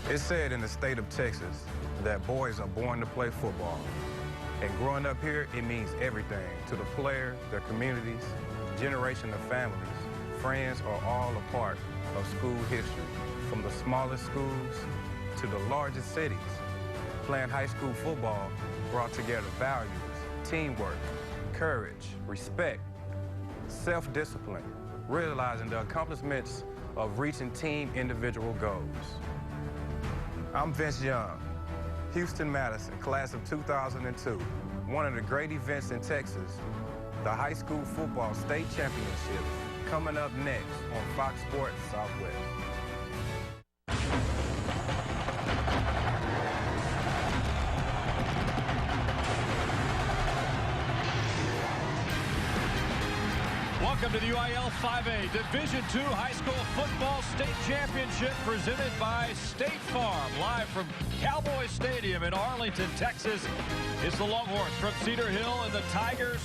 It's said in the state of Texas that boys are born to play football. And growing up here, it means everything to the players, their communities, generation of families. Friends are all a part of school history, from the smallest schools to the largest cities. Playing high school football brought together values, teamwork, courage, respect, self-discipline, realizing the accomplishments of reaching team individual goals. I'm Vince Young, Houston Madison, class of 2002. One of the great events in Texas, the high school football state championship, coming up next on Fox Sports Southwest. Welcome to the UIL 5A Division II High School Football State Championship presented by State Farm. Live from Cowboys Stadium in Arlington, Texas. It's the Longhorns from Cedar Hill and the Tigers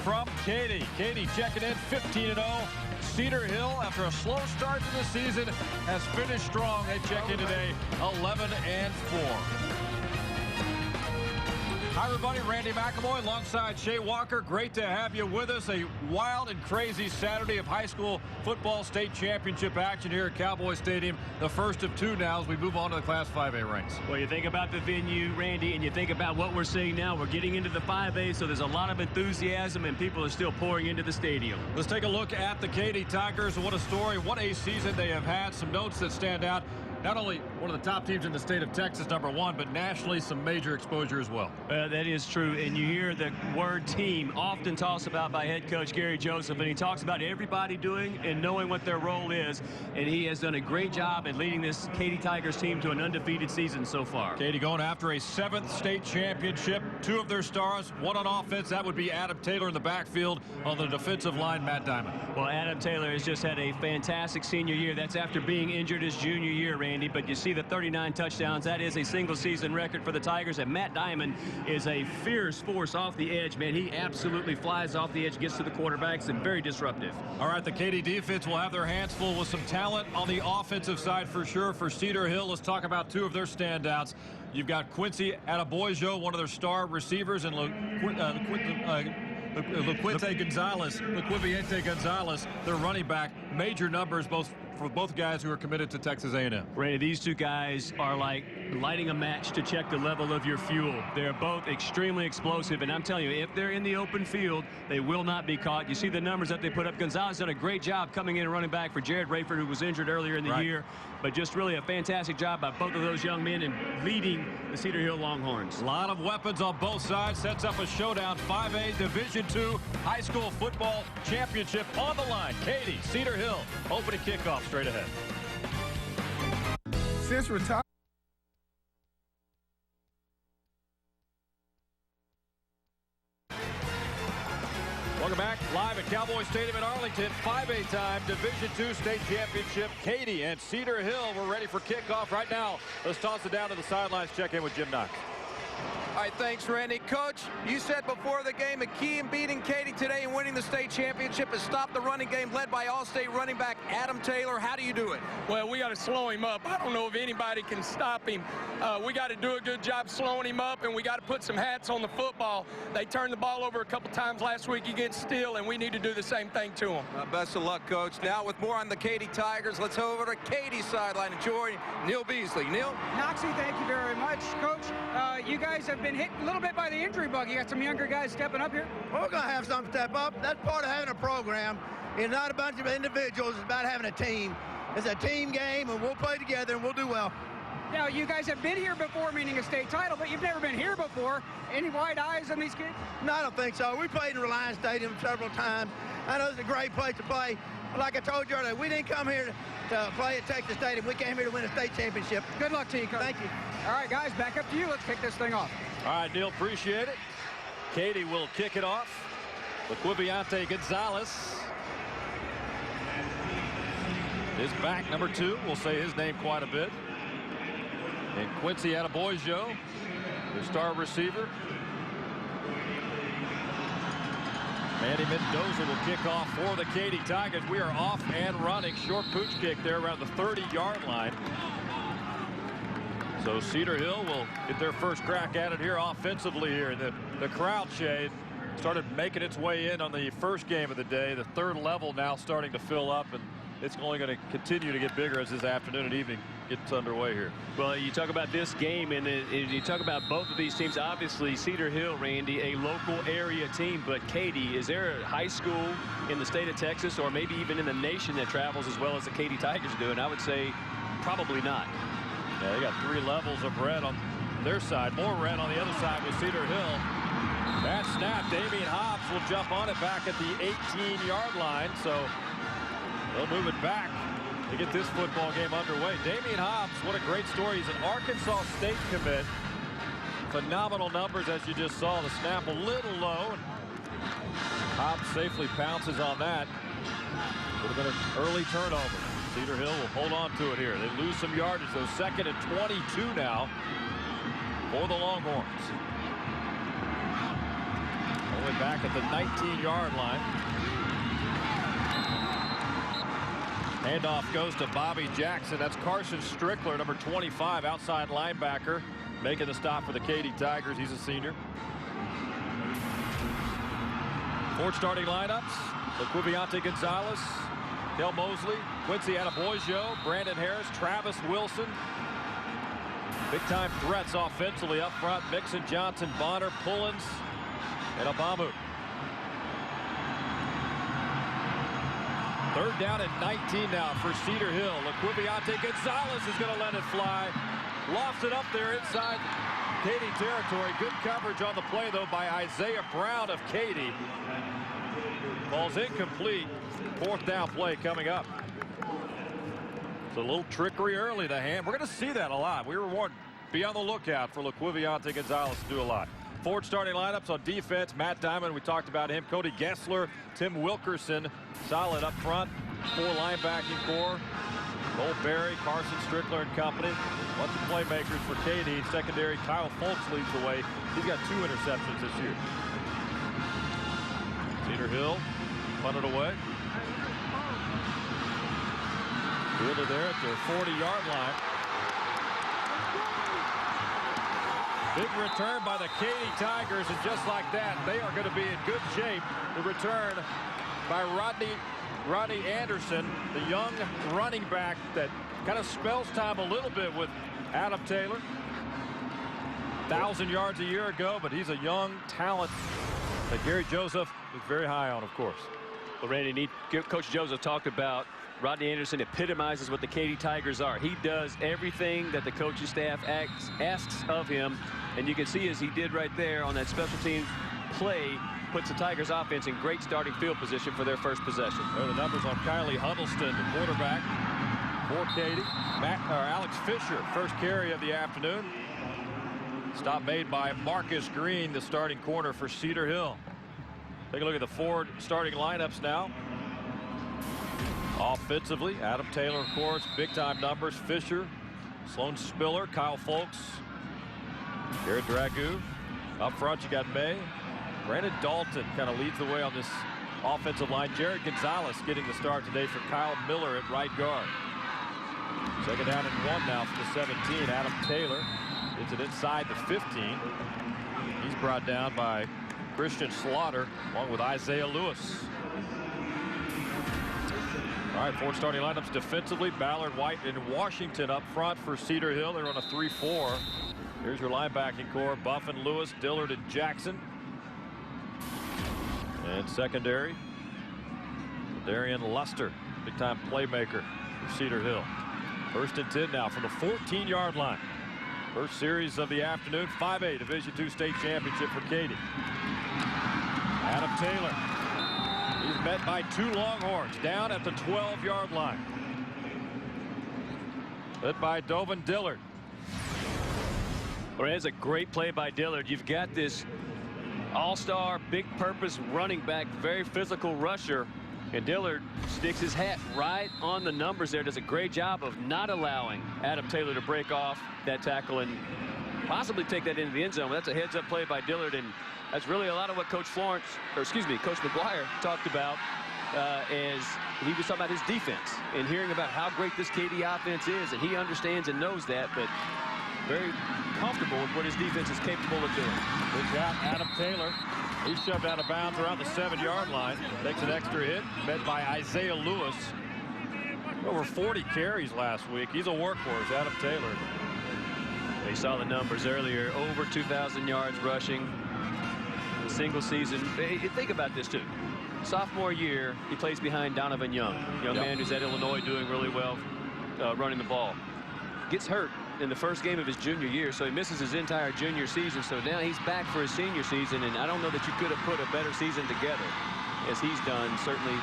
from Katy. Katy checking in 15-0. Cedar Hill, after a slow start to the season, has finished strong. They check in today 11-4. Hi, everybody. Randy McElroy alongside Shea Walker. Great to have you with us. A wild and crazy Saturday of high school football state championship action here at Cowboys Stadium. The first of two now as we move on to the Class 5A ranks. Well, you think about the venue, Randy, and you think about what we're seeing now. We're getting into the 5A, so there's a lot of enthusiasm, and people are still pouring into the stadium. Let's take a look at the Katy Tigers. What a story. What a season they have had. Some notes that stand out. Not only one of the top teams in the state of Texas, #1, but nationally some major exposure as well. That is true, and you hear the word team often tossed about by head coach Gary Joseph, and he talks about everybody doing and knowing what their role is, and he has done a great job at leading this Katy Tigers team to an undefeated season so far. Katy going after a 7th state championship. 2 of their stars, one on offense. That would be Adam Taylor in the backfield. On the defensive line, Matt Diamond. Well, Adam Taylor has just had a fantastic senior year. That's after being injured his junior year, Randy, but you see the 39 touchdowns. That is a single season record for the Tigers, and Matt Diamond is a fierce force off the edge, man. He absolutely flies off the edge, gets to the quarterbacks, and very disruptive. All right, the Katy defense will have their hands full with some talent on the offensive side for sure. For Cedar Hill, let's talk about 2 of their standouts. You've got Quincy Adeboyo, one of their star receivers, and LaQuiviente Gonzalez, their running back. Major numbers for both guys who are committed to Texas A&M. Randy, these 2 guys are like lighting a match to check the level of your fuel. They're both extremely explosive, and I'm telling you, if they're in the open field, they will not be caught. You see the numbers that they put up. Gonzalez done a great job coming in and running back for Jared Rayford, who was injured earlier in the year, but just really a fantastic job by both of those young men in leading the Cedar Hill Longhorns. A lot of weapons on both sides. Sets up a showdown. 5A Division II High School Football Championship on the line. Katy, Cedar Hill, opening kickoff straight ahead. Since retiring. Welcome back live at Cowboys Stadium in Arlington. 5A time, Division II State Championship. Katy and Cedar Hill, we're ready for kickoff right now. Let's toss it down to the sidelines. Check in with Jim Knox. All right, thanks, Randy. Coach, you said before the game, a key in beating Katy today and winning the state championship is stop the running game led by All-State running back Adam Taylor. How do you do it? Well, we got to slow him up. I don't know if anybody can stop him. We got to do a good job slowing him up, and we got to put some hats on the football. They turned the ball over a couple times last week against Steele, and we need to do the same thing to him. Best of luck, Coach. Now with more on the Katy Tigers, let's head over to Katy's sideline and join Neil Beasley. Neil? Noxie, thank you very much. Coach, you guys have been hit a little bit by the injury bug. You got some younger guys stepping up here? Well, we're going to have some step up. That's part of having a program. It's not a bunch of individuals. It's about having a team. It's a team game, and we'll play together, and we'll do well. Now, you guys have been here before, meaning a state title, but you've never been here before. Any wide eyes on these kids? No, I don't think so. We played in Reliance Stadium several times. I know it's a great place to play. But like I told you earlier, we didn't come here to play at Texas Stadium. We came here to win a state championship. Good luck to you, Coach. Thank you. All right, guys, back up to you. Let's kick this thing off. All right, Neil, appreciate it. Katy will kick it off. LaQuiviente Gonzalez is back, number 2. We'll say his name quite a bit. And Quincy Adeboyo, the star receiver. Manny Mendoza will kick off for the Katy Tigers. We are off and running. Short pooch kick there around the 30-yard line. So Cedar Hill will get their first crack at it here offensively here. The crowd shade started making its way in on the first game of the day. The third level now starting to fill up, and it's only going to continue to get bigger as this afternoon and evening gets underway here. Well, you talk about this game, and you talk about both of these teams. Obviously, Cedar Hill, Randy, a local area team, but Katy, is there a high school in the state of Texas or maybe even in the nation that travels as well as the Katy Tigers do? And I would say probably not. Yeah, they got 3 levels of red on their side. More red on the other side with Cedar Hill. Bad snap. Damian Hobbs will jump on it back at the 18-yard line. So they'll move it back to get this football game underway. Damian Hobbs, what a great story. He's an Arkansas State commit. Phenomenal numbers as you just saw. The snap a little low. Hobbs safely pounces on that. Would have been an early turnover. Cedar Hill will hold on to it here. They lose some yardage, though. 2nd and 22 now for the Longhorns. Only back at the 19-yard line. Handoff goes to Bobby Jackson. That's Carson Strickler, number 25, outside linebacker, making the stop for the Katy Tigers. He's a senior. 4 starting lineups. Laquiviante Gonzalez, Del Mosley, Quincy Adebayo, Brandon Harris, Travis Wilson. Big-time threats offensively up front. Mixon, Johnson, Bonner, Pullins, and Abamu. 3rd down and 19 now for Cedar Hill. Laquiviante Gonzalez is going to let it fly. Lofted up there inside Katy territory. Good coverage on the play, though, by Isaiah Brown of Katy. Ball's incomplete. 4th down play coming up. It's a little trickery early, the hand. We're going to see that a lot. We were warned, be on the lookout for Laquiviante Gonzalez to do a lot. 4 starting lineups on defense. Matt Diamond, we talked about him. Cody Gessler, Tim Wilkerson, solid up front. 4 linebacking core. Cole Berry, Carson Strickler and company. Bunch of playmakers for Katy. Secondary, Kyle Folks leads the way. He's got 2 interceptions this year. Cedar Hill punted away. Fielded there at their 40-yard line. Big return by the Katy Tigers, and just like that, they are going to be in good shape. The return by Rodney Anderson, the young running back that kind of spells time a little bit with Adam Taylor. 1,000 yards a year ago, but he's a young talent that Gary Joseph is very high on, of course. Well, Randy, Coach Joseph talked about Rodney Anderson epitomizes what the Katy Tigers are. He does everything that the coaching staff asks of him, and you can see as he did right there on that special team play, puts the Tigers offense in great starting field position for their first possession. There are the numbers on Kylie Huddleston, the quarterback for Katy. Alex Fisher, first carry of the afternoon. Stop made by Marcus Green, the starting corner for Cedar Hill. Take a look at the 4 starting lineups now. Offensively, Adam Taylor, of course, big-time numbers. Fisher, Sloan Spiller, Kyle Folks, Garrett Dragoo. Up front, you got May. Brandon Dalton kind of leads the way on this offensive line. Jared Gonzalez getting the start today for Kyle Miller at right guard. 2nd down and 1 now for the 17. Adam Taylor gets it inside the 15. He's brought down by Christian Slaughter along with Isaiah Lewis. All right, 4 starting lineups defensively. Ballard, White, and Washington up front for Cedar Hill. They're on a 3-4. Here's your linebacking core. Buffin, Lewis, Dillard, and Jackson. And secondary, Darian Luster, big-time playmaker for Cedar Hill. 1st and 10 now from the 14-yard line. First series of the afternoon, 5A Division II state championship for Katy. Adam Taylor. He's met by 2 Longhorns down at the 12-yard line. Led by Dovin Dillard. Well, it's a great play by Dillard. You've got this all-star, big-purpose running back, very physical rusher. And Dillard sticks his hat right on the numbers there. Does a great job of not allowing Adam Taylor to break off that tackle and possibly take that into the end zone. That's a heads-up play by Dillard, and that's really a lot of what Coach Coach McGuire talked about as he was talking about his defense and hearing about how great this Katy offense is, and he understands and knows that. But very comfortable with what his defense is capable of doing. Good job, Adam Taylor. He's shoved out of bounds around the 7-yard line. Takes an extra hit, met by Isaiah Lewis. Over 40 carries last week. He's a workhorse, Adam Taylor. We saw the numbers earlier. Over 2,000 yards rushing. Single season. Think about this, too. Sophomore year, he plays behind Donovan Young. Young man who's at Illinois doing really well running the ball. Gets hurt in the first game of his junior year, so he misses his entire junior season. So now he's back for his senior season, and I don't know that you could have put a better season together as he's done, certainly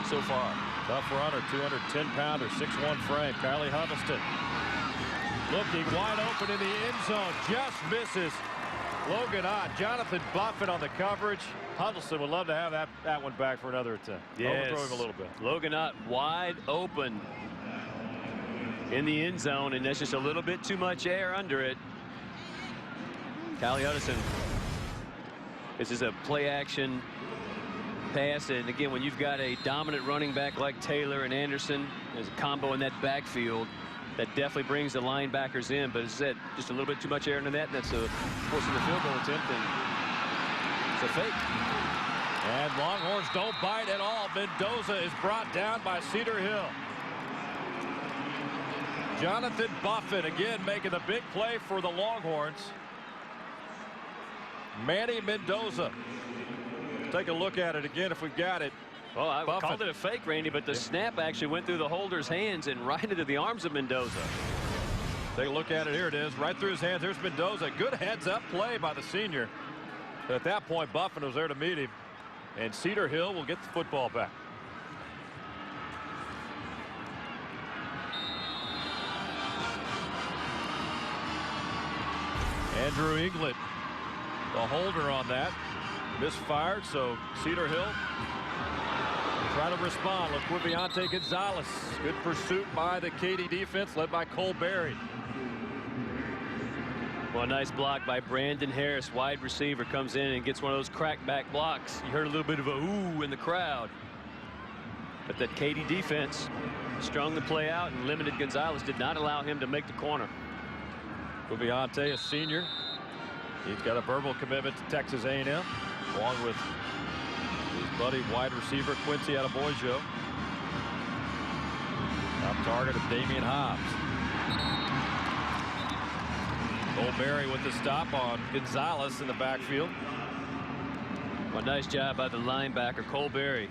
so far. Tough runner, 210-pounder, 6'1" frame, Kylie Huddleston. Looking wide open in the end zone, just misses. Logan Ott, Jonathan Buffett on the coverage. Huddleston would love to have that one back for another attempt. Yes. Overthrow him a little bit. Logan Ott wide open in the end zone, and that's just a little bit too much air under it. Kylie Huddleston. This is a play action pass, and again, when you've got a dominant running back like Taylor and Anderson, there's a combo in that backfield that definitely brings the linebackers in. But as I said, just a little bit too much air in the net, and that's forcing the field goal attempt, and it's a fake. And Longhorns don't bite at all. Mendoza is brought down by Cedar Hill. Jonathan Buffett again making the big play for the Longhorns. Manny Mendoza. Take a look at it again if we've got it. Well, I Buffett called it a fake, Randy, but the snap actually went through the holder's hands and right into the arms of Mendoza. Take a look at it. Here it is, right through his hands. There's Mendoza. Good heads-up play by the senior. But at that point, Buffett was there to meet him, and Cedar Hill will get the football back. Andrew England, the holder on that, misfired, so Cedar Hill try to respond. Laquiviante Gonzalez. Good pursuit by the Katy defense led by Cole Berry. Well, a nice block by Brandon Harris, wide receiver, comes in and gets one of those crackback blocks. You heard a little bit of a ooh in the crowd. But that Katy defense strung the play out and limited Gonzalez, did not allow him to make the corner. Laquiviante, a senior. He's got a verbal commitment to Texas A&M, along with his buddy wide receiver Quincy Adebayo. Top target of Damian Hobbs. Cole Berry with the stop on Gonzalez in the backfield. Well, nice job by the linebacker Cole Berry,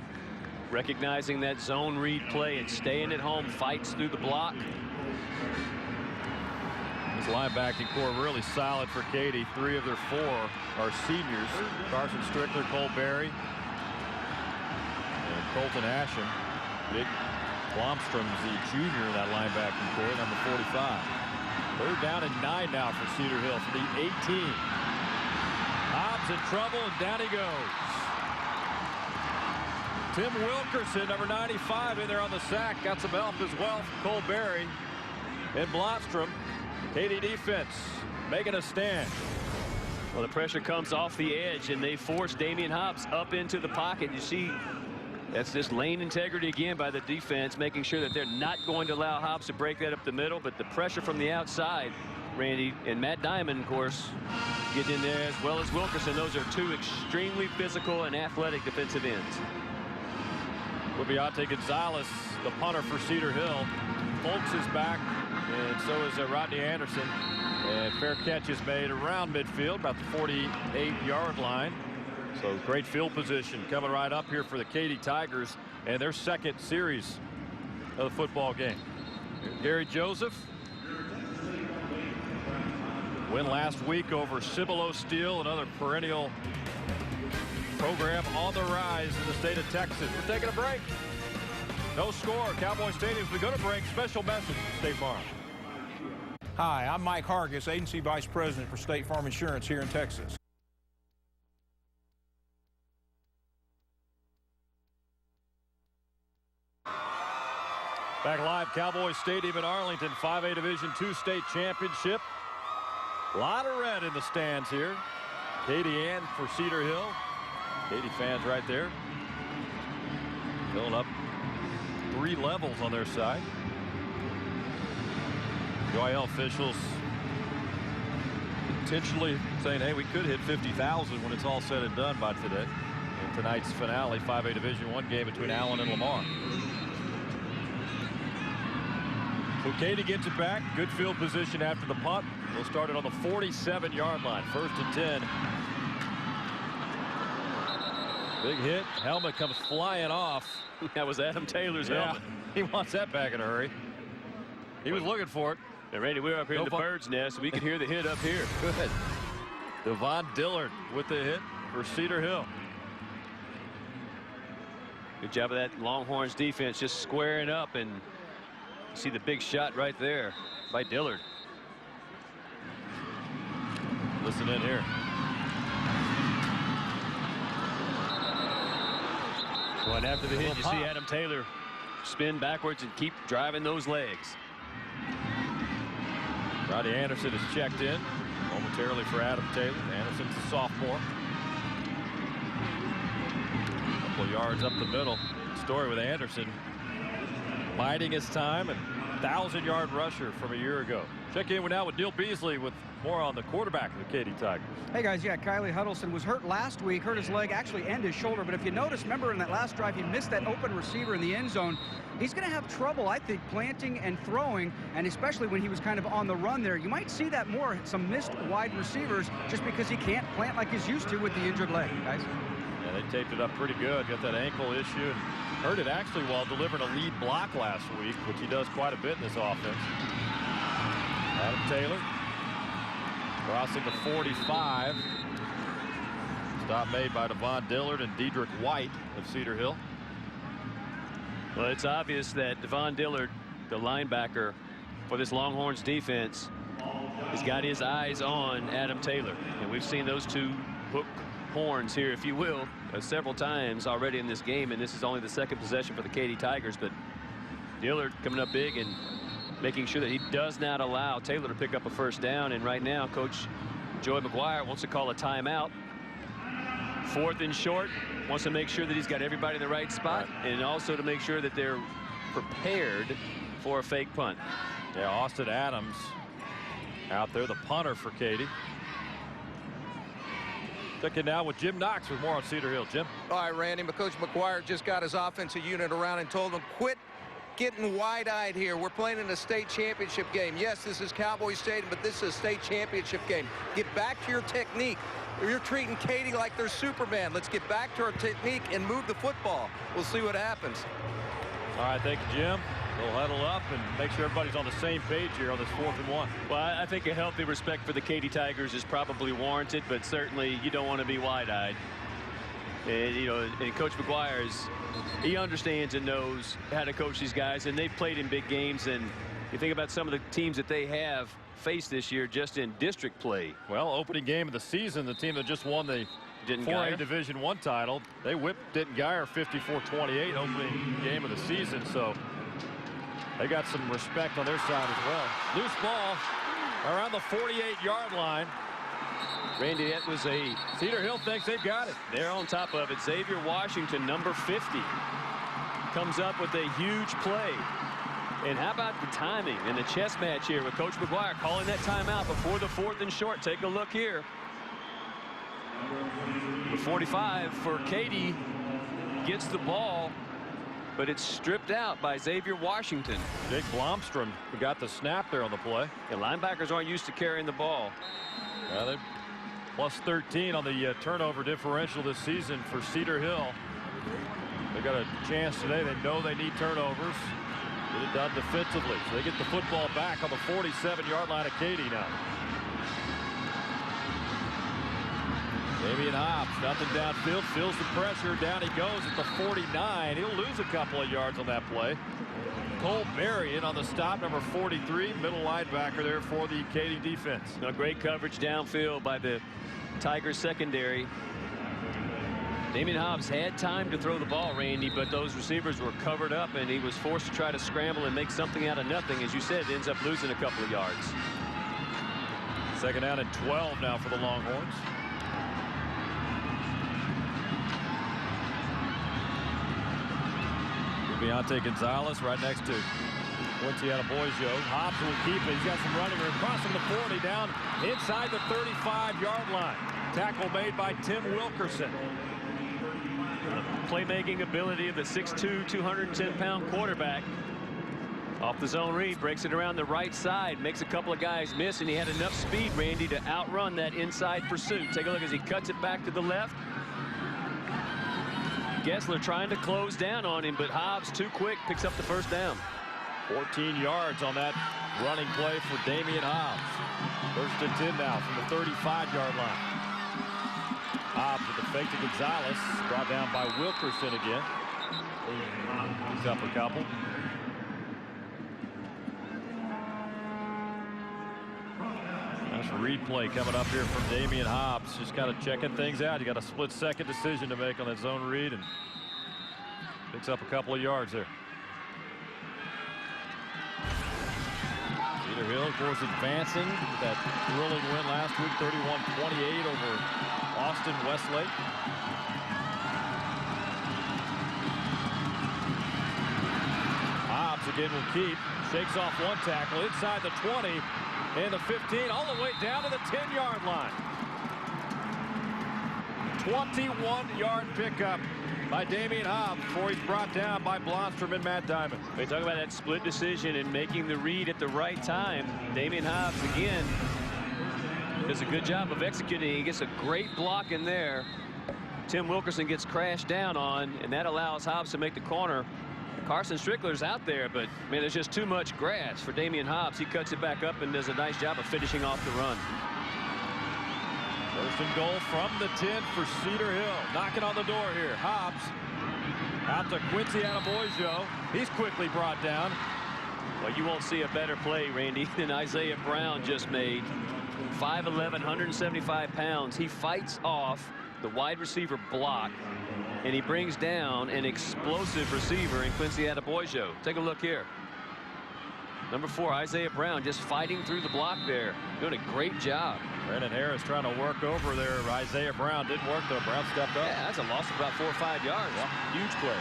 recognizing that zone read play and staying at home, fights through the block. This linebacking core really solid for Katy. 3 of their 4 are seniors. Carson Strickler, Cole Berry, and Colton Asham. Big Blomstrom's the junior in that linebacking core, number 45. 3rd down and 9 now for Cedar Hill from the 18. Hobbs in trouble, and down he goes. Tim Wilkerson, number 95, in there on the sack. Got some help as well from Cole Berry and Blomstrom. Katy defense making a stand. Well, the pressure comes off the edge, and they force Damian Hobbs up into the pocket. You see, that's just lane integrity again by the defense, making sure that they're not going to allow Hobbs to break that up the middle. But the pressure from the outside, Randy, and Matt Diamond, of course, get in there, as well as Wilkerson. Those are 2 extremely physical and athletic defensive ends. Laquiviante Gonzalez, the punter for Cedar Hill. Folks is back, and so is Rodney Anderson. And fair catch is made around midfield, about the 48-yard line. So great field position coming right up here for the Katy Tigers and their 2nd series of the football game. Gary Joseph. Win last week over Cibolo Steel, another perennial program on the rise in the state of Texas. We're taking a break. No score. Cowboy Stadium's going to break. Special message from State Farm. Hi, I'm Mike Hargis, Agency Vice President for State Farm Insurance here in Texas. Back live, Cowboy Stadium in Arlington, 5A Division II state championship. A lot of red in the stands here. Katy and for Cedar Hill. Katy fans right there. Filling up 3 levels on their side. UIL officials potentially saying, hey, we could hit 50,000 when it's all said and done by today. In tonight's finale, 5A Division I game between Allen and Lamar. So Katy gets it back. Good field position after the punt. They'll start it on the 47-yard line. 1st and 10. Big hit. Helmet comes flying off. That was Adam Taylor's helmet. He wants that back in a hurry. He was looking for it. And Randy, we're up here in the bird's nest. We can hear the hit up here. Good. Devon Dillard with the hit for Cedar Hill. Good job of that Longhorns defense just squaring up, and you see the big shot right there by Dillard. Listen in here. Well, and after the hit, you see Adam Taylor spin backwards and keep driving those legs. Roddy Anderson is checked in momentarily for Adam Taylor. Anderson's a sophomore. A couple of yards up the middle. Story with Anderson biding his time, and 1,000-yard rusher from a year ago. Check in now with Neil Beasley with more on the quarterback of the Katy Tigers. Hey guys, yeah, Kylie Huddleston was hurt last week, hurt his leg actually and his shoulder, but if you notice, remember in that last drive he missed that open receiver in the end zone. He's going to have trouble, I think, planting and throwing, and especially when he was kind of on the run there. You might see that more, some missed wide receivers, just because he can't plant like he's used to with the injured leg, guys. Yeah, they taped it up pretty good. Got that ankle issue and hurt it actually while delivering a lead block last week, which he does quite a bit in this offense. Adam Taylor crossing the 45. Stop made by Devon Dillard and Dedrick White of Cedar Hill. Well, it's obvious that Devon Dillard, the linebacker for this Longhorns defense, has got his eyes on Adam Taylor. And we've seen those two hook horns here, if you will, several times already in this game. And this is only the second possession for the Katy Tigers. But Dillard coming up big and making sure that he does not allow Taylor to pick up a first down. And right now, Coach Joey McGuire wants to call a timeout. 4th and short. Wants to make sure that he's got everybody in the right spot, and also to make sure that they're prepared for a fake punt. Yeah, Austin Adams out there, the punter for Katy. Checking now with Jim Knox with more on Cedar Hill. Jim. All right, Randy, Coach McGuire just got his offensive unit around and told them, quit getting wide-eyed here. We're playing in a state championship game. Yes, this is Cowboys Stadium, but this is a state championship game. Get back to your technique. You're treating Katy like they're Superman. Let's get back to our technique and move the football. We'll see what happens. All right, thank you, Jim. We'll huddle up and make sure everybody's on the same page here on this 4th and 1. Well, I think a healthy respect for the Katy Tigers is probably warranted, but certainly you don't want to be wide-eyed. And, you know, and Coach McGuire he understands and knows how to coach these guys, and they've played in big games. And you think about some of the teams that they have faced this year just in district play. Well, opening game of the season, the team that just won the 4A Division I title, they whipped Denton Guyer 54-28 opening game of the season. So they got some respect on their side as well. Loose ball around the 48-yard line. Randy, that was Cedar Hill thinks they've got it. They're on top of it. Xavier Washington, number 50, comes up with a huge play. And how about the timing and the chess match here with Coach McGuire calling that timeout before the 4th and short. Take a look here. The 45 for Katy gets the ball, but it's stripped out by Xavier Washington. Jake Blomstrom got the snap there on the play. And linebackers aren't used to carrying the ball. Yeah, they're plus 13 on the turnover differential this season for Cedar Hill. They got a chance today. They know they need turnovers. Get it done defensively. So they get the football back on the 47-yard line of Katy now. Damian Hobbs, nothing downfield, feels the pressure. Down he goes at the 49. He'll lose a couple of yards on that play. Cole Berry in on the stop, number 43, middle linebacker there for the Katy defense. Now, great coverage downfield by the Tigers secondary. Damian Hobbs had time to throw the ball, Randy, but those receivers were covered up, and he was forced to try to scramble and make something out of nothing. As you said, it ends up losing a couple of yards. 2nd down and 12 now for the Longhorns. Deontay Gonzalez right next to Quincy Boyjo. Hobbs will keep it. He's got some running room. Crossing the 40 down inside the 35-yard line. Tackle made by Tim Wilkerson. Playmaking ability of the 6'2", 210-pound quarterback. Off the zone read, breaks it around the right side, makes a couple of guys miss, and he had enough speed, Randy, to outrun that inside pursuit. Take a look as he cuts it back to the left. Gessler trying to close down on him, but Hobbs too quick, picks up the first down. 14 yards on that running play for Damian Hobbs. First and 10 now from the 35-yard line. Hobbs with the fake to Gonzalez, brought down by Wilkerson again. He's up a couple. Nice read play coming up here from Damian Hobbs. Just kind of checking things out. You got a split-second decision to make on that zone read, and picks up a couple of yards there. Cedar Hill, of course, advancing with that thrilling win last week, 31-28 over Austin Westlake. Hobbs again will keep. Shakes off one tackle inside the 20 and the 15, all the way down to the 10-yard line. 21-yard pickup by Damian Hobbs before he's brought down by Blomstrom and Matt Diamond. We talk about that split decision and making the read at the right time. Damian Hobbs again does a good job of executing. He gets a great block in there. Tim Wilkerson gets crashed down on, and that allows Hobbs to make the corner. Carson Strickler's out there, but man, there's just too much grass for Damian Hobbs. He cuts it back up and does a nice job of finishing off the run. First and goal from the 10 for Cedar Hill. Knocking on the door here. Hobbs out to Quincy Boyjo. He's quickly brought down. Well, you won't see a better play, Randy, than Isaiah Brown just made. 5'11", 175 pounds. He fights off the wide receiver block, and he brings down an explosive receiver in Quincy Boyjo. Take a look here. Number 4, Isaiah Brown, just fighting through the block there. Doing a great job. Brandon Harris trying to work over there. Isaiah Brown didn't work, though. Brown stepped up. Yeah, that's a loss of about 4 or 5 yards. Yeah, huge play.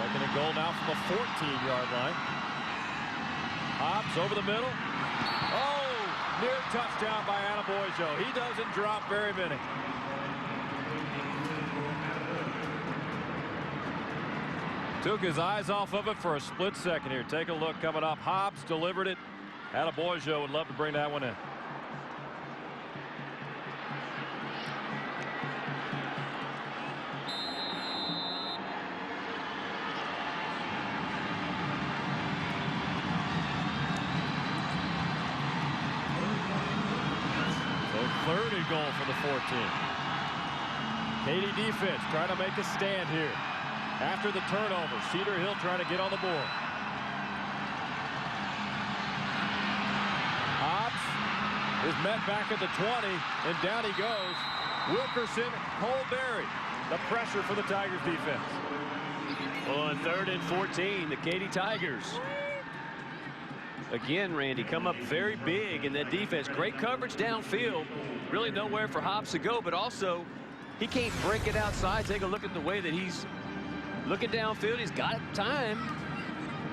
Second and goal now from the 14-yard line. Hobbs over the middle. Oh, near touchdown by Boyjo. He doesn't drop very many. Took his eyes off of it for a split second here. Take a look coming up. Hobbs delivered it. Boyjo would love to bring that one in. So third and goal for the 14. Katy defense trying to make a stand here. After the turnover, Cedar Hill trying to get on the board. Hobbs is met back at the 20, and down he goes. Wilkerson, Colberry. The pressure for the Tigers defense. On 3rd and 14, the Katy Tigers. Again, Randy, come up very big in that defense. Great coverage downfield. Really nowhere for Hobbs to go, but also he can't break it outside. Take a look at the way that he's looking downfield. He's got time.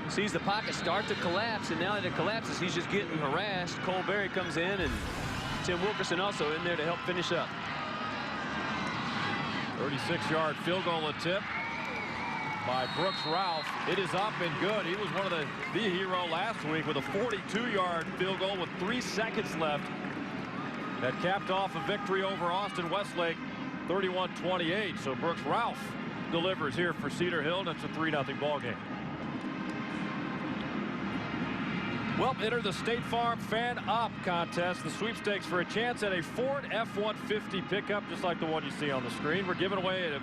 Sees the pocket start to collapse, and now that it collapses, he's just getting harassed. Colberry comes in, and Tim Wilkerson also in there to help finish up. 36-yard field goal attempt by Brooks Ralph. It is up and good. He was one of the hero last week with a 42-yard field goal with 3 seconds left. That capped off a victory over Austin Westlake, 31-28. So Brooks Ralph delivers here for Cedar Hill, and it's a 3-0 ball game. Well, enter the State Farm Fan Up contest, the sweepstakes for a chance at a Ford F-150 pickup, just like the one you see on the screen. We're giving away an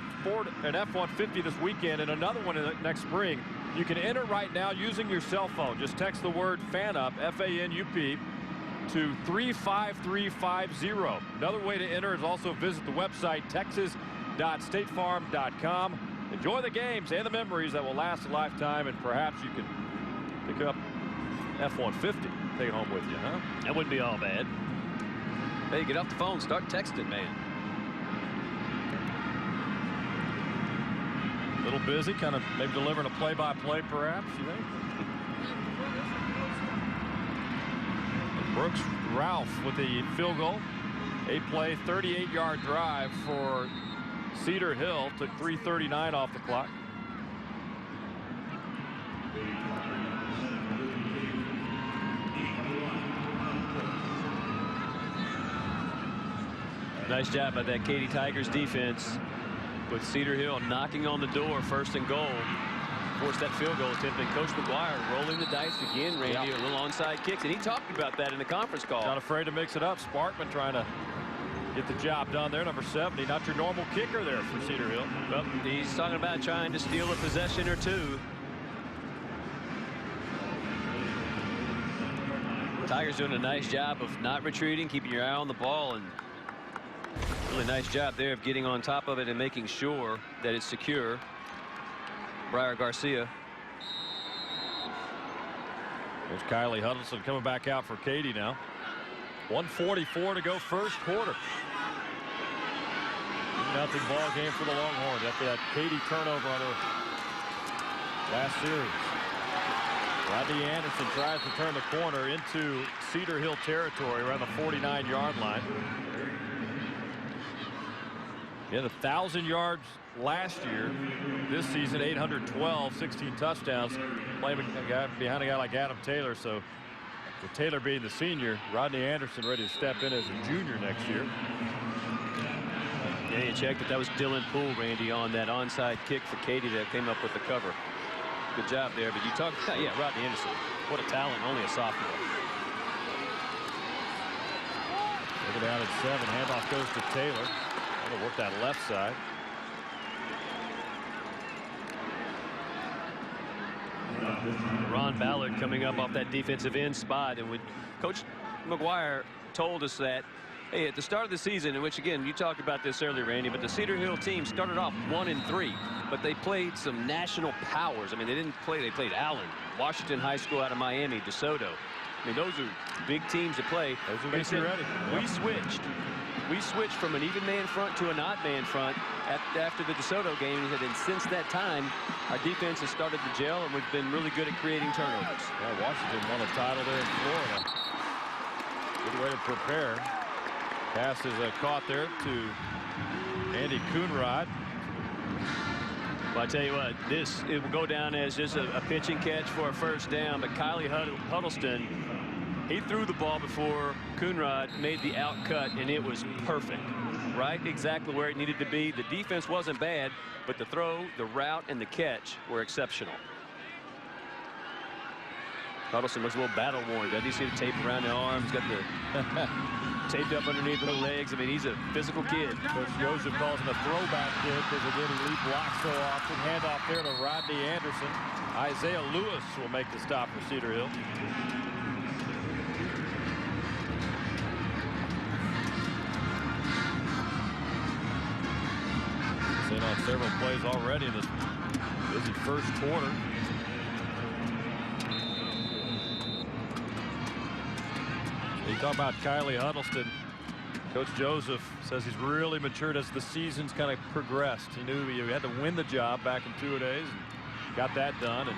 F-150 this weekend and another one next spring. You can enter right now using your cell phone. Just text the word FAN UP, F-A-N-U-P, to 35350. Another way to enter is also visit the website texas.statefarm.com. Enjoy the games and the memories that will last a lifetime, and perhaps you can pick up F-150, take it home with you, huh? That wouldn't be all bad. Hey, get off the phone, start texting, man. A little busy, kind of maybe delivering a play-by-play, perhaps, you think? And Brooks Ralph with the field goal. 8-play, 38-yard drive for Cedar Hill. Took 3:39 off the clock. Nice job by that Katy Tigers defense with Cedar Hill knocking on the door, 1st and goal. Forced that field goal attempt, and Coach McGuire rolling the dice again, Randy, a little onside kicks, and he talked about that in the conference call. Not afraid to mix it up. Sparkman trying to get the job done there. Number 70, not your normal kicker there for Cedar Hill. Well, he's talking about trying to steal a possession or two. Tigers doing a nice job of not retreating, keeping your eye on the ball, and really nice job there of getting on top of it and making sure that it's secure. Briar Garcia. There's Kylie Huddleston coming back out for Katy now. 1:44 to go, first quarter. Nothing ball game for the Longhorns after that Katy turnover on her last series. Rodney Anderson tries to turn the corner into Cedar Hill territory around the 49-yard line. He had 1,000 yards last year. This season, 812, 16 touchdowns. Playing behind a guy like Adam Taylor. So with Taylor being the senior, Rodney Anderson ready to step in as a junior next year. Yeah, you checked that was Dylan Poole, Randy, on that onside kick for Katy that came up with the cover. Good job there. But you talk, yeah, Rodney Anderson. What a talent, only a sophomore. Look down at 7. Handoff goes to Taylor. Going to work that left side. Ron Ballard coming up off that defensive end spot, and when Coach McGuire told us that, hey, at the start of the season, in which again you talked about this earlier, Randy, but the Cedar Hill team started off 1-3, but they played some national powers. I mean, they played Allen, Washington High School out of Miami, DeSoto. I mean, those are big teams to play. Those are makes you ready. We switched from an even man front to an odd man front after the DeSoto game, and since that time our defense has started to gel, and we've been really good at creating turnovers. Yeah, Washington won a title there in Florida. Good way to prepare. Pass is caught there to Andy Coonrod. Well, I tell you what, it will go down as just a pitching catch for a first down, but Kylie Huddleston, he threw the ball before Coonrod made the out cut, and it was perfect. Right exactly where it needed to be. The defense wasn't bad, but the throw, the route, and the catch were exceptional. Huddleston looks a little battle worn. Doesn't he see the tape around the arms? Got the taped up underneath the legs. I mean, he's a physical kid. Coach Joseph calls him a throwback kid because again he lead blocks so often. Handoff there to Rodney Anderson. Isaiah Lewis will make the stop for Cedar Hill. Seen on several plays already in this busy first quarter. You talk about Kylie Huddleston. Coach Joseph says he's really matured as the season's kind of progressed. He knew he had to win the job back in 2-a-days and got that done and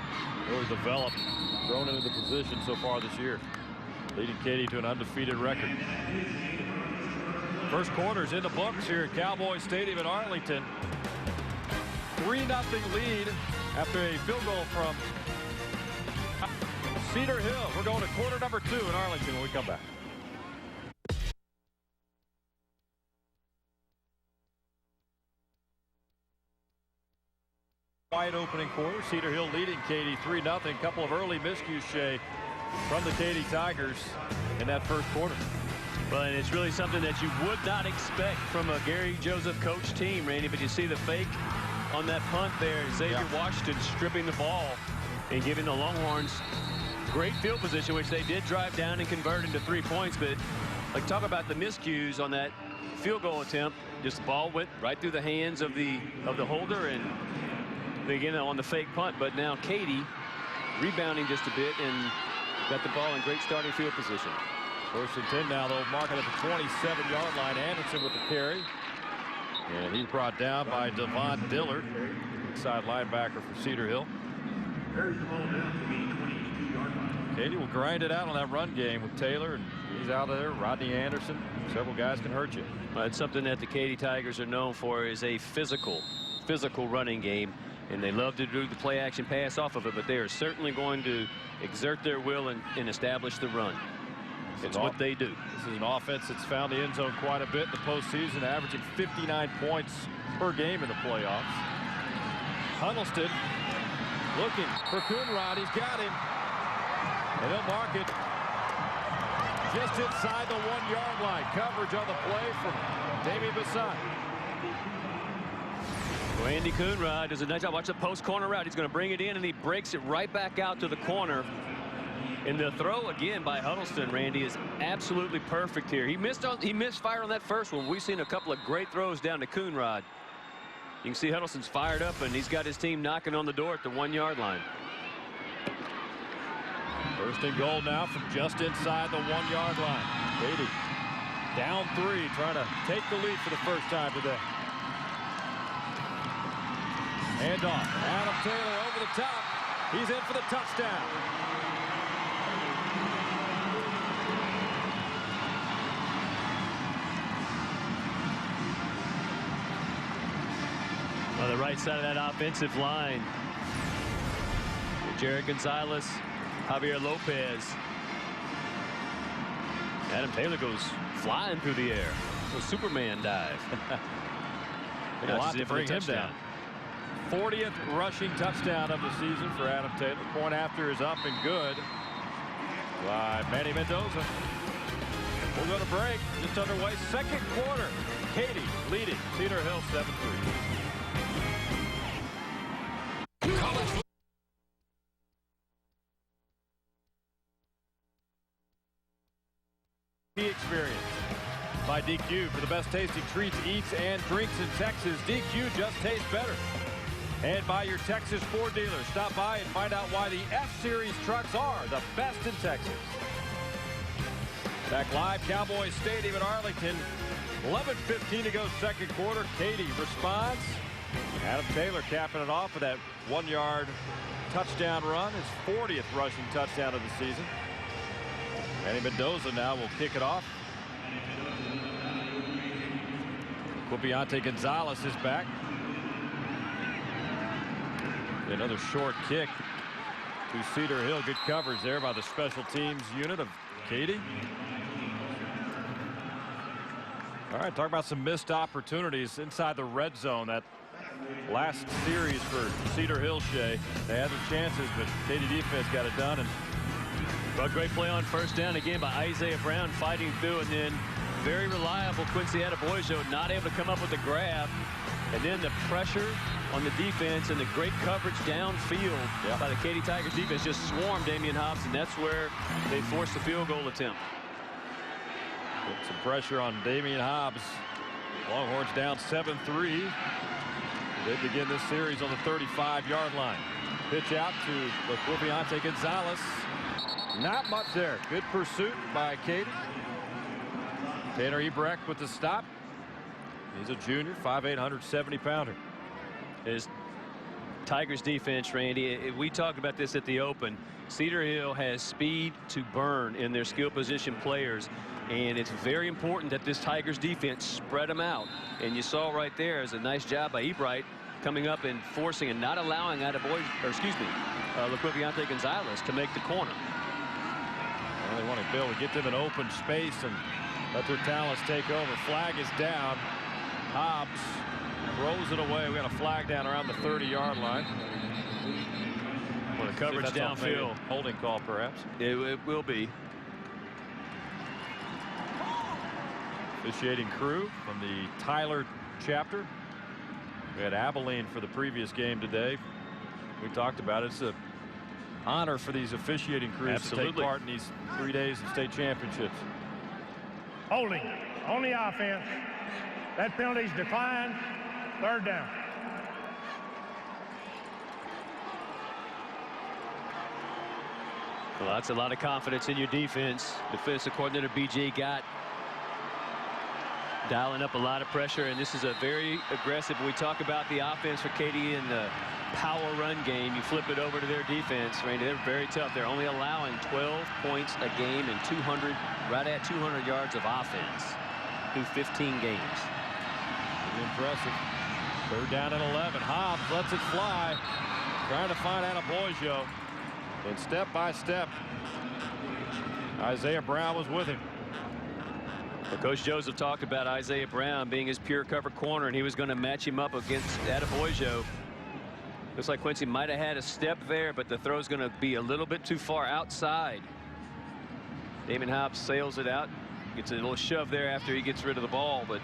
really developed, grown into the position so far this year, leading Katy to an undefeated record. First quarter's in the books here at Cowboys Stadium in Arlington. 3-0 lead after a field goal from Cedar Hill. We're going to quarter number 2 in Arlington when we come back. Wide opening quarter. Cedar Hill leading Katy 3-0. Couple of early miscues, Shay, from the Katy Tigers in that first quarter. Well, and it's really something that you would not expect from a Gary Joseph coach team, Randy, but you see the fake on that punt there. Xavier Washington stripping the ball and giving the Longhorns great field position, which they did drive down and convert into 3 points. But like, talk about the miscues on that field goal attempt. Just the ball went right through the hands of the holder, and again on the fake punt. But now Katy rebounding just a bit and got the ball in great starting field position. First and 10 now, though, marking at the 27-yard line. Anderson with the carry. And he's brought down by Devon Dillard, inside linebacker for Cedar Hill. Katy will grind it out on that run game with Taylor, and he's out there. Rodney Anderson. Several guys can hurt you. Well, it's something that the Katy Tigers are known for, is a physical running game, and they love to do the play action pass off of it, but they are certainly going to exert their will and establish the run. It's what they do. This is an offense that's found the end zone quite a bit in the postseason, averaging 59 points per game in the playoffs. Huddleston looking for Coonrod. He's got him. And they'll mark it just inside the 1-yard line. Coverage on the play from Damian Bassett. Randy Coonrod does a nice job. Watch the post corner route. He's going to bring it in, and he breaks it right back out to the corner. And the throw again by Huddleston, Randy, is absolutely perfect here. He missed fire on that first one. We've seen a couple of great throws down to Coonrod. You can see Huddleston's fired up, and he's got his team knocking on the door at the 1-yard line. First and goal now from just inside the 1-yard line. Katy down 3, trying to take the lead for the first time today. Hand off. Adam Taylor over the top. He's in for the touchdown. On the right side of that offensive line, Jared Gonzalez, Javier Lopez. Adam Taylor goes flying through the air. A Superman dive. A lot to bring him down. 40th rushing touchdown of the season for Adam Taylor. Point after is up and good by Manny Mendoza. We'll go to break. Just underway. Second quarter. Katy leading Cedar Hill 7-3. Experience by DQ. For the best tasting treats, eats, and drinks in Texas, DQ just tastes better. And by your Texas Ford dealer. Stop by and find out why the F-Series trucks are the best in Texas. Back live, Cowboys Stadium in Arlington. 11:15 to go, second quarter. Katy responds. Adam Taylor capping it off with that 1-yard touchdown run. His 40th rushing touchdown of the season. Manny Mendoza now will kick it off. Quippiante Gonzalez is back. Another short kick to Cedar Hill. Good coverage there by the special teams unit of Katy. All right, talk about some missed opportunities inside the red zone. That last series for Cedar Hill, Shea. They had their chances, but Katy defense got it done. And a great play on first down again by Isaiah Brown, fighting through, and then very reliable Quincy Adeboyejo not able to come up with the grab. And then the pressure on the defense and the great coverage downfield by the Katy Tigers defense just swarmed Damian Hobbs, and that's where they forced the field goal attempt. Put some pressure on Damian Hobbs. Longhorns down 7-3. They begin this series on the 35-yard line. Pitch out to Quippiante Gonzalez. Not much there. Good pursuit by Katy. Tanner Ebrecht with the stop. He's a junior, 5'8", 170-pounder. His Tigers defense, Randy, we talked about this at the open. Cedar Hill has speed to burn in their skill position players, and it's very important that this Tigers defense spread them out. And you saw right there is a nice job by Ebrecht coming up and forcing and not allowing Quippiante Gonzalez to make the corner. Well, they want to be able to get them in open space and let their talents take over. Flag is down. Hobbs throws it away. We got a flag down around the 30-yard line. For the coverage downfield. Holding call, perhaps. It will be. Officiating crew from the Tyler chapter. We had Abilene for the previous game today. We talked about it. It's an honor for these officiating crews to take part in these 3 days of state championships. Holding on the offense. That penalty's declined. Third down. Well, that's a lot of confidence in your defense. Defensive coordinator BJ Gott Dialing up a lot of pressure, and this is a very aggressive. When we talk about the offense for Katy in the power run game, you flip it over to their defense. Randy, they're very tough. They're only allowing 12 points a game and 200, right at 200 yards of offense through 15 games. Impressive. 3rd down and 11. Hobbs lets it fly, trying to find Adebayo, and step by step, Isaiah Brown was with him. Well, Coach Joseph talked about Isaiah Brown being his pure cover corner, and he was going to match him up against Adebayo. Looks like Quincy might have had a step there, but the throw's going to be a little bit too far outside. Damon Hobbs sails it out, gets a little shove there after he gets rid of the ball, but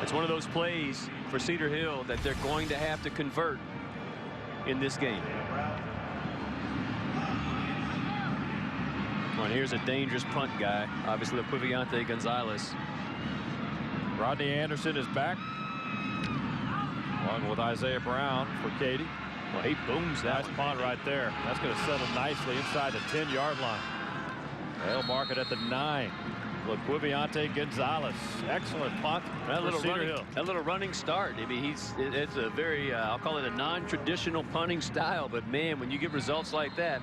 it's one of those plays for Cedar Hill that they're going to have to convert in this game. And here's a dangerous punt guy, obviously Laquivante Gonzalez. Rodney Anderson is back, along with Isaiah Brown for Katy. Well, he booms that nice punt right there. That's going to settle nicely inside the 10-yard line. They'll mark it at the 9. Laquivante Gonzalez, excellent punt. That little running start. I mean, it's a very I'll call it a non-traditional punting style, but man, when you get results like that,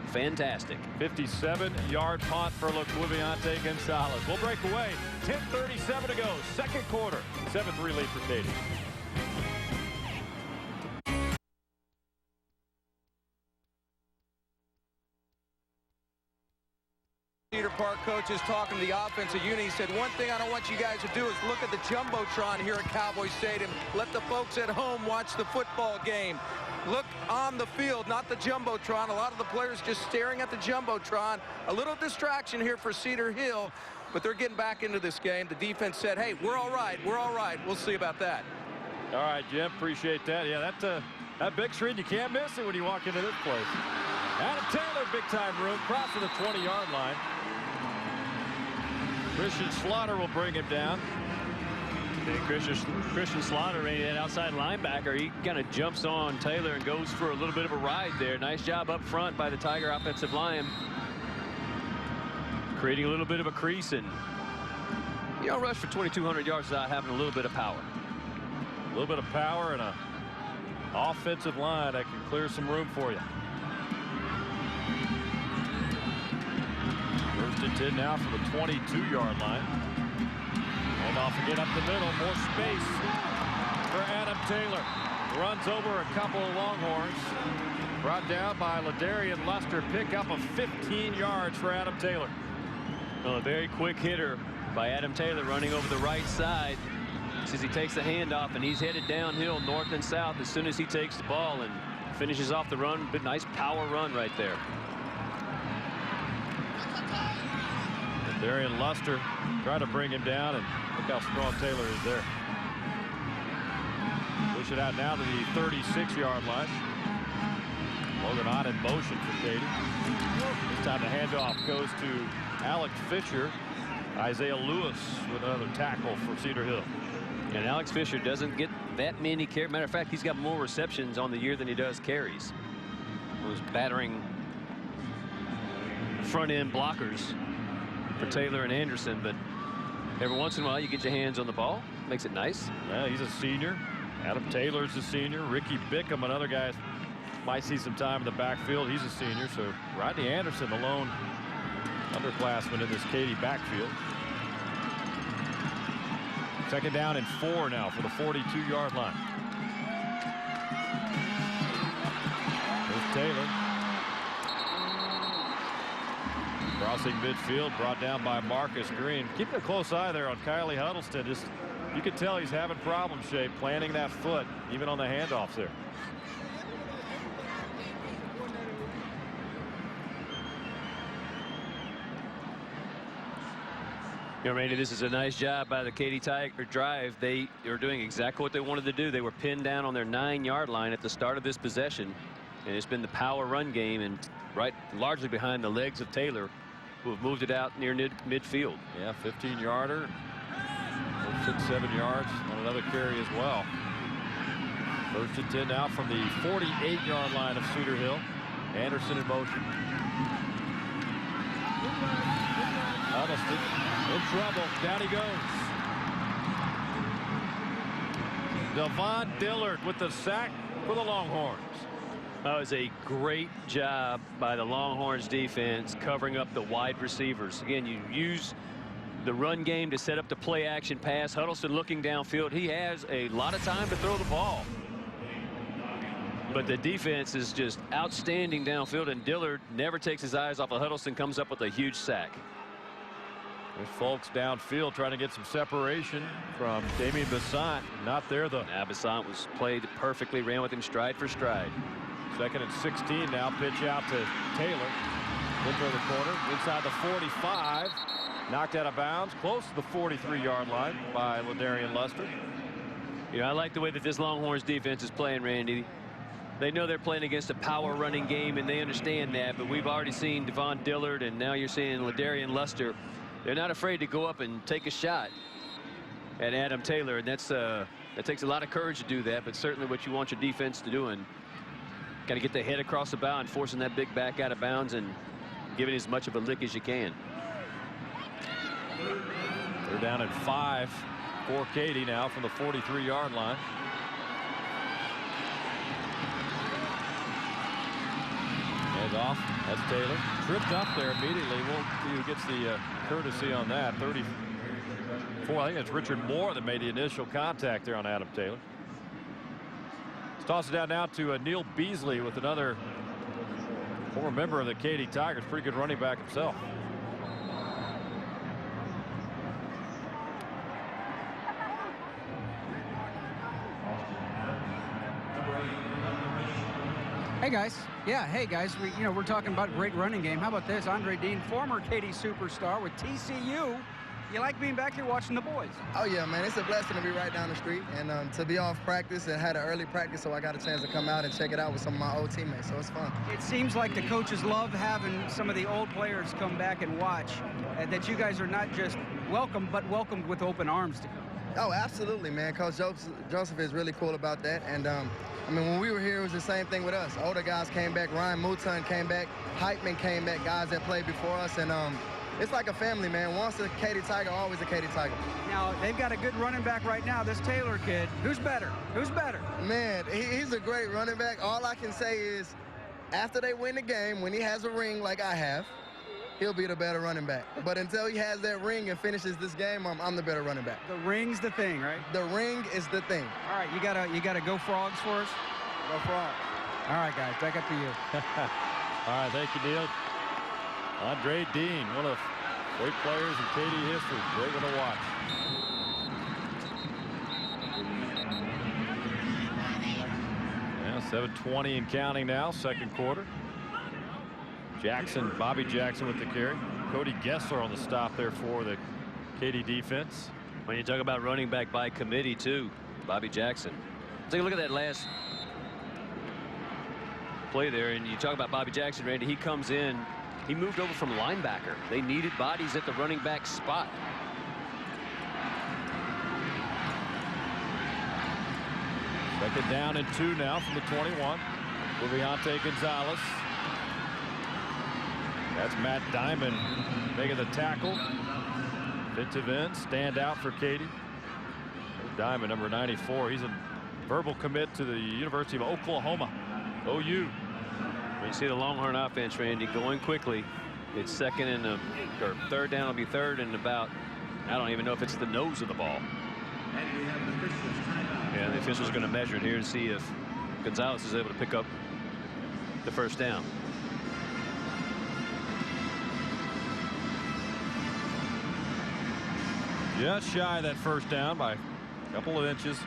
fantastic. 57-yard punt for Laquivante Gonzalez. We'll break away. 10:37 to go. 2nd quarter. 7-3 lead for Katy. Cedar Park coach is talking to the offensive unit. He said, one thing I don't want you guys to do is look at the Jumbotron here at Cowboys Stadium. Let the folks at home watch the football game. Look on the field, not the Jumbotron. A lot of the players just staring at the Jumbotron. A little distraction here for Cedar Hill, but they're getting back into this game. The defense said, hey, we're all right. We're all right. We'll see about that. All right, Jim, appreciate that. Yeah, that big screen, you can't miss it when you walk into this place. Adam Taylor, big-time room, crossing the 20-yard line. Christian Slaughter will bring him down. Christian Slaughter, that outside linebacker, he kind of jumps on Taylor and goes for a little bit of a ride there. Nice job up front by the Tiger offensive line, creating a little bit of a crease, and you don't rush for 2,200 yards without having a little bit of power. A little bit of power and an offensive line that can clear some room for you. 1st and 10 now from the 22-yard line. And off again up the middle, more space for Adam Taylor. Runs over a couple of Longhorns. Brought down by Ladarian Luster. Pick up of 15 yards for Adam Taylor. Well, a very quick hitter by Adam Taylor, running over the right side. As he takes the handoff, and he's headed downhill north and south as soon as he takes the ball and finishes off the run. Big, nice power run right there. Ladarian Luster trying to bring him down, and look how strong Taylor is there. Push it out now to the 36-yard line. Logan on in motion for Katy. This time the handoff goes to Alec Fisher. Isaiah Lewis with another tackle for Cedar Hill. And Alex Fisher doesn't get that many carries. Matter of fact, he's got more receptions on the year than he does carries. He was battering front end blockers for Taylor and Anderson, but every once in a while you get your hands on the ball. Makes it nice. Yeah, he's a senior. Adam Taylor's a senior. Ricky Bickham, another guy, might see some time in the backfield. He's a senior. So Rodney Anderson, the lone underclassman in this Katy backfield. 2nd down and 4 now for the 42-yard line. There's Taylor. Crossing midfield, brought down by Marcus Green. Keeping a close eye there on Kylie Huddleston. Just, you can tell he's having problems, Shay, planting that foot, even on the handoffs there. You know, Randy, this is a nice job by the Katy Tiger Drive. They were doing exactly what they wanted to do. They were pinned down on their 9-yard line at the start of this possession, and it's been the power run game, and right largely behind the legs of Taylor, who have moved it out near midfield. Yeah, 15-yarder, 6-7 yards on another carry as well. 1st and 10 now from the 48-yard line of Cedar Hill. Anderson in motion. Huddleston in trouble. Down he goes. Devon Dillard with the sack for the Longhorns. That was a great job by the Longhorns defense covering up the wide receivers. Again, you use the run game to set up the play action pass. Huddleston looking downfield. He has a lot of time to throw the ball. But the defense is just outstanding downfield, and Dillard never takes his eyes off of Huddleston, comes up with a huge sack. There's folks downfield trying to get some separation from Damian Bissant. Not there, though. Now Bissant was played perfectly, ran with him stride for stride. 2nd and 16 now. Pitch out to Taylor. Into the corner. Inside the 45. Knocked out of bounds. Close to the 43-yard line by Ladarian Luster. You know, I like the way that this Longhorns defense is playing, Randy. They know they're playing against a power running game, and they understand that. But we've already seen Devon Dillard, and now you're seeing Ladarian Luster. They're not afraid to go up and take a shot at Adam Taylor, and that takes a lot of courage to do that, but certainly what you want your defense to do. And got to get the head across the bow and forcing that big back out of bounds and giving as much of a lick as you can. They're down at 5 for Katy now from the 43-yard line. Hands off. That's Taylor. Tripped up there immediately. We'll see who gets the courtesy on that. 34. I think it's Richard Moore that made the initial contact there on Adam Taylor. Let's toss it down now to Neil Beasley with another former member of the Katy Tigers. Pretty good running back himself. Hey guys, hey guys, we're talking about great running game. How about this? Andre Dean, former Katy superstar with TCU. You like being back here watching the boys? Oh yeah, man, it's a blessing to be right down the street and to be off practice and had an early practice, so I got a chance to come out and check it out with some of my old teammates, so it's fun. It seems like the coaches love having some of the old players come back and watch, that you guys are not just welcomed, but welcomed with open arms to come. Oh, absolutely, man. Coach Joseph is really cool about that. And, I mean, when we were here, it was the same thing with us. Older guys came back. Ryan Mouton came back. Heitman came back, guys that played before us. And it's like a family, man. Once a Katy Tiger, always a Katy Tiger. Now, they've got a good running back right now, this Taylor kid. Who's better? Who's better? Man, he's a great running back. All I can say is after they win the game, when he has a ring like I have, he'll be the better running back. But until he has that ring and finishes this game, I'm the better running back. The ring's the thing, right? The ring is the thing. All right, you gotta go Frogs for us? Go Frogs. All right, guys, back up to you. All right, thank you, Neil. Andre Dean, one of the great players in Katy history. Great one to watch. Yeah, 7:20 and counting now, second quarter. Bobby Jackson with the carry. Cody Gessler on the stop there for the Katy defense. When you talk about running back by committee, too, Bobby Jackson. Take a look at that last play there, and you talk about Bobby Jackson, Randy. He comes in. He moved over from linebacker. They needed bodies at the running back spot. Second down and 2 now from the 21. Viviante Gonzalez. That's Matt Diamond making the tackle. Defensive end, stand out for Katy. Diamond, number 94. He's a verbal commit to the University of Oklahoma, OU. When you see the Longhorn offense, Randy, going quickly, it's second and or third down. Will be third and about, I don't even know if it's the nose of the ball. Yeah, the officials are going to measure it here and see if Gonzalez is able to pick up the first down. Just shy of that first down by a couple of inches.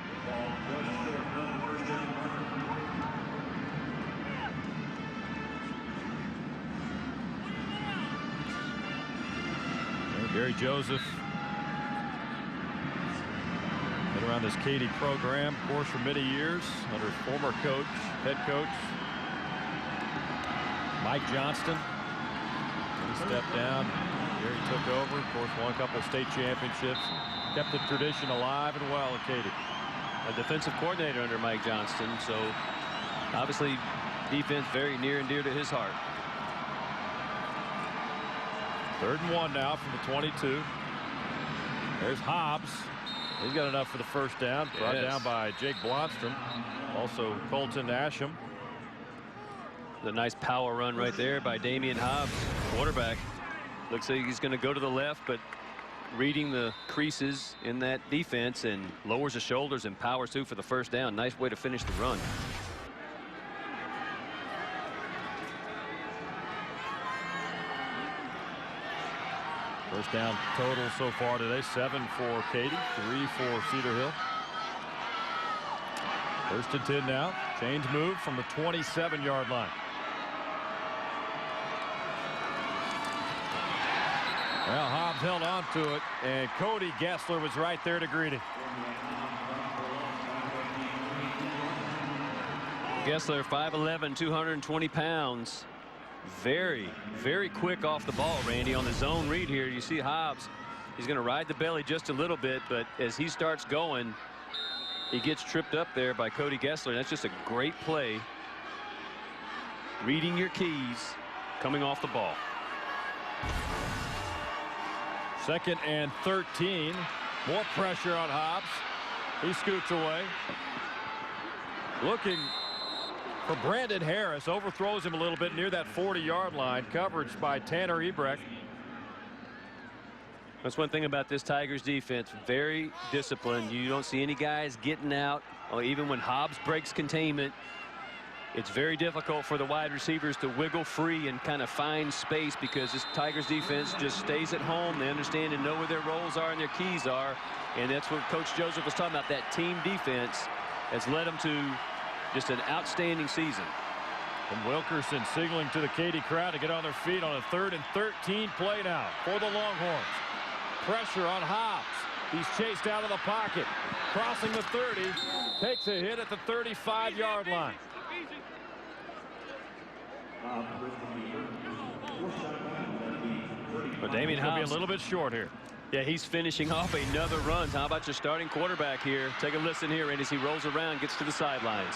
And Gary Joseph been around this Katy program, of course, for many years under former head coach Mike Johnston. He stepped down. Here he took over, of course, won a couple of state championships, kept the tradition alive and well at Katy. A defensive coordinator under Mike Johnston, so obviously defense very near and dear to his heart. 3rd and 1 now from the 22. There's Hobbs. He's got enough for the first down. Brought down by Jake Blomstrom. Also Colton Asham. The nice power run right there by Damian Hobbs, quarterback. Looks like he's going to go to the left, but reading the creases in that defense and lowers the shoulders and powers through for the first down. Nice way to finish the run. First down total so far today, 7 for Katy, 3 for Cedar Hill. First and 10 now. Change move from the 27-yard line. Well, Hobbs held on to it, and Cody Gessler was right there to greet him. Gessler, 5'11", 220 pounds. Very, very quick off the ball, Randy, on the zone read here. You see Hobbs, he's going to ride the belly just a little bit, but as he starts going, he gets tripped up there by Cody Gessler. That's just a great play. Reading your keys, coming off the ball. 2nd and 13. More pressure on Hobbs. He scoots away. Looking for Brandon Harris. Overthrows him a little bit near that 40-yard line. Coverage by Tanner Ebrecht. That's one thing about this Tigers defense. Very disciplined. You don't see any guys getting out. Or even when Hobbs breaks containment, it's very difficult for the wide receivers to wiggle free and kind of find space, because this Tigers defense just stays at home. They understand and know where their roles are and their keys are. And that's what Coach Joseph was talking about. That team defense has led them to just an outstanding season. And Wilkerson signaling to the Katy crowd to get on their feet on a 3rd and 13 play now for the Longhorns. Pressure on Hobbs. He's chased out of the pocket. Crossing the 30. Takes a hit at the 35-yard line. But Damian Hobbs Hobbs be a little bit short here. Yeah, he's finishing off another run. How about your starting quarterback here? Take a listen here, and as he rolls around, gets to the sidelines.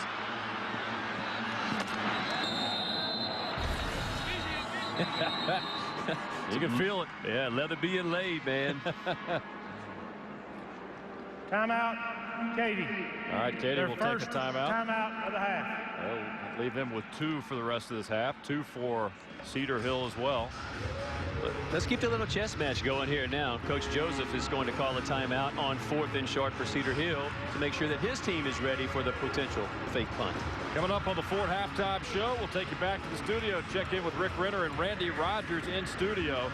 You can feel it. Yeah, leather being laid, man. Timeout, Katy. All right, Katy will take a timeout. Timeout of the half. We'll leave them with 2 for the rest of this half. 2 for Cedar Hill as well. Let's keep the little chess match going here now. Coach Joseph is going to call a timeout on 4th and short for Cedar Hill to make sure that his team is ready for the potential fake punt. Coming up on the Ford Halftime Show, we'll take you back to the studio, check in with Rick Renner and Randy Rogers in studio.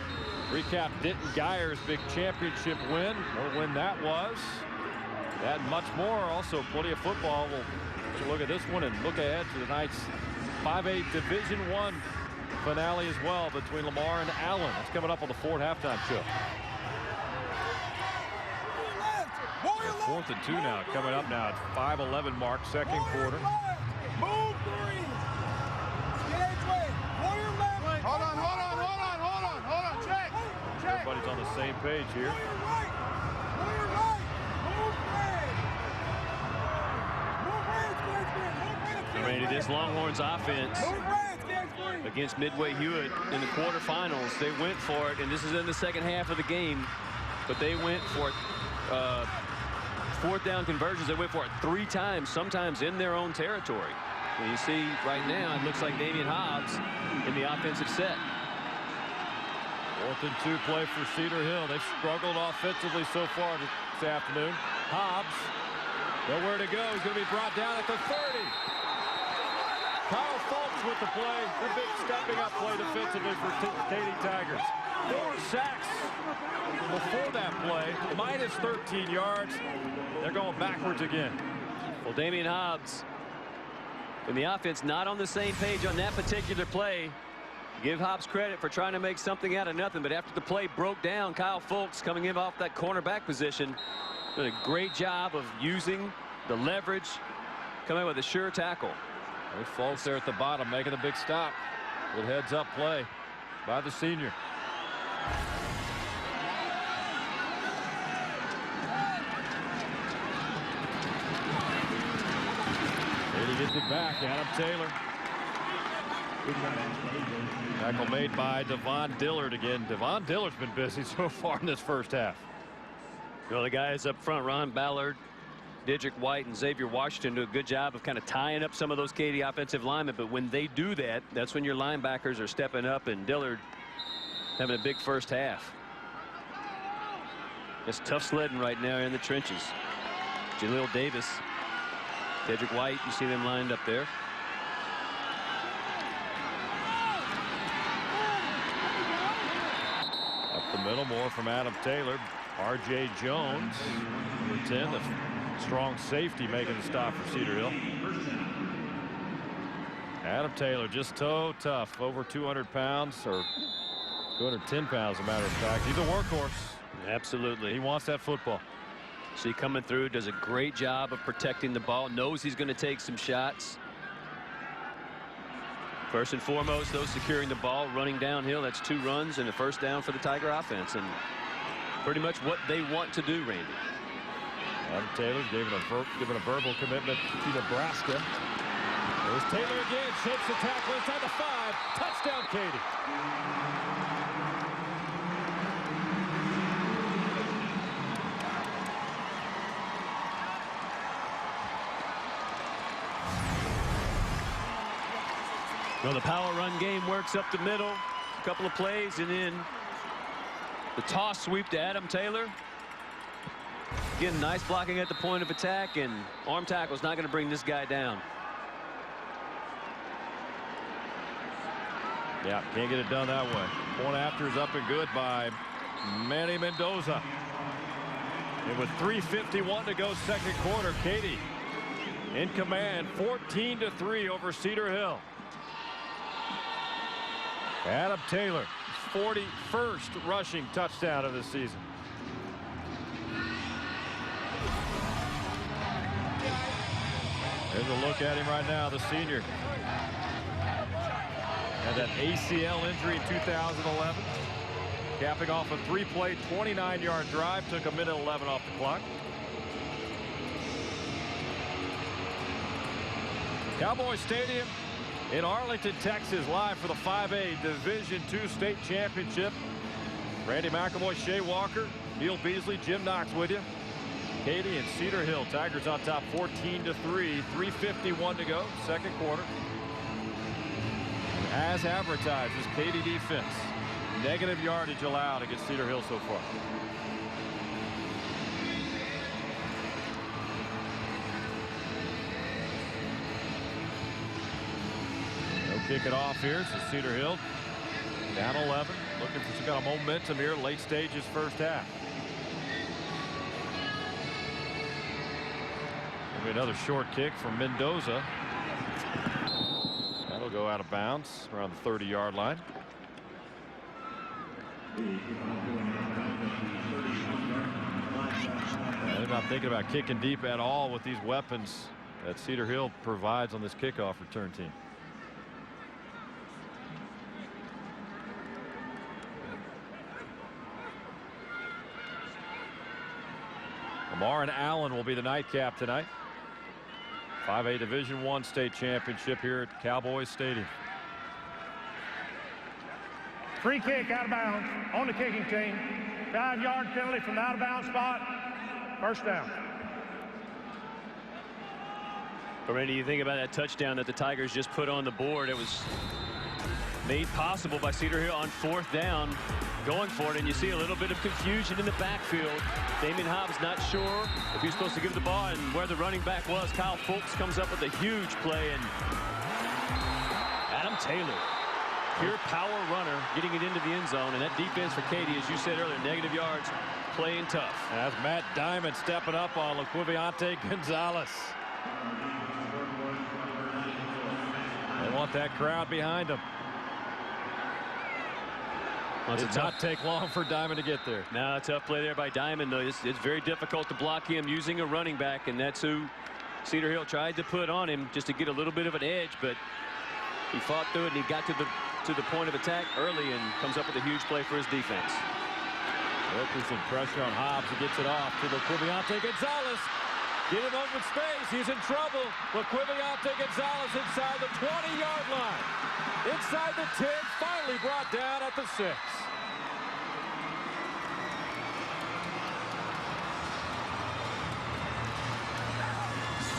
Recap Denton Geyer's big championship win. What a win that was. That and much more. Also, plenty of football. We'll take a look at this one and look ahead to tonight's 5A Division I finale as well between Lamar and Allen. That's coming up on the Ford Halftime Show. 4th and 2 now, coming up now at 5:11 mark, 2nd quarter. Move 3. Hold on. Check. Everybody's on the same page here. Randy, this Longhorns offense against Midway Hewitt in the quarterfinals, they went for it, and this is in the second half of the game, but they went for it. 4th down conversions, they went for it 3 times, sometimes in their own territory. And you see right now, it looks like Damian Hobbs in the offensive set. 4th and 2 play for Cedar Hill. They've struggled offensively so far this afternoon. Hobbs, nowhere to go. He's going to be brought down at the 30. Kyle Fultz with the play. The big stepping up play defensively for Katy Tigers. 4 sacks before that play. Minus 13 yards. They're going backwards again. Well, Damian Hobbs and the offense not on the same page on that particular play. Give Hobbs credit for trying to make something out of nothing, but after the play broke down, Kyle Fultz coming in off that cornerback position did a great job of using the leverage, coming with a sure tackle. There's Fultz there at the bottom making a big stop. Good heads up play by the senior. Katy gets it back. Adam Taylor. Tackle made by Devon Dillard again. Devon Dillard's been busy so far in this first half. Well, the guys up front, Ron Ballard, Didrik White, and Xavier Washington do a good job of kind of tying up some of those Katy offensive linemen. But when they do that, that's when your linebackers are stepping up, and Dillard having a big first half. It's tough sledding right now in the trenches. Jaleel Davis, Didrik White, you see them lined up there. Up the middle, more from Adam Taylor. R.J. Jones, number 10, the strong safety, making the stop for Cedar Hill. Adam Taylor just so tough, over 200 pounds, or 210 pounds, as a matter of fact. He's a workhorse. Absolutely. He wants that football. See, coming through, does a great job of protecting the ball, knows he's going to take some shots. First and foremost, though, securing the ball, running downhill. That's 2 runs and a first down for the Tiger offense, and pretty much what they want to do, Randy. Adam Taylor given a verbal commitment to Nebraska. There's Taylor again, shakes the tackle inside the 5. Touchdown, Katy. Well, the power run game works up the middle, a couple of plays, and then the toss sweep to Adam Taylor. Again, nice blocking at the point of attack, and arm tackle is not going to bring this guy down. Yeah, can't get it done that way. Point after is up and good by Manny Mendoza. And with 3:51 to go, second quarter, Katy in command, 14-3 over Cedar Hill. Adam Taylor, 41st rushing touchdown of the season. There's a look at him right now, the senior. Had that ACL injury in 2011. Capping off a 3-play, 29-yard drive. Took a minute 11 off the clock. Cowboys Stadium in Arlington, Texas, live for the 5A Division II State Championship. Randy McElroy, Shea Walker, Neil Beasley, Jim Knox with you. Katy and Cedar Hill. Tigers on top 14-3. 3:51 to go, second quarter. As advertised, this Katy defense. Negative yardage allowed against Cedar Hill so far. Kick it off here. So Cedar Hill down 11. Looking for some kind of momentum here. Late stages first half. Maybe another short kick from Mendoza. That'll go out of bounds around the 30-yard line. They're not thinking about kicking deep at all with these weapons that Cedar Hill provides on this kickoff return team. Lamar and Allen will be the nightcap tonight. 5A Division I state championship here at Cowboys Stadium. Free kick out of bounds on the kicking team. 5-yard penalty from the out of bounds spot. First down. But Randy, you think about that touchdown that the Tigers just put on the board. It was made possible by Cedar Hill on 4th down, going for it, and you see a little bit of confusion in the backfield. Damian Hobbs not sure if he's supposed to give the ball and where the running back was. Kyle Fultz comes up with a huge play, and Adam Taylor, pure power runner, getting it into the end zone. And that defense for Katy, as you said earlier, negative yards, playing tough. That's Matt Diamond stepping up on Laquiviante Gonzalez. They want that crowd behind them. It did not take long for Diamond to get there. No, a tough play there by Diamond, though. It's very difficult to block him using a running back, and that's who Cedar Hill tried to put on him just to get a little bit of an edge, but he fought through it, and he got to the point of attack early and comes up with a huge play for his defense. Wilkerson pressure on Hobbs. He gets it off to Laquiviante Gonzalez. Get him open space. He's in trouble. Laquiviante Gonzalez inside the 20-yard line. Inside the 10, finally brought down at the 6.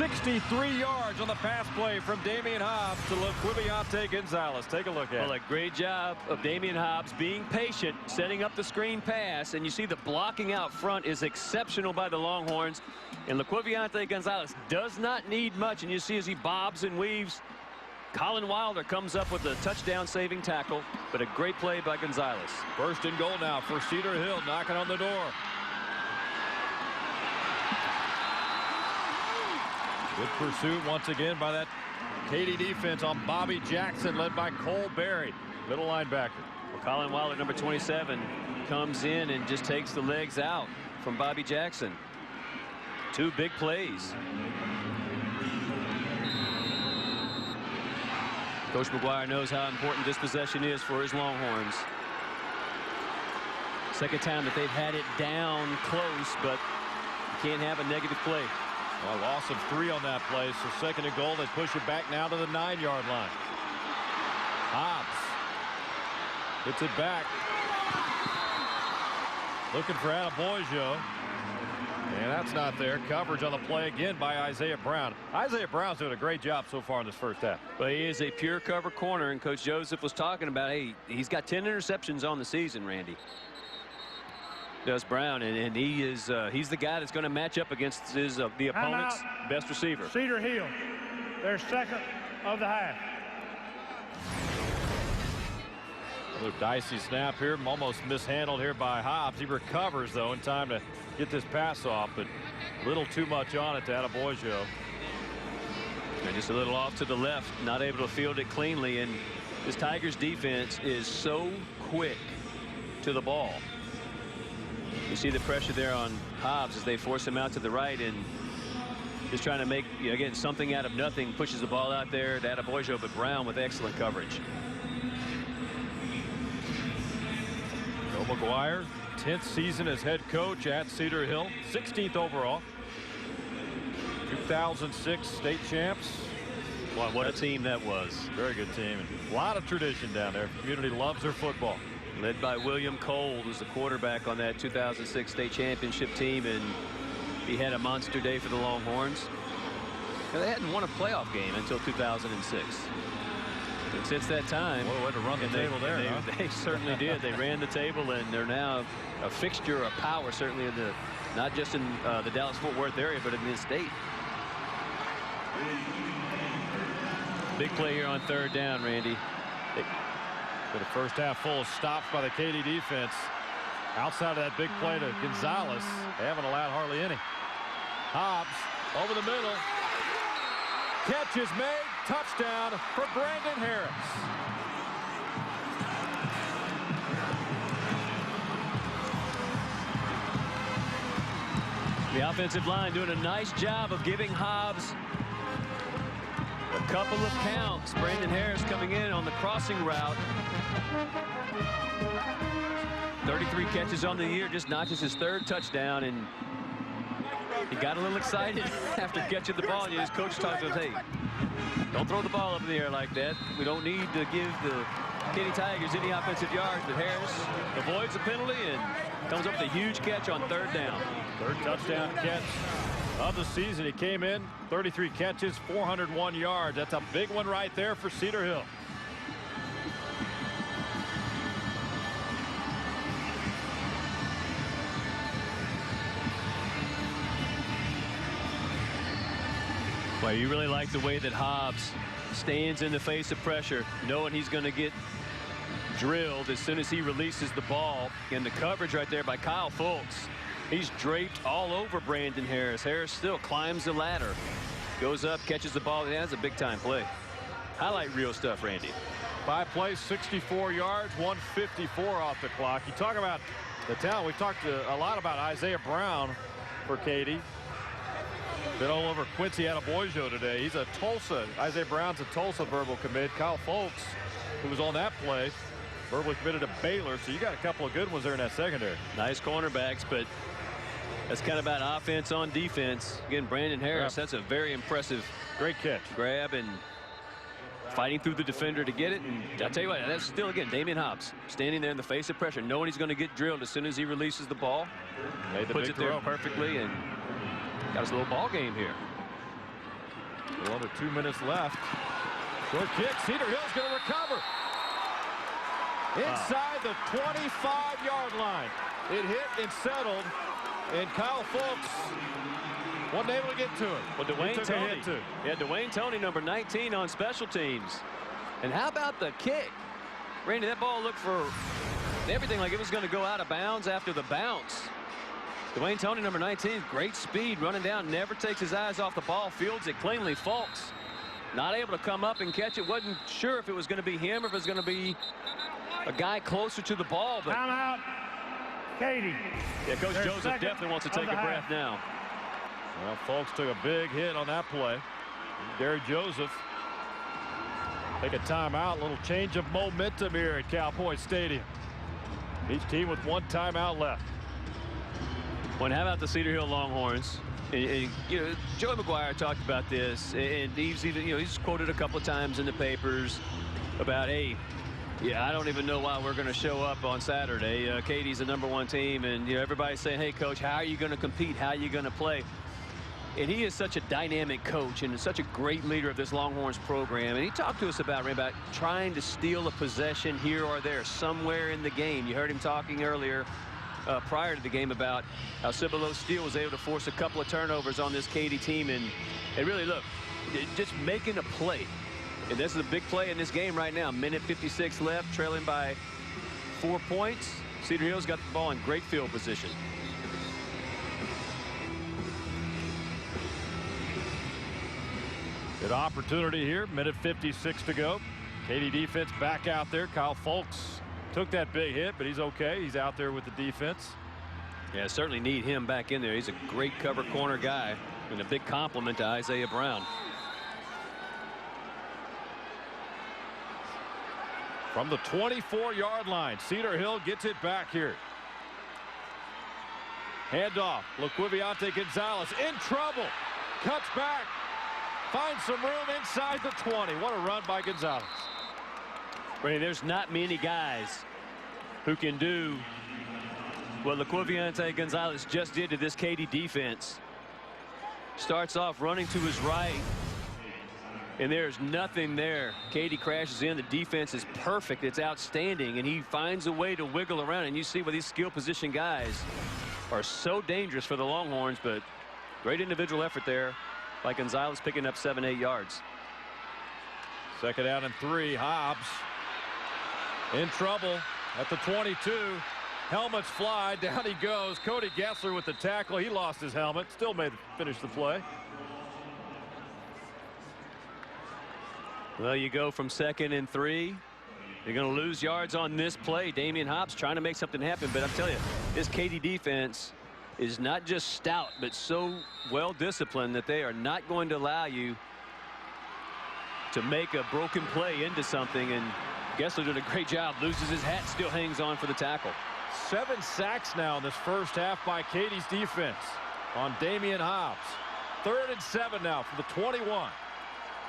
63 yards on the pass play from Damian Hobbs to LaQuiviante Gonzalez. Take a look at it. Well, a great job of Damian Hobbs being patient, setting up the screen pass, and you see the blocking out front is exceptional by the Longhorns. And LaQuiviante Gonzalez does not need much, and you see as he bobs and weaves, Colin Wilder comes up with a touchdown-saving tackle, but a great play by Gonzalez. First and goal now for Cedar Hill, knocking on the door. Good pursuit once again by that Katy defense on Bobby Jackson, led by Cole Berry, middle linebacker. Well, Colin Wilder, number 27, comes in and just takes the legs out from Bobby Jackson. 2 big plays. Coach McGuire knows how important this possession is for his Longhorns. Second time that they've had it down close, but you can't have a negative play. A loss of 3 on that play, so second and goal. They push it back now to the 9-yard line. Hobbs gets it back. Looking for Adebayo. And that's not there. Coverage on the play again by Isaiah Brown. Isaiah Brown's doing a great job so far in this first half. But he is a pure cover corner, and Coach Joseph was talking about, hey, he's got 10 interceptions on the season, Randy. Does Brown, and he is he's the guy that's going to match up against his the opponent's best receiver. Cedar Hill, their second of the half. Another dicey snap here, almost mishandled here by Hobbs. He recovers though in time to get this pass off, but a little too much on it to Adebayo. And just a little off to the left, not able to field it cleanly, and this Tigers defense is so quick to the ball. You see the pressure there on Hobbs as they force him out to the right and just trying to make, again, something out of nothing. Pushes the ball out there to Adebayo, but Brown with excellent coverage. Joe McGuire, 10th season as head coach at Cedar Hill, 16th overall. 2006 state champs. Boy, what a team that was. Very good team. And a lot of tradition down there. The community loves their football. Led by William Cole, who's the quarterback on that 2006 state championship team, and he had a monster day for the Longhorns. Now, they hadn't won a playoff game until 2006. And since that time, what a way to run the table there, huh? They certainly did. They ran the table, and they're now a fixture of power, certainly in the, not just in the Dallas-Fort Worth area, but in this state. Big play here on third down, Randy. But a first half full of stops by the Katy defense. Outside of that big play to Gonzalez, they haven't allowed hardly any. Hobbs over the middle. Catch is made. Touchdown for Brandon Harris. The offensive line doing a nice job of giving Hobbs a couple of counts. Brandon Harris coming in on the crossing route. 33 catches on the year, just notches his 3rd touchdown, and he got a little excited after catching the ball. And his coach talked to him, hey, don't throw the ball up in the air like that. We don't need to give the Katy Tigers any offensive yards. But Harris avoids the penalty and comes up with a huge catch on 3rd down. 3rd touchdown catch of the season. He came in 33 catches, 401 yards. That's a big one right there for Cedar Hill. Well, you really like the way that Hobbs stands in the face of pressure, knowing he's going to get drilled as soon as he releases the ball. And the coverage right there by Kyle Fultz. He's draped all over Brandon Harris. Harris still climbs the ladder, goes up, catches the ball. Yeah, that's a big-time play. Highlight reel stuff, Randy. 5 plays, 64 yards, 154 off the clock. You talk about the talent. We talked a lot about Isaiah Brown for Katy. Been all over Quincy Adebayo today. He's a Tulsa. Isaiah Brown's a Tulsa verbal commit. Kyle Fultz, who was on that play, verbally committed to Baylor. So you got a couple of good ones there in that secondary. Nice cornerbacks, but that's kind of about offense on defense. Again, Brandon Harris, that's a very impressive, great catch. Grab and fighting through the defender to get it. And I'll tell you what, that's still, again, Damian Hobbs standing there in the face of pressure, knowing he's going to get drilled as soon as he releases the ball. Made the puts big it there throw perfectly and got us a little ball game here. Well, under 2 minutes left. Short kick. Cedar Hill's going to recover. Inside the 25-yard line. It hit and settled. And Kyle Folks wasn't able to get to it. Well, Dwayne Toney, number 19 on special teams. And how about the kick? Randy, that ball looked for everything like it was going to go out of bounds after the bounce. Dwayne Toney, number 19, great speed, running down, never takes his eyes off the ball, fields it cleanly. Folks not able to come up and catch it. Wasn't sure if it was going to be him or if it was going to be a guy closer to the ball. But timeout, Katy. Yeah, Coach Joseph definitely wants to take a breath now. Well, Folks took a big hit on that play. Gary Joseph take a timeout. A little change of momentum here at Cowboys Stadium. Each team with one timeout left. Well, how about the Cedar Hill Longhorns? And, you know, Joey McGuire talked about this, and he's even, you know, he's quoted a couple of times in the papers about, hey, yeah, I don't even know why we're going to show up on Saturday. Katy's the #1 team, and you know everybody's saying, hey, coach, how are you going to compete? How are you going to play? And he is such a dynamic coach and such a great leader of this Longhorns program. And he talked to us about trying to steal a possession here or there somewhere in the game. You heard him talking earlier prior to the game about how Cibolo Steele was able to force a couple of turnovers on this Katy team. And really, look, just making a play. And this is a big play in this game right now. Minute 56 left, trailing by 4 points. Cedar Hill's got the ball in great field position. Good opportunity here. Minute 56 to go. Katy defense back out there. Kyle Folks took that big hit, but he's okay. He's out there with the defense. Yeah, certainly need him back in there. He's a great cover corner guy and a big compliment to Isaiah Brown. From the 24-yard line, Cedar Hill gets it back here. Handoff. Laquiviante Gonzalez in trouble. Cuts back. Finds some room inside the 20. What a run by Gonzalez. Brady, there's not many guys who can do what Laquiviante Gonzalez just did to this Katy defense. Starts off running to his right, and there's nothing there. Katy crashes in. The defense is perfect. It's outstanding, and he finds a way to wiggle around. And you see where these skill position guys are so dangerous for the Longhorns, but great individual effort there by Gonzalez, picking up 7-8 yards. Second down and 3. Hobbs in trouble at the 22. Helmets fly. Down he goes. Cody Gessler with the tackle. He lost his helmet. Still finish the play. Well, you go from 2nd and 3. You're going to lose yards on this play. Damian Hobbs trying to make something happen. But I'm telling you, this Katy defense is not just stout, but so well disciplined that they are not going to allow you to make a broken play into something. And Gessler did a great job. Loses his hat, still hangs on for the tackle. 7 sacks now in this first half by Katy's defense on Damian Hobbs. 3rd and 7 now from the 21.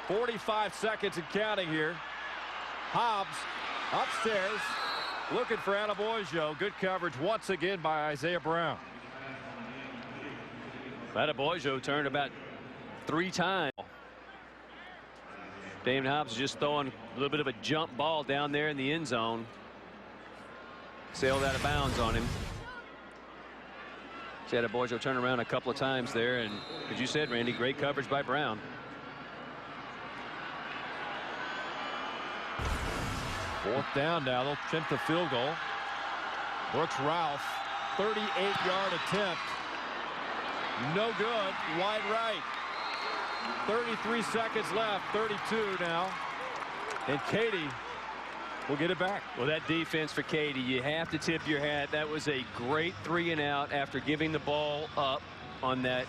45 seconds and counting here. Hobbs upstairs looking for Adebojo. Good coverage once again by Isaiah Brown. Adebojo turned about 3 times. Damian Hobbs just throwing a little bit of a jump ball down there in the end zone. Sailed out of bounds on him. Adebojo turned around a couple of times there, and as you said, Randy, great coverage by Brown. Fourth down now. They'll attempt the field goal. Brooks Ralph, 38-yard attempt. No good. Wide right. 33 seconds left. 32 now. And Katy will get it back. Well, that defense for Katy, you have to tip your hat. That was a great 3-and-out after giving the ball up on that.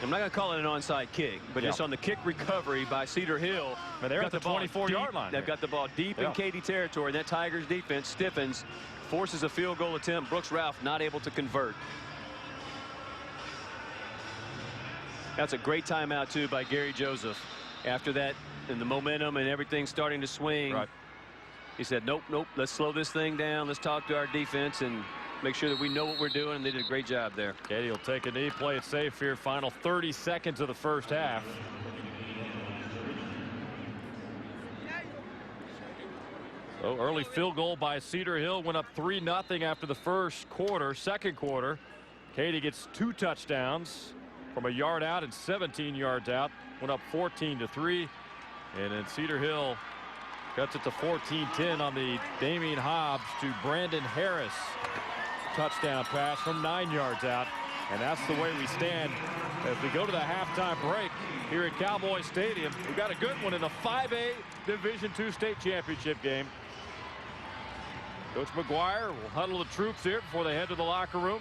I'm not going to call it an onside kick, but just on the kick recovery by Cedar Hill. But they're at the 24-yard line. They've got the ball deep in Katy territory. That Tigers defense stiffens, forces a field goal attempt. Brooks Ralph not able to convert. That's a great timeout, too, by Gary Joseph. After that, and the momentum and everything starting to swing, he said, nope, let's slow this thing down. Let's talk to our defense and make sure that we know what we're doing. And they did a great job there. Katy will take a knee, play it safe here. Final 30 seconds of the first half. So early field goal by Cedar Hill, went up 3-0 after the first quarter. Second quarter, Katy gets 2 touchdowns from a yard out and 17 yards out. Went up 14-3. And then Cedar Hill cuts it to 14-10 on the Damian Hobbs to Brandon Harris touchdown pass from 9 yards out. And that's the way we stand as we go to the halftime break here at Cowboy Stadium. We've got a good one in a 5A Division II state championship game. Coach McGuire will huddle the troops here before they head to the locker room.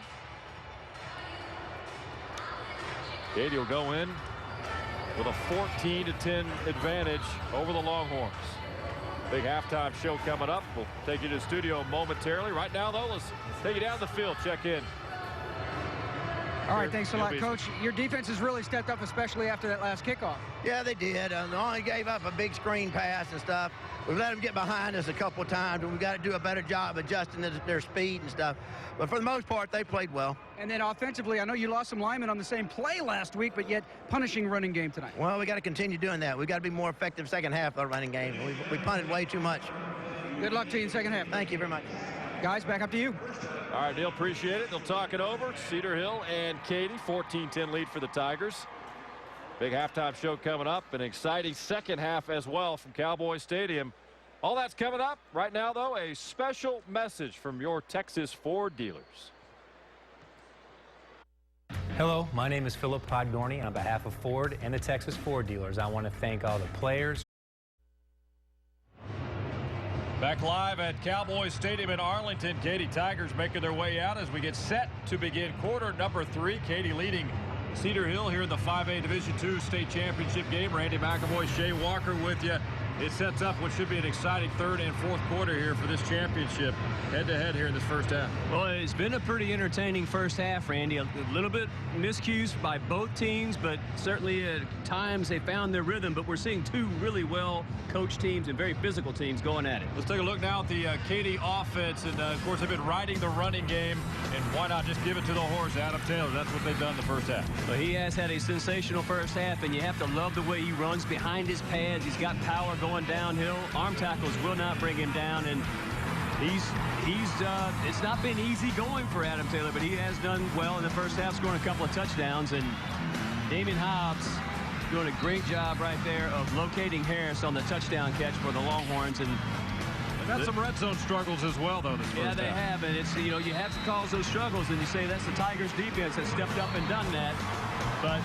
Katy will go in with a 14-10 advantage over the Longhorns. Big halftime show coming up. We'll take you to the studio momentarily. Right now, though, let's take you down the field. Check in. All right, thanks a lot, Coach. Your defense has really stepped up, especially after that last kickoff. Yeah, they did. They only gave up a big screen pass and stuff. We've let them get behind us a couple of times, and we've got to do a better job adjusting their speed and stuff. But for the most part, they played well. And then offensively, I know you lost some linemen on the same play last week, but yet punishing running game tonight. Well, we got to continue doing that. We've got to be more effective second half of the running game. We punted way too much. Good luck to you in second half. Thank you very much. Guys, back up to you. All right, Neil, appreciate it. They'll talk it over. Cedar Hill and Katy, 14-10 lead for the Tigers. Big halftime show coming up. An exciting second half as well from Cowboy Stadium. All that's coming up. Right now, though, a special message from your Texas Ford dealers. Hello, my name is Philip Podgorny. On behalf of Ford and the Texas Ford dealers, I want to thank all the players. Back live at Cowboys Stadium in Arlington. Katy Tigers making their way out as we get set to begin quarter number 3. Katy leading Cedar Hill here in the 5A Division II state championship game. Randy McAvoy, Shea Walker with you. It sets up what should be an exciting third and fourth quarter here for this championship. Head-to-head here in this first half. Well, it's been a pretty entertaining first half, Randy. A little bit miscues by both teams, but certainly at times they found their rhythm. But we're seeing two really well-coached teams and very physical teams going at it. Let's take a look now at the Katy offense. And, of course, they've been riding the running game. And why not just give it to the horse, Adam Taylor? That's what they've done in the first half. Well, he has had a sensational first half, and you have to love the way he runs behind his pads. He's got power going downhill. Arm tackles will not bring him down, and it's not been easy going for Adam Taylor, but he has done well in the first half, scoring a couple of touchdowns. And Damian Hobbs doing a great job right there of locating Harris on the touchdown catch for the Longhorns. And they've got some red zone struggles as well, though, this first half. Yeah, they have, and it's, you know, you have to cause those struggles, and you say that's the Tigers defense that stepped up and done that. But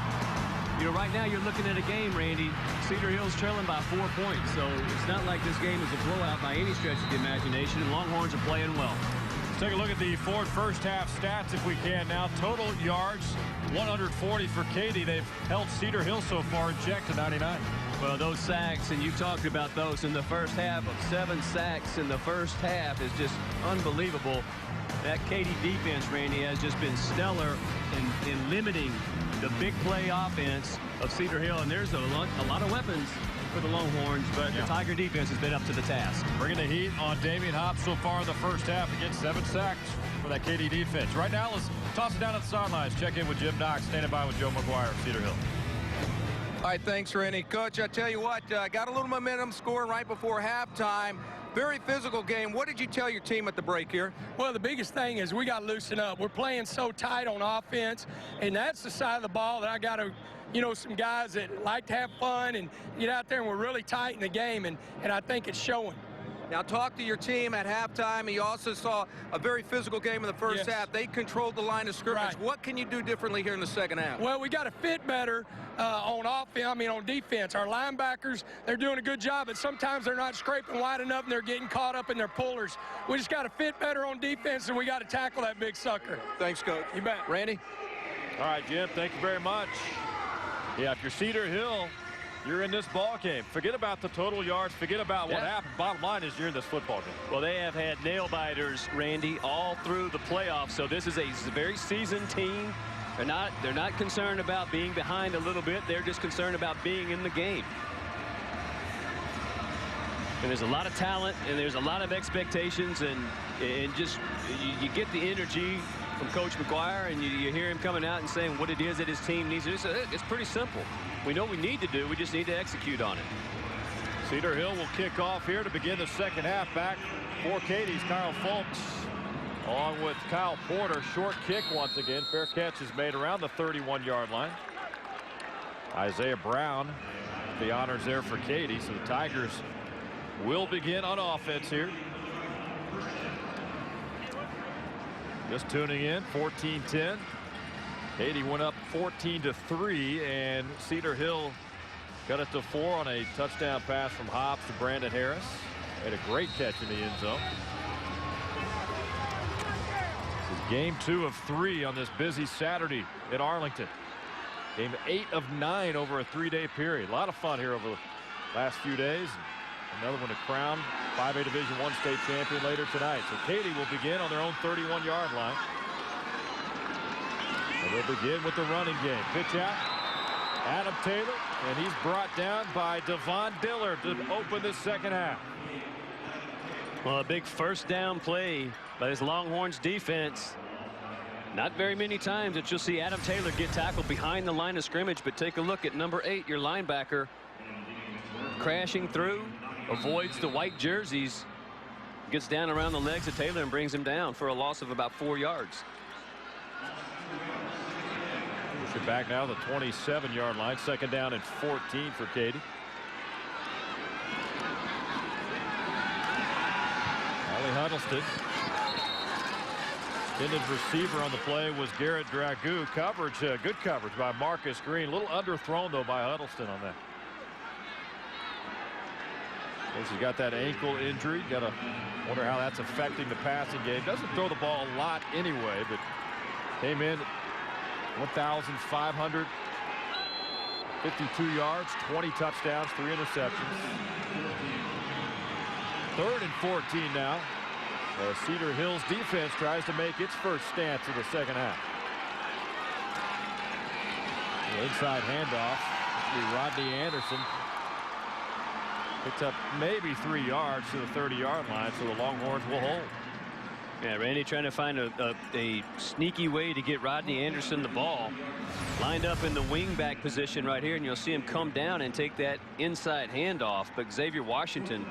you know, right now you're looking at a game, Randy. Cedar Hill's trailing by 4 points, so it's not like this game is a blowout by any stretch of the imagination. And Longhorns are playing well. Let's take a look at the Ford first half stats if we can now. Total yards, 140 for Katy. They've held Cedar Hill so far in check to 99. Well, those sacks, and you talked about those in the first half, of 7 sacks in the first half is just unbelievable. That Katy defense, Randy, has just been stellar in limiting the big play offense of Cedar Hill, and there's a lot of weapons for the Longhorns, but the Tiger defense has been up to the task. Bringing the heat on Damian Hobbs so far in the first half. Again, 7 sacks for that Katy defense. Right now, let's toss it down at the sidelines. Check in with Jim Knox, standing by with Joe McGuire of Cedar Hill. All right, thanks, Randy. Coach, I tell you what, got a little momentum scoring right before halftime. Very physical game. What did you tell your team at the break here? Well, the biggest thing is we got to loosen up. We're playing so tight on offense, and that's the side of the ball that I got to, you know, some guys that like to have fun and get out there, and we're really tight in the game, and I think it's showing. Now, talk to your team at halftime. You also saw a very physical game in the first half. They controlled the line of scrimmage. Right. What can you do differently here in the second half? Well, we got to fit better on defense. Our linebackers, they're doing a good job, but sometimes they're not scraping wide enough, and they're getting caught up in their pullers. We just got to fit better on defense, and we got to tackle that big sucker. Thanks, Coach. You bet. Randy? All right, Jim, thank you very much. Yeah, if you're Cedar Hill, you're in this ball game. Forget about the total yards. Forget about what happened. Bottom line is you're in this football game. Well, they have had nail biters, Randy, all through the playoffs. So this is a very seasoned team. They're not concerned about being behind a little bit. They're just concerned about being in the game. And there's a lot of talent, and there's a lot of expectations, and just you get the energy from Coach McGuire, and you hear him coming out and saying what it is that his team needs to do. So it's pretty simple. We know what we need to do. We just need to execute on it. Cedar Hill will kick off here to begin the second half. Back for Katy's Kyle Fultz, along with Kyle Porter. Short kick once again. Fair catch is made around the 31-yard line. Isaiah Brown, the honors there for Katy. So the Tigers will begin on offense here. Just tuning in, 14-10. Katy went up 14-3, and Cedar Hill got it to 4 on a touchdown pass from Hobbs to Brandon Harris. Made a great catch in the end zone. This is game 2 of 3 on this busy Saturday in Arlington. Game 8 of 9 over a 3-day period. A lot of fun here over the last few days. Another one to crown 5A Division I state champion later tonight. So Katy will begin on their own 31-yard line. And they'll begin with the running game. Pitch out. Adam Taylor, and he's brought down by Devon Dillard to open the second half. Well, a big first down play by this Longhorns defense. Not very many times that you'll see Adam Taylor get tackled behind the line of scrimmage, but take a look at number 8, your linebacker, crashing through, avoids the white jerseys, gets down around the legs of Taylor and brings him down for a loss of about 4 yards. Push it back now to the 27-yard line. Second down and 14 for Katy. Allie Huddleston. Intended receiver on the play was Garrett Dragoo. Coverage, good coverage by Marcus Green. A little underthrown, though, by Huddleston on that. Of course, he's got that ankle injury. Got to wonder how that's affecting the passing game. Doesn't throw the ball a lot anyway, but came in 1,552 yards, 20 touchdowns, 3 interceptions. 3rd and 14 now. Cedar Hill's defense tries to make its first stance in the second half. Inside handoff to Rodney Anderson. Picked up maybe 3 yards to the 30-yard line, so the Longhorns will hold. Yeah, Randy trying to find a sneaky way to get Rodney Anderson the ball. Lined up in the wingback position right here, and you'll see him come down and take that inside handoff. But Xavier Washington,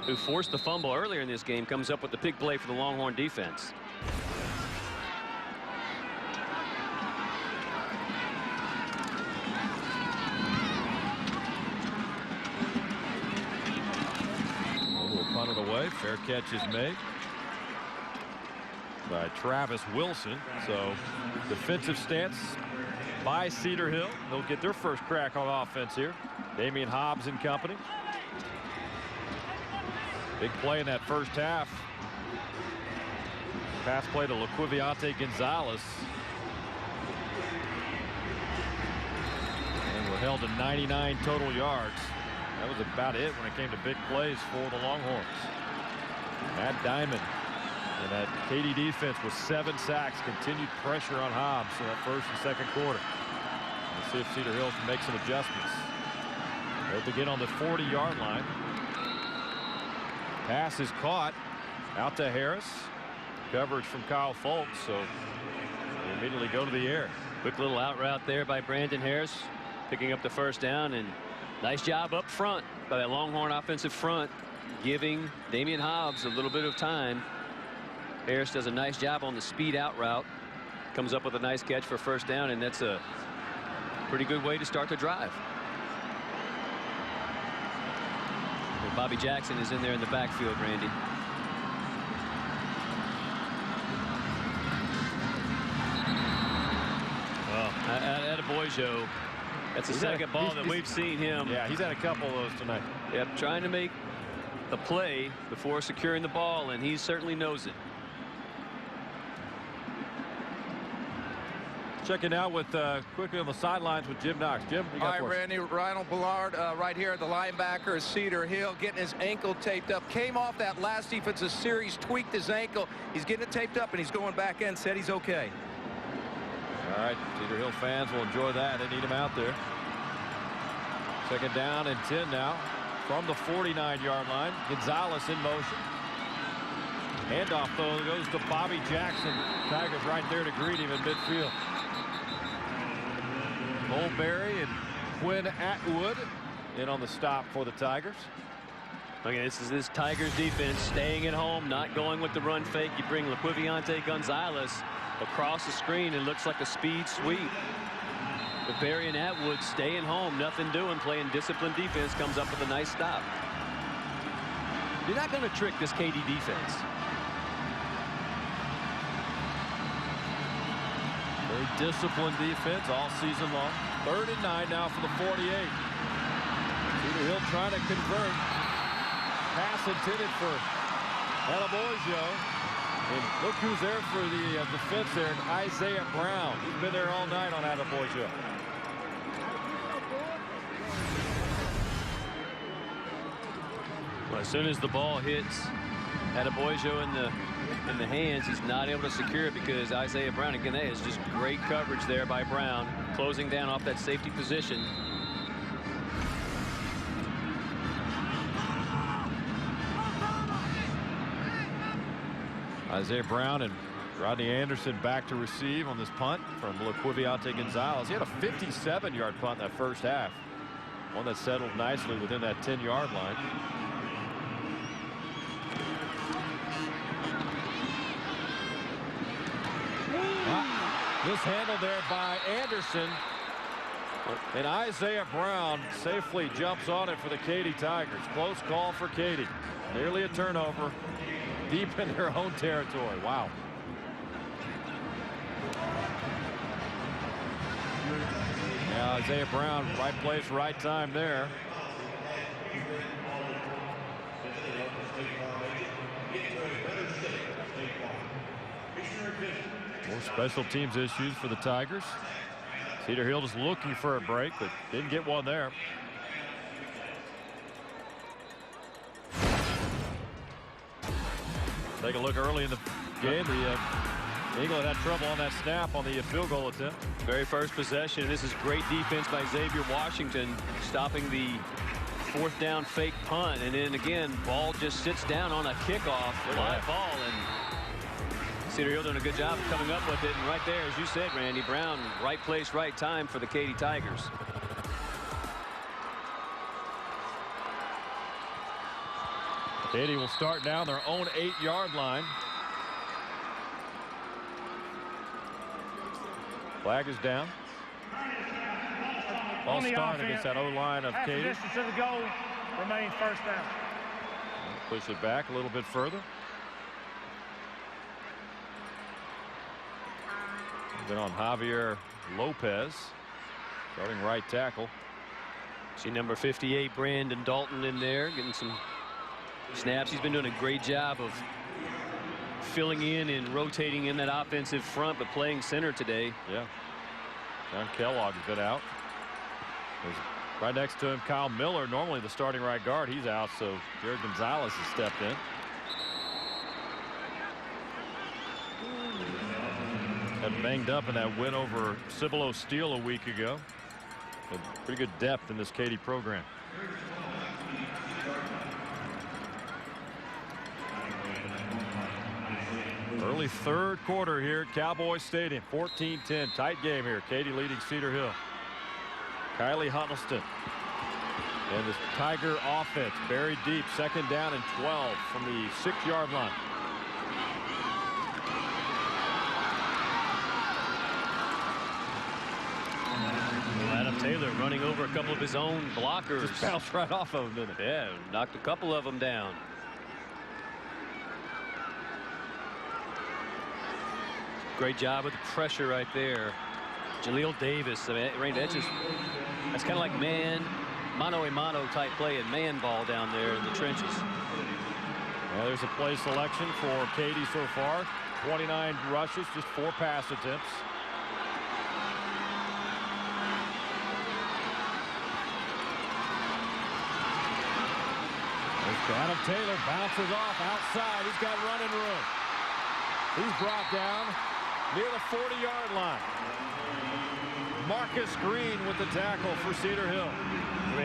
who forced the fumble earlier in this game, comes up with the big play for the Longhorn defense. We'll punt it away. Fair catch is made by Travis Wilson. So defensive stance by Cedar Hill. They'll get their first crack on offense here. Damian Hobbs and company. Big play in that first half. Pass play to Laquiviante Gonzalez. And we're held to 99 total yards. That was about it when it came to big plays for the Longhorns. Matt Diamond and that Katy defense with 7 sacks. Continued pressure on Hobbs in that first and second quarter. We'll see if Cedar Hill can make some adjustments. They'll begin on the 40-yard line. Pass is caught out to Harris. Coverage from Kyle Fultz, so they immediately go to the air. Quick little out route there by Brandon Harris, picking up the first down, and nice job up front by that Longhorn offensive front, giving Damian Hobbs a little bit of time. Harris does a nice job on the speed out route, comes up with a nice catch for first down, and that's a pretty good way to start the drive. Bobby Jackson is in there in the backfield, Randy. Well, attaboy, Joe. That's the second ball that we've seen him. Yeah, he's had a couple of those tonight. Yep, trying to make the play before securing the ball, and he certainly knows it. Checking out with quickly on the sidelines with Jim Knox. Jim, you got Hi, Randy. Ronald Ballard right here, the linebacker, Cedar Hill, getting his ankle taped up. Came off that last defensive series, tweaked his ankle. He's getting it taped up, and he's going back in. Said he's okay. All right, Cedar Hill fans will enjoy that. They need him out there. Second down and 10 now from the 49-yard line. Gonzalez in motion. Handoff, though, goes to Bobby Jackson. Tigers right there to greet him in midfield. Mulberry and Quinn Atwood in on the stop for the Tigers. Okay, this is this Tigers defense staying at home, not going with the run fake. You bring Laquiviante Gonzalez across the screen, and looks like a speed sweep. But Barry and Atwood staying home, nothing doing, playing disciplined defense, comes up with a nice stop. You're not going to trick this Katy defense. Very disciplined defense all season long. 3rd and 9 now for the 48. Cedar Hill trying to convert. Pass intended for Adeboyo. And look who's there for the defense there, Isaiah Brown. He's been there all night on Adeboyo. Well, as soon as the ball hits Adeboyo in the hands, he's not able to secure it because Isaiah Brown, again, that is just great coverage there by Brown, closing down off that safety position. Isaiah Brown and Rodney Anderson back to receive on this punt from Laquiviante Gonzalez. He had a 57-yard punt in that first half. One that settled nicely within that 10-yard line. This handled there by Anderson. And Isaiah Brown safely jumps on it for the Katy Tigers. Close call for Katy. Nearly a turnover. Deep in their own territory. Wow. Yeah, Isaiah Brown, right place, right time there. More special teams issues for the Tigers. Cedar Hill just looking for a break, but didn't get one there. Take a look early in the game. The England had trouble on that snap on the field goal attempt. Very first possession. This is great defense by Xavier Washington, stopping the 4th down fake punt. And then again, ball just sits down on a kickoff, live ball. And Cedar Hill doing a good job of coming up with it. And right there, as you said, Randy, Brown, right place, right time for the Katy Tigers. Katy will start down their own 8-yard line. Flag is down. Ball starting against that O-line of Katy. Distance to the goal remains first down. Push it back a little bit further. Then on Javier Lopez, starting right tackle. See number 58, Brandon Dalton, in there, getting some snaps. He's been doing a great job of filling in and rotating in that offensive front, but playing center today. Yeah. John Kellogg has been out. There's right next to him, Kyle Miller, normally the starting right guard. He's out, so Jared Gonzalez has stepped in. Got banged up in that win over Cibolo Steel a week ago. But pretty good depth in this Katy program. Early 3rd quarter here at Cowboys Stadium. 14-10. Tight game here. Katy leading Cedar Hill. Kylie Huddleston. And this Tiger offense buried deep. 2nd down and 12 from the 6-yard line. Adam Taylor running over a couple of his own blockers. Just bounced right off of him, didn't it? Yeah, knocked a couple of them down. Great job with the pressure right there. Jaleel Davis. I mean, that's kind of like mano-a-mano type play and man ball down there in the trenches. Well, there's a play selection for Katy so far. 29 rushes, just 4 pass attempts. Adam Taylor bounces off outside. He's got running room. He's brought down near the 40-yard line. Marcus Green with the tackle for Cedar Hill.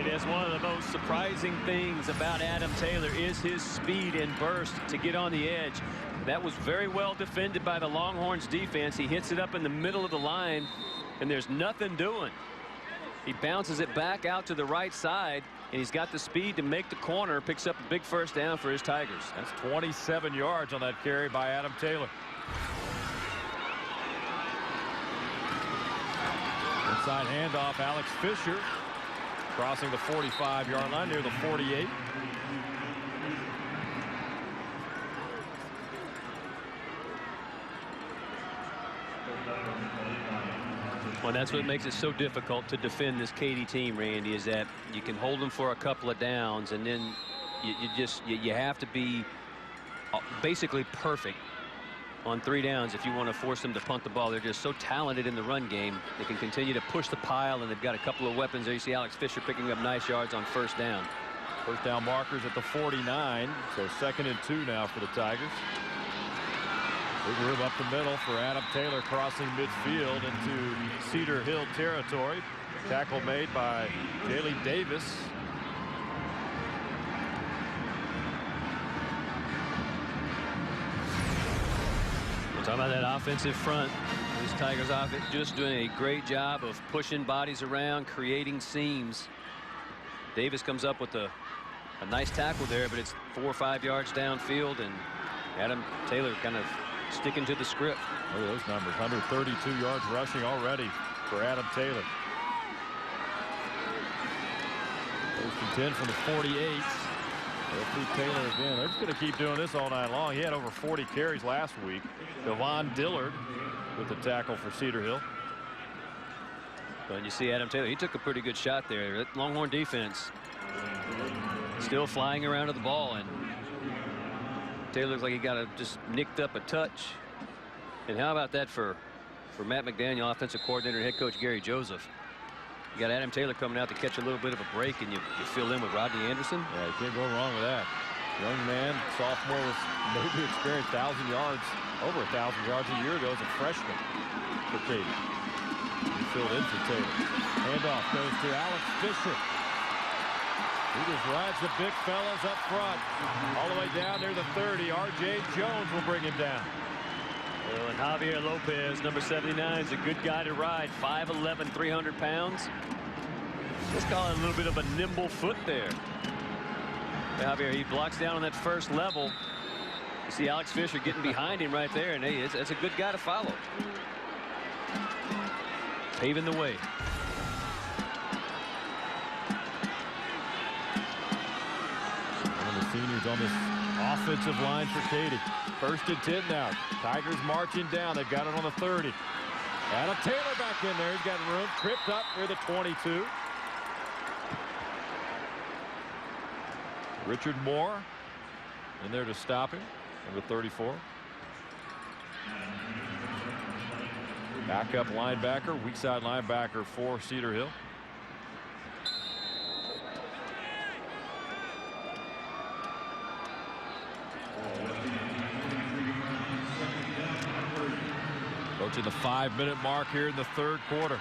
That's one of the most surprising things about Adam Taylor is his speed and burst to get on the edge. That was very well defended by the Longhorns defense. He hits it up in the middle of the line, and there's nothing doing. He bounces it back out to the right side. and he's got the speed to make the corner. Picks up a big first down for his Tigers. That's 27 yards on that carry by Adam Taylor. Inside handoff, Alex Fisher crossing the 45-yard line near the 48. Well, that's what makes it so difficult to defend this Katy team, Randy, is that you can hold them for a couple of downs, and then you have to be basically perfect on 3 downs if you want to force them to punt the ball. They're just so talented in the run game. They can continue to push the pile, and they've got a couple of weapons there. You see Alex Fisher picking up nice yards on first down. First down markers at the 49, so 2nd and 2 now for the Tigers. Big move up the middle for Adam Taylor, crossing midfield into Cedar Hill territory. Tackle made by Daly Davis. We're talking about that offensive front. This Tigers offense just doing a great job of pushing bodies around, creating seams. Davis comes up with a nice tackle there, but it's 4 or 5 yards downfield, and Adam Taylor kind of sticking to the script. Look at those numbers. 132 yards rushing already for Adam Taylor. First and 10 from the 48. They'll see Taylor again. They're just going to keep doing this all night long. He had over 40 carries last week. Devon Dillard with the tackle for Cedar Hill. But you see Adam Taylor, he took a pretty good shot there. That Longhorn defense still flying around to the ball, and Taylor looks like he got just nicked up a touch. And how about that for Matt McDaniel, offensive coordinator, and head coach Gary Joseph. You got Adam Taylor coming out to catch a little bit of a break, and you fill in with Rodney Anderson. Yeah, you can't go wrong with that. Young man, sophomore, was maybe experienced 1,000 yards, over 1,000 yards a year ago as a freshman for Katy. He filled in for Taylor. Handoff goes to Alex Fisher. He just rides the big fellas up front. All the way down near the 30. R.J. Jones will bring him down. Well, and Javier Lopez, number 79, is a good guy to ride. 5'11", 300 pounds. Let's call it a little bit of a nimble foot there. Javier, he blocks down on that first level. You see Alex Fisher getting behind him right there, and hey, it's a good guy to follow. Paving the way. Seniors on this offensive line for Katy. 1st and 10 now. Tigers marching down. They've got it on the 30. Adam Taylor back in there. He's got room. Tripped up near the 22. Richard Moore in there to stop him. Number 34. Backup linebacker. Weak side linebacker for Cedar Hill. To the 5-minute mark here in the 3rd quarter.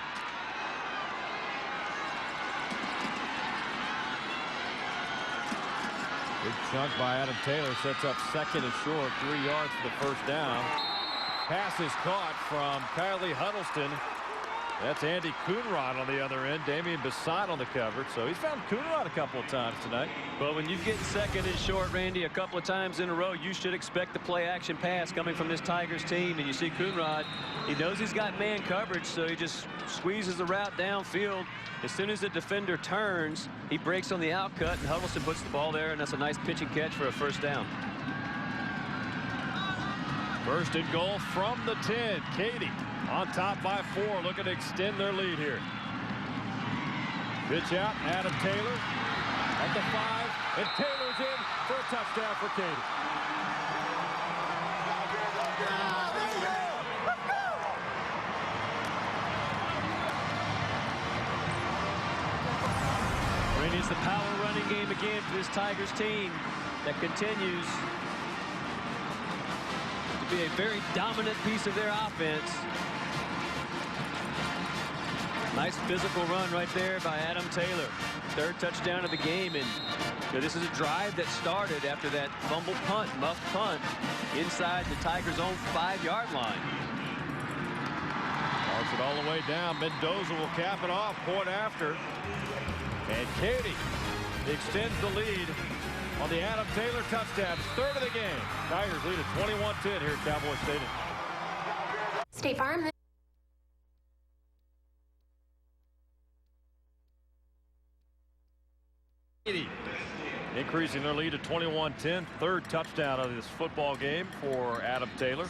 Big chunk by Adam Taylor sets up 2nd and short, 3 yards for the first down. Pass is caught from Kylie Huddleston. That's Andy Coonrod on the other end. Damian Bissett on the coverage. So he's found Coonrod a couple of times tonight. But when you get 2nd and short, Randy, a couple of times in a row, you should expect the play action pass coming from this Tigers team. And you see Coonrod, he knows he's got man coverage, so he just squeezes the route downfield. As soon as the defender turns, he breaks on the outcut, and Huddleston puts the ball there, and that's a nice pitch and catch for a first down. 1st and goal from the 10. Katy on top by 4, looking to extend their lead here. Pitch out, Adam Taylor at the 5, and Taylor's in for a touchdown for Katy. Randy, it's the power running game again for this Tigers team that continues to be a very dominant piece of their offense. Nice physical run right there by Adam Taylor. 3rd touchdown of the game, and this is a drive that started after that fumble punt, muff punt, inside the Tigers' own 5-yard line. Marks it all the way down. Mendoza will cap it off, point after. And Katy extends the lead on the Adam Taylor touchdown. Third of the game. Tigers lead at 21-10 here at Cowboys Stadium. State Farm. Katy increasing their lead to 21-10. Third touchdown of this football game for Adam Taylor.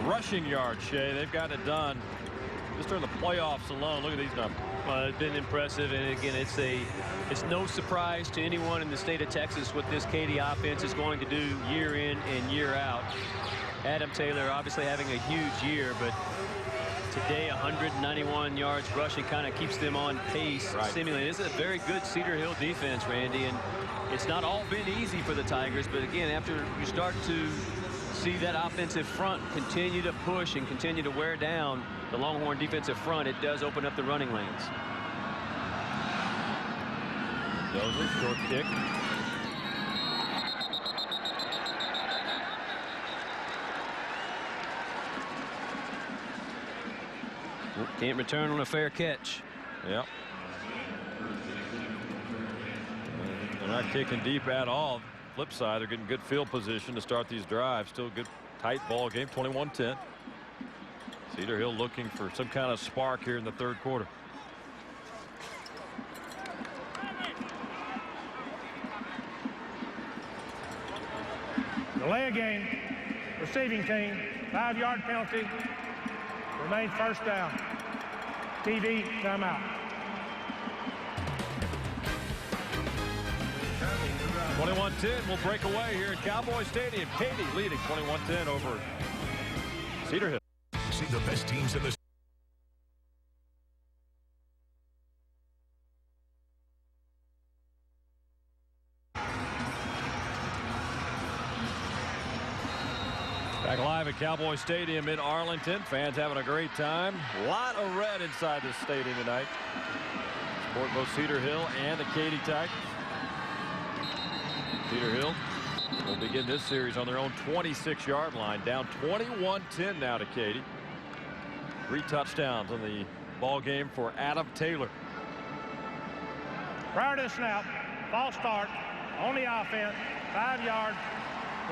Rushing yards, Shea, they've got it done just during the playoffs alone. Look at these numbers. It's been impressive, and again, it's no surprise to anyone in the state of Texas what this Katy offense is going to do year in and year out. Adam Taylor obviously having a huge year, but today 191 yards rushing kind of keeps them on pace. Right. Seemingly, this is a very good Cedar Hill defense, Randy, and it's not all been easy for the Tigers, but again, after you start to see that offensive front continue to push and continue to wear down the Longhorn defensive front, it does open up the running lanes. Dozer, short kick. Can't return on a fair catch. Yep. They're not kicking deep at all. Flip side, they're getting good field position to start these drives. Still a good tight ball game, 21-10. Cedar Hill looking for some kind of spark here in the third quarter. Delay a game. Receiving team. 5-yard penalty. Remains first down. TV timeout. 21-10 will break away here at Cowboy Stadium. Katy leading 21-10 over Cedar Hill. See the best teams in the Back live at Cowboy Stadium in Arlington. Fans having a great time. A lot of red inside this stadium tonight. Support both Cedar Hill and the Katy Tigers. Cedar Hill will begin this series on their own 26-yard line. Down 21-10 now to Katy. 3 touchdowns on the ball game for Adam Taylor. Prior to the snap, false start on the offense. 5 yards.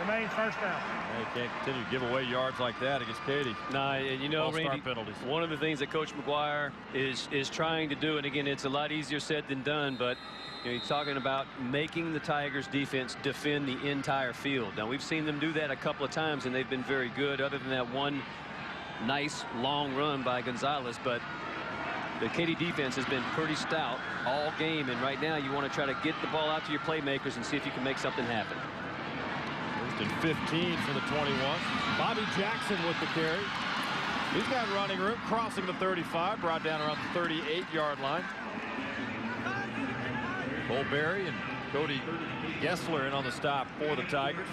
Remains first down. You can't continue to give away yards like that against Katy. Nah, and you know, Randy, penalties. One of the things that Coach McGuire is trying to do, and again, it's a lot easier said than done, but you know, he's talking about making the Tigers defense defend the entire field. Now, we've seen them do that a couple of times, and they've been very good, other than that one nice long run by Gonzalez. But the Katy defense has been pretty stout all game, and right now you want to try to get the ball out to your playmakers and see if you can make something happen. And 15 for the 21. Bobby Jackson with the carry. He's got running room, crossing the 35, brought down around the 38-yard line. Cole Berry and Cody Gessler in on the stop for the Tigers.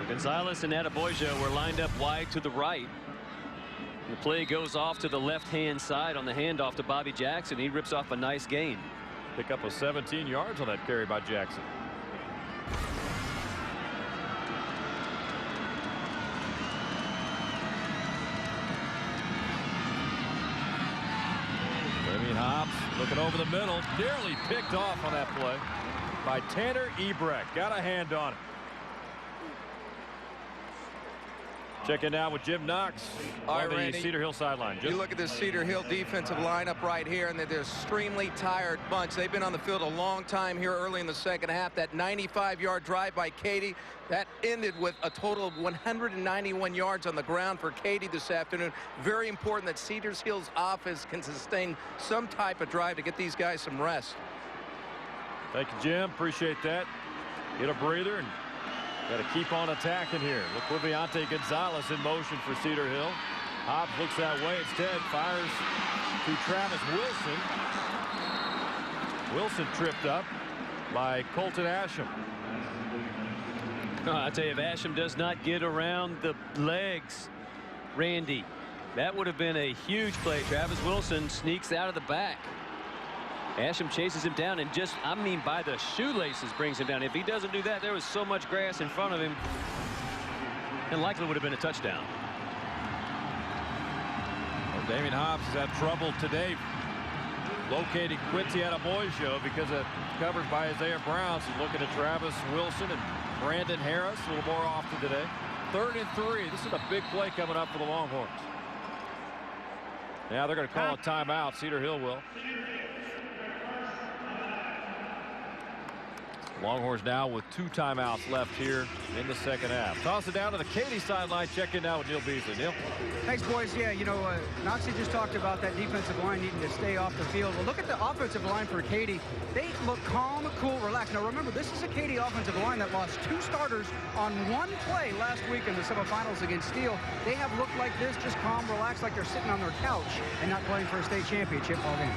Gonzalez and Adeboja were lined up wide to the right. The play goes off to the left-hand side on the handoff to Bobby Jackson. He rips off a nice gain. Pick up a 17 yards on that carry by Jackson. Hobbs looking over the middle, nearly picked off on that play by Tanner Ebrecht. Got a hand on it. Checking out with Jim Knox on the Cedar Hill sideline. You look at this Cedar Hill defensive lineup right here, and they're an extremely tired bunch. They've been on the field a long time here early in the second half. That 95-yard drive by Katy, that ended with a total of 191 yards on the ground for Katy this afternoon. Very important that Cedar Hill's offense can sustain some type of drive to get these guys some rest. Thank you, Jim. Appreciate that. Get a breather and got to keep on attacking here. Look, Leviante Gonzalez in motion for Cedar Hill. Hobbs looks that way instead. Fires to Travis Wilson. Wilson tripped up by Colton Asham. I tell you, if Asham does not get around the legs, Randy, that would have been a huge play. Travis Wilson sneaks out of the back. Asham chases him down and just, I mean, by the shoelaces brings him down. If he doesn't do that, there was so much grass in front of him, and likely would have been a touchdown. Well, Damian Hobbs has had trouble today locating Quincy Adebayo because of coverage by Isaiah Brown. So looking at Travis Wilson and Brandon Harris a little more often today. 3rd and 3. This is a big play coming up for the Longhorns. Now they're going to call a timeout. Cedar Hill will. Longhorns now with 2 timeouts left here in the second half. Toss it down to the Katy sideline. Check in now with Neil Beasley. Neil. Thanks, boys. Yeah, you know, Noxie just talked about that defensive line needing to stay off the field. Well, look at the offensive line for Katy. They look calm, cool, relaxed. Now, remember, this is a Katy offensive line that lost 2 starters on 1 play last week in the semifinals against Steele. They have looked like this, just calm, relaxed, like they're sitting on their couch and not playing for a state championship all game.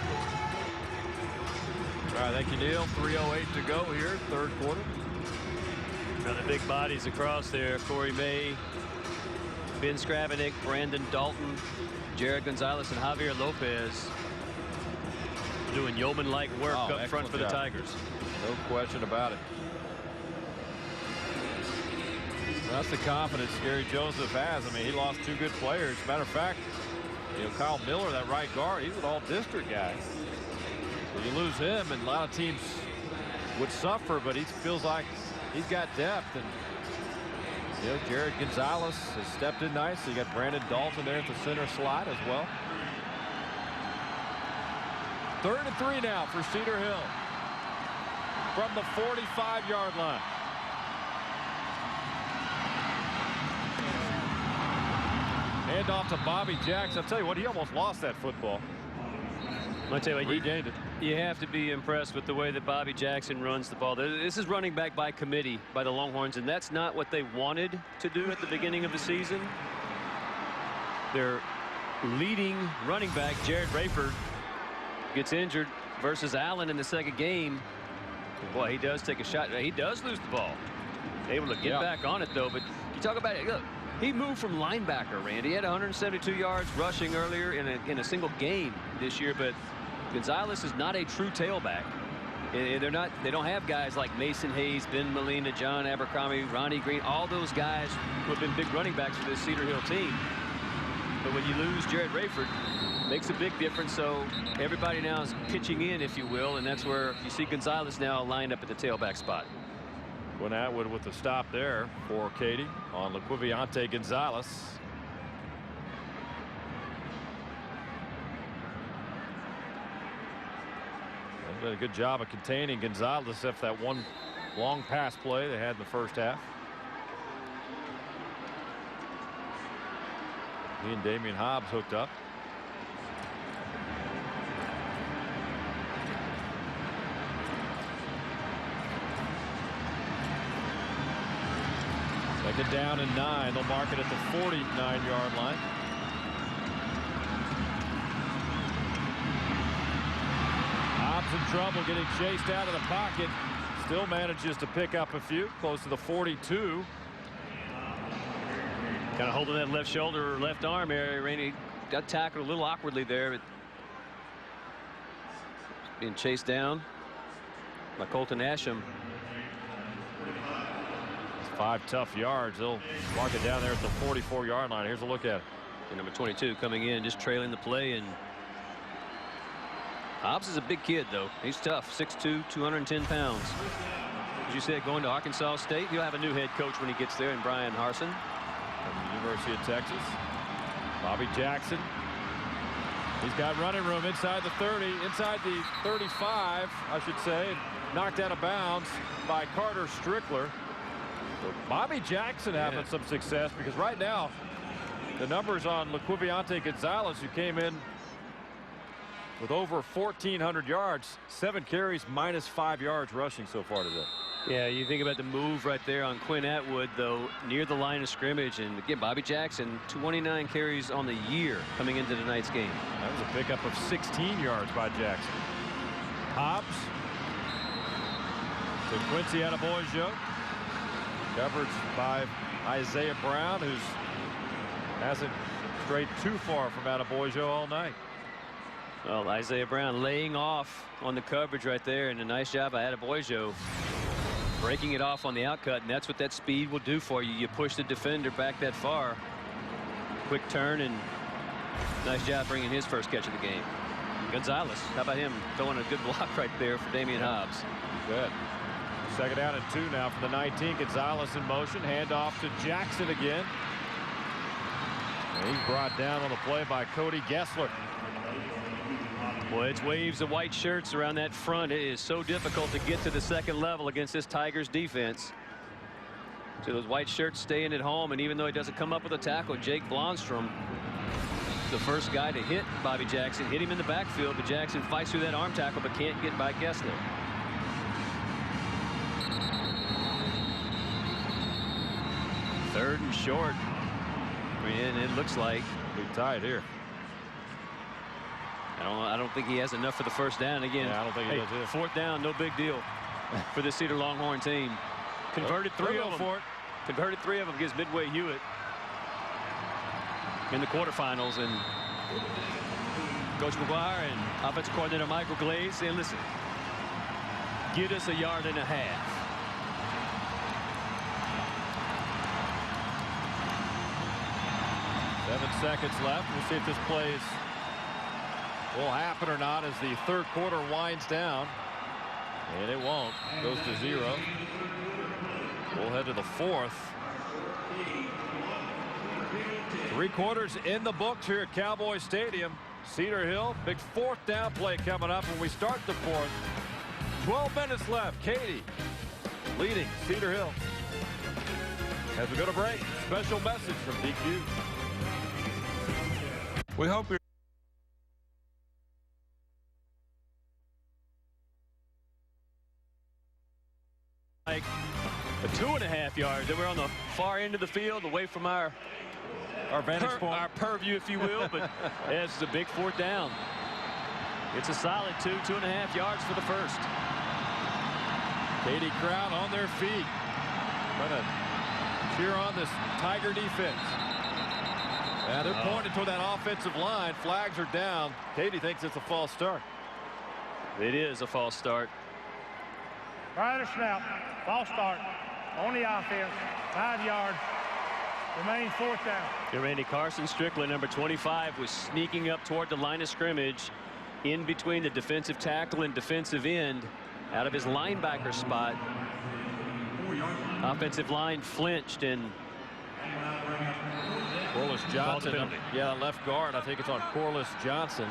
All right, thank you, Neil. 3:08 to go here, 3rd quarter. Another big bodies across there. Corey May, Ben Skravenick, Brandon Dalton, Jared Gonzalez, and Javier Lopez doing yeoman-like work up front for the Tigers. No question about it. That's the confidence Gary Joseph has. I mean, he lost 2 good players. Matter of fact, you know, Kyle Miller, that right guard, he's an all-district guy. So you lose him, and a lot of teams would suffer, but he feels like he's got depth. And you know, Jared Gonzalez has stepped in nicely. You got Brandon Dalton there at the center slot as well. 3rd and 3 now for Cedar Hill from the 45-yard line. Hand off to Bobby Jackson. I'll tell you what, he almost lost that football. I'll tell you what, regained it. You have to be impressed with the way that Bobby Jackson runs the ball. This is running back by committee by the Longhorns, and that's not what they wanted to do at the beginning of the season. Their leading running back, Jared Rayford, gets injured versus Allen in the 2nd game. Boy, he does take a shot. He does lose the ball. Able to get back on it, though. But you talk about it. Look, he moved from linebacker, Randy. He had 172 yards rushing earlier in a single game this year, but Gonzalez is not a true tailback. They don't have guys like Mason Hayes, Ben Molina, John Abercrombie, Ronnie Green, all those guys who have been big running backs for this Cedar Hill team. But when you lose Jared Rayford, makes a big difference. So everybody now is pitching in, if you will, and that's where you see Gonzalez now lined up at the tailback spot. Went Atwood with the stop there for Katy on Laquiviante Gonzalez. Did a good job of containing Gonzalez, except that one long pass play they had in the first half. He and Damian Hobbs hooked up. Second down and 9. They'll mark it at the 49-yard line. Hobbs in trouble, getting chased out of the pocket. Still manages to pick up a few, close to the 42. Kind of holding that left shoulder or left arm area. Rainey got tackled a little awkwardly there, but being chased down by Colton Asham. 5 tough yards. They'll mark it down there at the 44-yard line. Here's a look at it. And number 22 coming in, just trailing the play. And Hobbs is a big kid, though. He's tough. 6'2", 210 pounds. As you said, going to Arkansas State. He'll have a new head coach when he gets there, and Brian Harsin. From the University of Texas. Bobby Jackson. He's got running room inside the 30, inside the 35, I should say. Knocked out of bounds by Carter Strickler. So Bobby Jackson having some success, because right now the numbers on Laquiviante Gonzalez, who came in with over 1,400 yards, 7 carries, minus 5 yards rushing so far today. Yeah, you think about the move right there on Quinn Atwood, though, near the line of scrimmage. And again, Bobby Jackson, 29 carries on the year coming into tonight's game. That was a pickup of 16 yards by Jackson. Hobbs to Quincy Adebayo. Coverage by Isaiah Brown, who hasn't strayed too far from Adebayo all night. Well, Isaiah Brown laying off on the coverage right there, and a nice job by Adebayo breaking it off on the outcut, and that's what that speed will do for you. You push the defender back that far. Quick turn, and nice job bringing his first catch of the game. Gonzalez, how about him throwing a good block right there for Damian Hobbs? Good. Second down and 2 now from the 19. Gonzalez in motion. Handoff to Jackson again. And he's brought down on the play by Cody Gessler. Boy, it's waves of white shirts around that front. It is so difficult to get to the second level against this Tigers defense. So those white shirts staying at home, and even though he doesn't come up with a tackle, Jake Blomstrom, the first guy to hit Bobby Jackson, hit him in the backfield, but Jackson fights through that arm tackle but can't get by Gessler. Third and short. And it looks like we're tied here. I don't think he has enough for the first down. Again, yeah, I don't think he does either. Fourth down, no big deal for the Cedar Longhorn team. Converted three of them. Converted 3 of them against Midway Hewitt in the quarterfinals. And Coach McGuire and offensive coordinator Michael Glaze saying, listen, get us 1.5 yards. 7 seconds left. We'll see if this plays will happen or not as the third quarter winds down. And it won't. Goes to 0. We'll head to the fourth. 3 quarters in the books here at Cowboys Stadium. Cedar Hill, big 4th down play coming up when we start the 4th. 12 minutes left. Katy leading Cedar Hill. As we go to break, special message from DQ. We hope you're like a 2.5 yards. Then we're on the far end of the field, away from our vantage point, our purview, if you will. But it's a big 4th down. It's a solid 2.5 yards for the first. Katy crowd on their feet, trying to cheer on this Tiger defense. Yeah, they're pointing toward that offensive line. Flags are down. Katy thinks it's a false start. It is a false start. Prior to snap, false start on the offense, 5 yards. Remains 4th down. Randy Carson Strickland, number 25, was sneaking up toward the line of scrimmage in between the defensive tackle and defensive end out of his linebacker spot. Offensive line flinched and Corliss Johnson, yeah, left guard. I think it's on Corliss Johnson.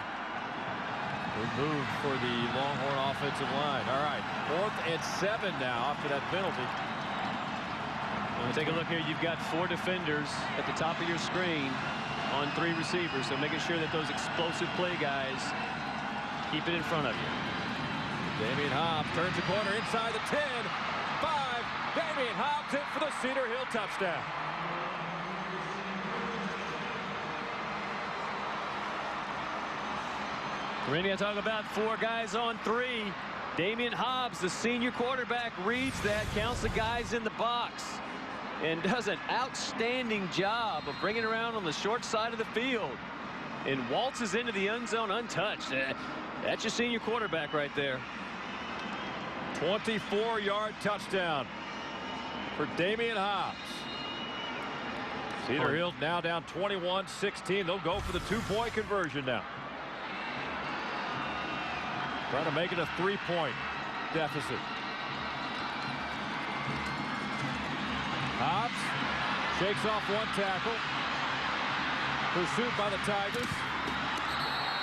Removed for the Longhorn offensive line. All right, 4th and 7 now after that penalty. Well, take a look here. You've got 4 defenders at the top of your screen on 3 receivers, so making sure that those explosive play guys keep it in front of you. Damian Hobbs turns the corner inside the 10. 5. Damian Hobbs in for the Cedar Hill touchdown. Randy, I talk about 4 guys on 3. Damian Hobbs, the senior quarterback, reads that, counts the guys in the box, and does an outstanding job of bringing around on the short side of the field and waltzes into the end zone untouched. That's your senior quarterback right there. 24-yard touchdown for Damian Hobbs. Cedar Hill now down 21-16. They'll go for the 2-point conversion now. Trying to make it a 3-point deficit. Hobbs shakes off 1 tackle. Pursuit by the Tigers.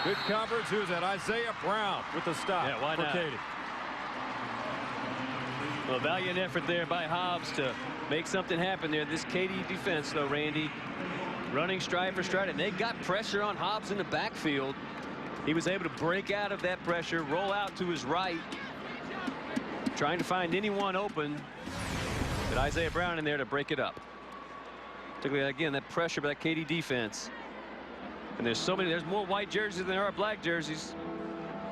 Good coverage. Who's that? Isaiah Brown with the stop. Yeah, why not? For Katy. Well, valiant effort there by Hobbs to make something happen there. This Katy defense, though, Randy, running stride for stride, and they got pressure on Hobbs in the backfield. He was able to break out of that pressure, roll out to his right, trying to find anyone open. But Isaiah Brown in there to break it up. Particularly, again, that pressure by that Katy defense. And there's more white jerseys than there are black jerseys.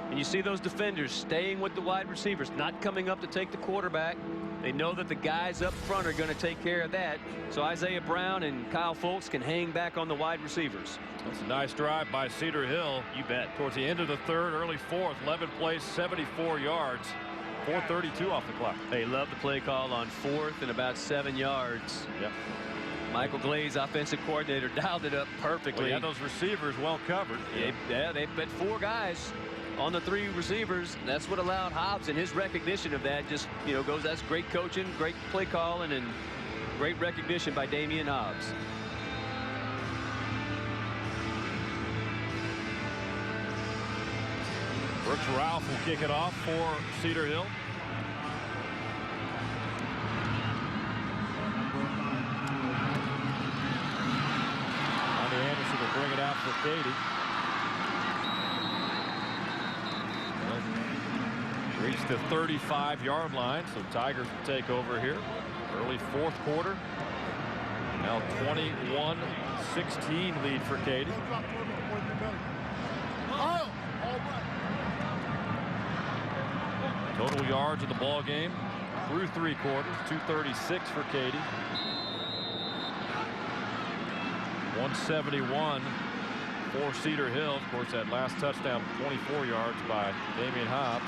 And you see those defenders staying with the wide receivers, not coming up to take the quarterback. They know that the guys up front are going to take care of that. So Isaiah Brown and Kyle Fultz can hang back on the wide receivers. That's a nice drive by Cedar Hill. You bet. Towards the end of the 3rd, early 4th, 11 plays, 74 yards, 4:32 off the clock. They love the play call on 4th and about 7 yards. Yep. Michael Glaze, offensive coordinator, dialed it up perfectly. Well, yeah, those receivers well covered. Yeah, they've got 4 guys on the 3 receivers. That's what allowed Hobbs, and his recognition of that just, goes. That's great coaching, great play calling, and great recognition by Damian Hobbs. Brooks Ralph will kick it off for Cedar Hill. Anderson will bring it out for Katy. Reached the 35-yard line, so Tigers will take over here. Early 4th quarter. Now 21-16 lead for Katy. Total yards of the ball game through 3 quarters, 236 for Katy. 171 for Cedar Hill. Of course, that last touchdown, 24 yards by Damian Hobbs.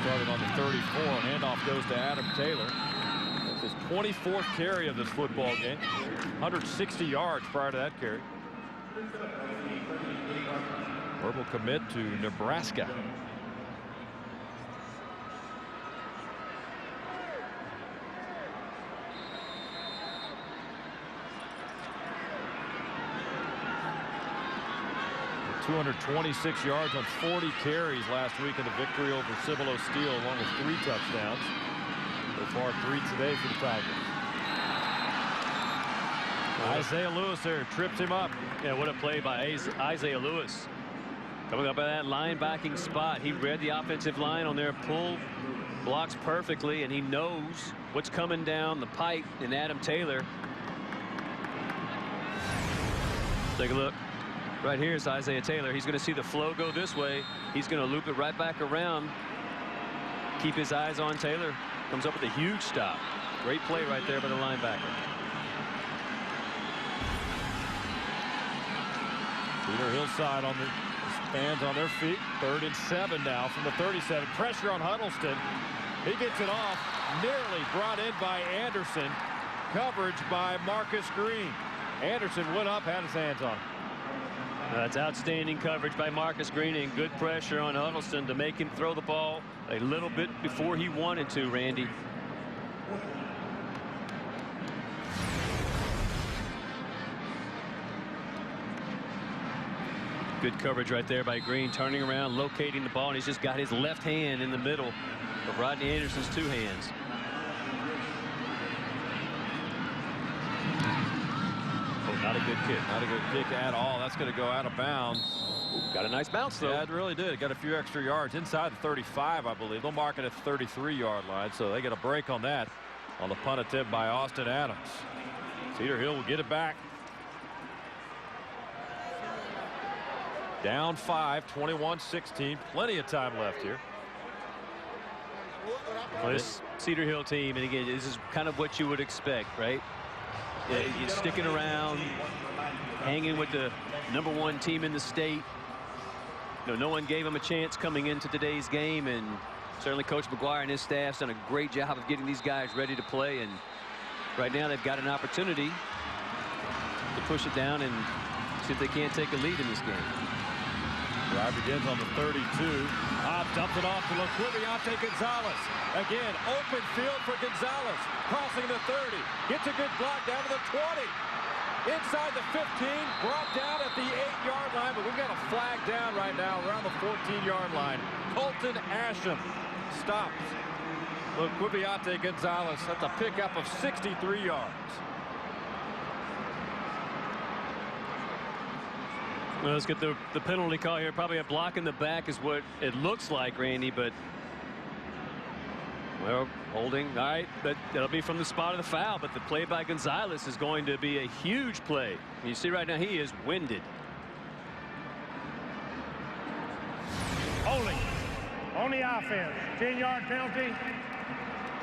Started on the 34. Handoff goes to Adam Taylor. That's his 24th carry of this football game. 160 yards prior to that carry. Verbal commit to Nebraska. .226 yards on 40 carries last week in the victory over Cibolo Steel, along with 3 touchdowns. So far, 3 today for the Tigers. Isaiah Lewis there trips him up. Yeah, what a play by Isaiah Lewis. Coming up at that linebacking spot. He read the offensive line on their pull blocks perfectly, and he knows what's coming down the pipe in Adam Taylor. Take a look. Right here is Isaiah Taylor. He's going to see the flow go this way. He's going to loop it right back around. Keep his eyes on Taylor. Comes up with a huge stop. Great play right there by the linebacker. Cedar Hillside on the fans on their feet. 3rd and 7 now from the 37. Pressure on Huddleston. He gets it off. Nearly brought in by Anderson. Coverage by Marcus Green. Anderson went up, had his hands on it. That's outstanding coverage by Marcus Green, and good pressure on Huddleston to make him throw the ball a little bit before he wanted to, Randy. Good coverage right there by Green, turning around, locating the ball, and he's just got his left hand in the middle of Rodney Anderson's 2 hands. Not a good kick. Not a good kick at all. That's going to go out of bounds. Ooh, got a nice bounce, though. Yeah, it really did. It got a few extra yards inside the 35, I believe. They'll mark it at the 33-yard line, so they get a break on that on the punt attempt by Austin Adams. Cedar Hill will get it back. Down 5, 21-16. Plenty of time left here. Well, this Cedar Hill team, and again, this is kind of what you would expect, right? You're sticking around, hanging with the #1 team in the state. No one gave him a chance coming into today's game, and certainly Coach McGuire and his staff's done a great job of getting these guys ready to play. And right now they've got an opportunity to push it down and see if they can't take a lead in this game. Drive begins on the 32. Hobbs dumps it off to Laquiviante Gonzalez. Again, open field for Gonzalez. Crossing the 30. Gets a good block down to the 20. Inside the 15. Brought down at the 8-yard line. But we've got a flag down right now around the 14-yard line. Colton Asham stops Laquiviante Gonzalez. That's a pickup of 63 yards. Well, let's get the penalty call here. Probably a block in the back is what it looks like, Randy, but well, holding. All right, but that'll be from the spot of the foul, but the play by Gonzalez is going to be a huge play. You see right now he is winded. Holding on the offense. 10-yard penalty.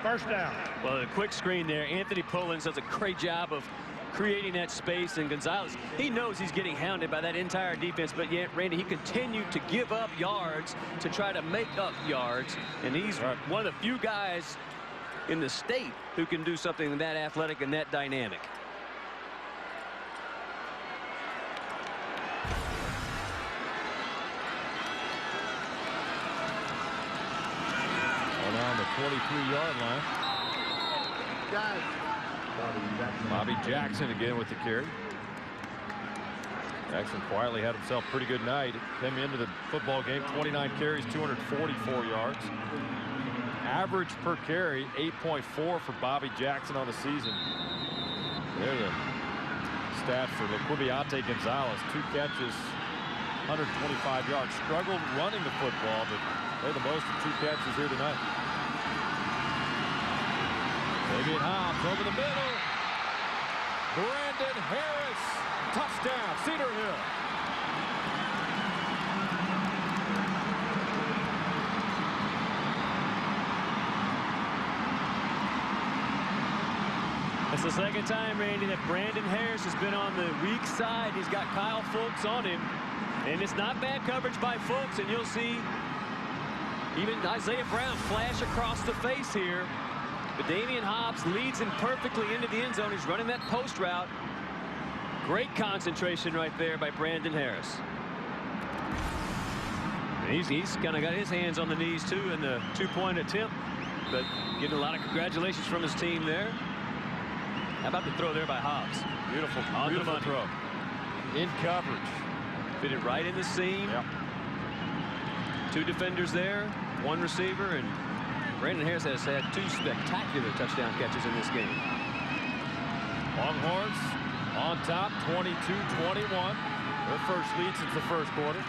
1st down. Well, a quick screen there. Anthony Pullins does a great job of creating that space, and Gonzalez, he knows he's getting hounded by that entire defense, but yet, Randy, he continued to give up yards to try to make up yards, and he's one of the few guys in the state who can do something that athletic and that dynamic. 23-yard line. Bobby Jackson again with the carry. Jackson quietly had himself a pretty good night. Came into the football game, 29 carries, 244 yards. Average per carry, 8.4 for Bobby Jackson on the season. There's the stat for Laquibiante Gonzalez. 2 catches, 125 yards. Struggled running the football, but they're the most of 2 catches here tonight. Damian Hobbs over the middle. Brandon Harris. Touchdown, Cedar Hill. It's the second time, Randy, that Brandon Harris has been on the weak side. He's got Kyle Fultz on him. And it's not bad coverage by Fultz. And you'll see even Isaiah Brown flash across the face here. But Damian Hobbs leads him perfectly into the end zone. He's running that post route. Great concentration right there by Brandon Harris. He's kind of got his hands on the knees, too, in the 2-point attempt. But getting a lot of congratulations from his team there. How about the throw there by Hobbs? Beautiful, on beautiful throw. In coverage. Fit it right in the seam. Yep. 2 defenders there, 1 receiver, and Brandon Harris has had 2 spectacular touchdown catches in this game. Longhorns on top, 22-21. Their first lead since the first quarter.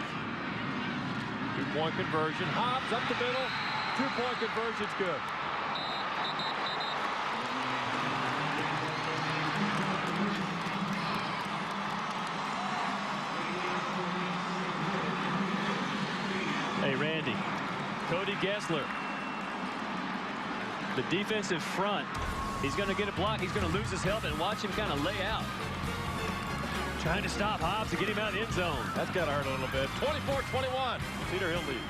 2-point conversion. Hobbs up the middle. 2-point conversion's good. Hey, Randy. Cody Gessler. The defensive front. He's going to get a block. He's going to lose his helmet and watch him kind of lay out. Trying to stop Hobbs to get him out of the end zone. That's got to hurt a little bit. 24-21. Cedar Hill leads.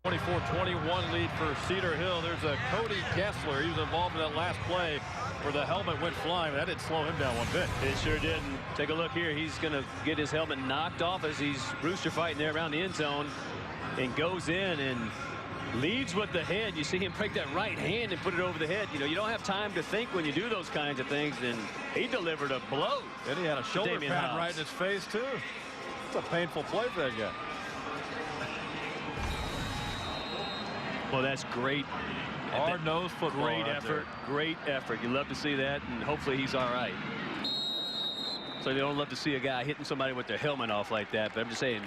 24-21 lead for Cedar Hill. There's a Cody Gessler. He was involved in that last play where the helmet went flying. That didn't slow him down one bit. It sure didn't. Take a look here. He's going to get his helmet knocked off as he's rooster fighting there around the end zone and goes in and leads with the head. You see him break that right hand and put it over the head. You know, you don't have time to think when you do those kinds of things, and he delivered a blow. And he had a shoulder pad right in his face, too. It's a painful play for that guy. Well, that's great. Hard-nosed football. Great effort. Great effort. You love to see that, and hopefully he's all right. So you don't love to see a guy hitting somebody with their helmet off like that, but I'm just saying,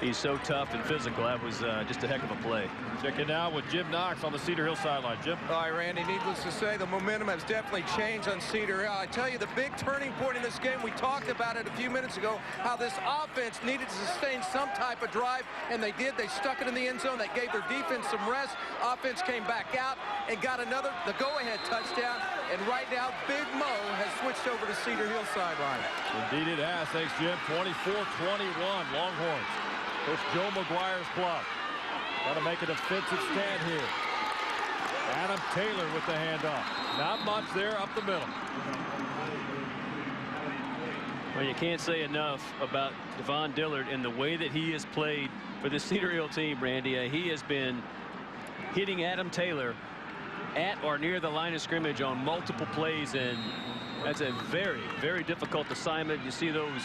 he's so tough and physical. That was just a heck of a play. Checking out with Jim Knox on the Cedar Hill sideline. Jim. All right, Randy, needless to say, the momentum has definitely changed on Cedar Hill. I tell you, the big turning point in this game, we talked about it a few minutes ago, how this offense needed to sustain some type of drive, and they did. They stuck it in the end zone. They gave their defense some rest. Offense came back out and got the go-ahead touchdown. And right now, Big Mo has switched over to Cedar Hill sideline. Indeed it has. Thanks, Jim. 24-21, Longhorns. It's Joe McGuire's block. Got to make a defensive stand here. Adam Taylor with the handoff. Not much there up the middle. Well, you can't say enough about Devon Dillard and the way that he has played for the Cedar Hill team, Randy. He has been hitting Adam Taylor at or near the line of scrimmage on multiple plays, and that's a very, very difficult assignment. You see those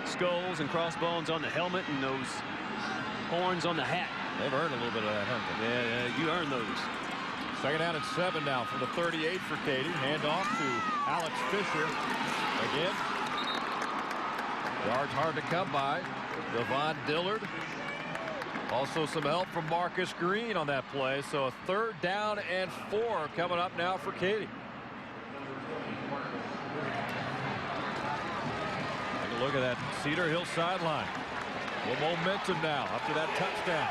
skulls and crossbones on the helmet and those horns on the hat. They've earned a little bit of that, haven't they? Yeah, you earned those. Second down and 7 now from the 38 for Katy. Handoff to Alex Fisher. Again. Yards hard to come by. Devon Dillard. Also some help from Marcus Green on that play. So a 3rd down and 4 coming up now for Katy. Look at that Cedar Hill sideline. A little momentum now up to that touchdown.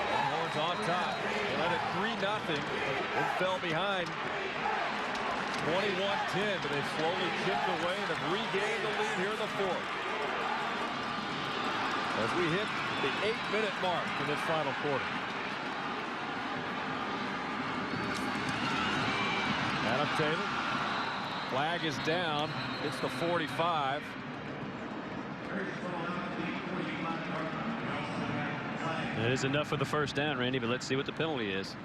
Longhorns on top. They led it 3-0 and fell behind 21-10, but they've slowly chipped away and have regained the lead here in the 4th. As we hit the 8-minute mark in this final quarter. Adam Taylor. Flag is down. It's the 45. It is enough for the first down, Randy, but let's see what the penalty is.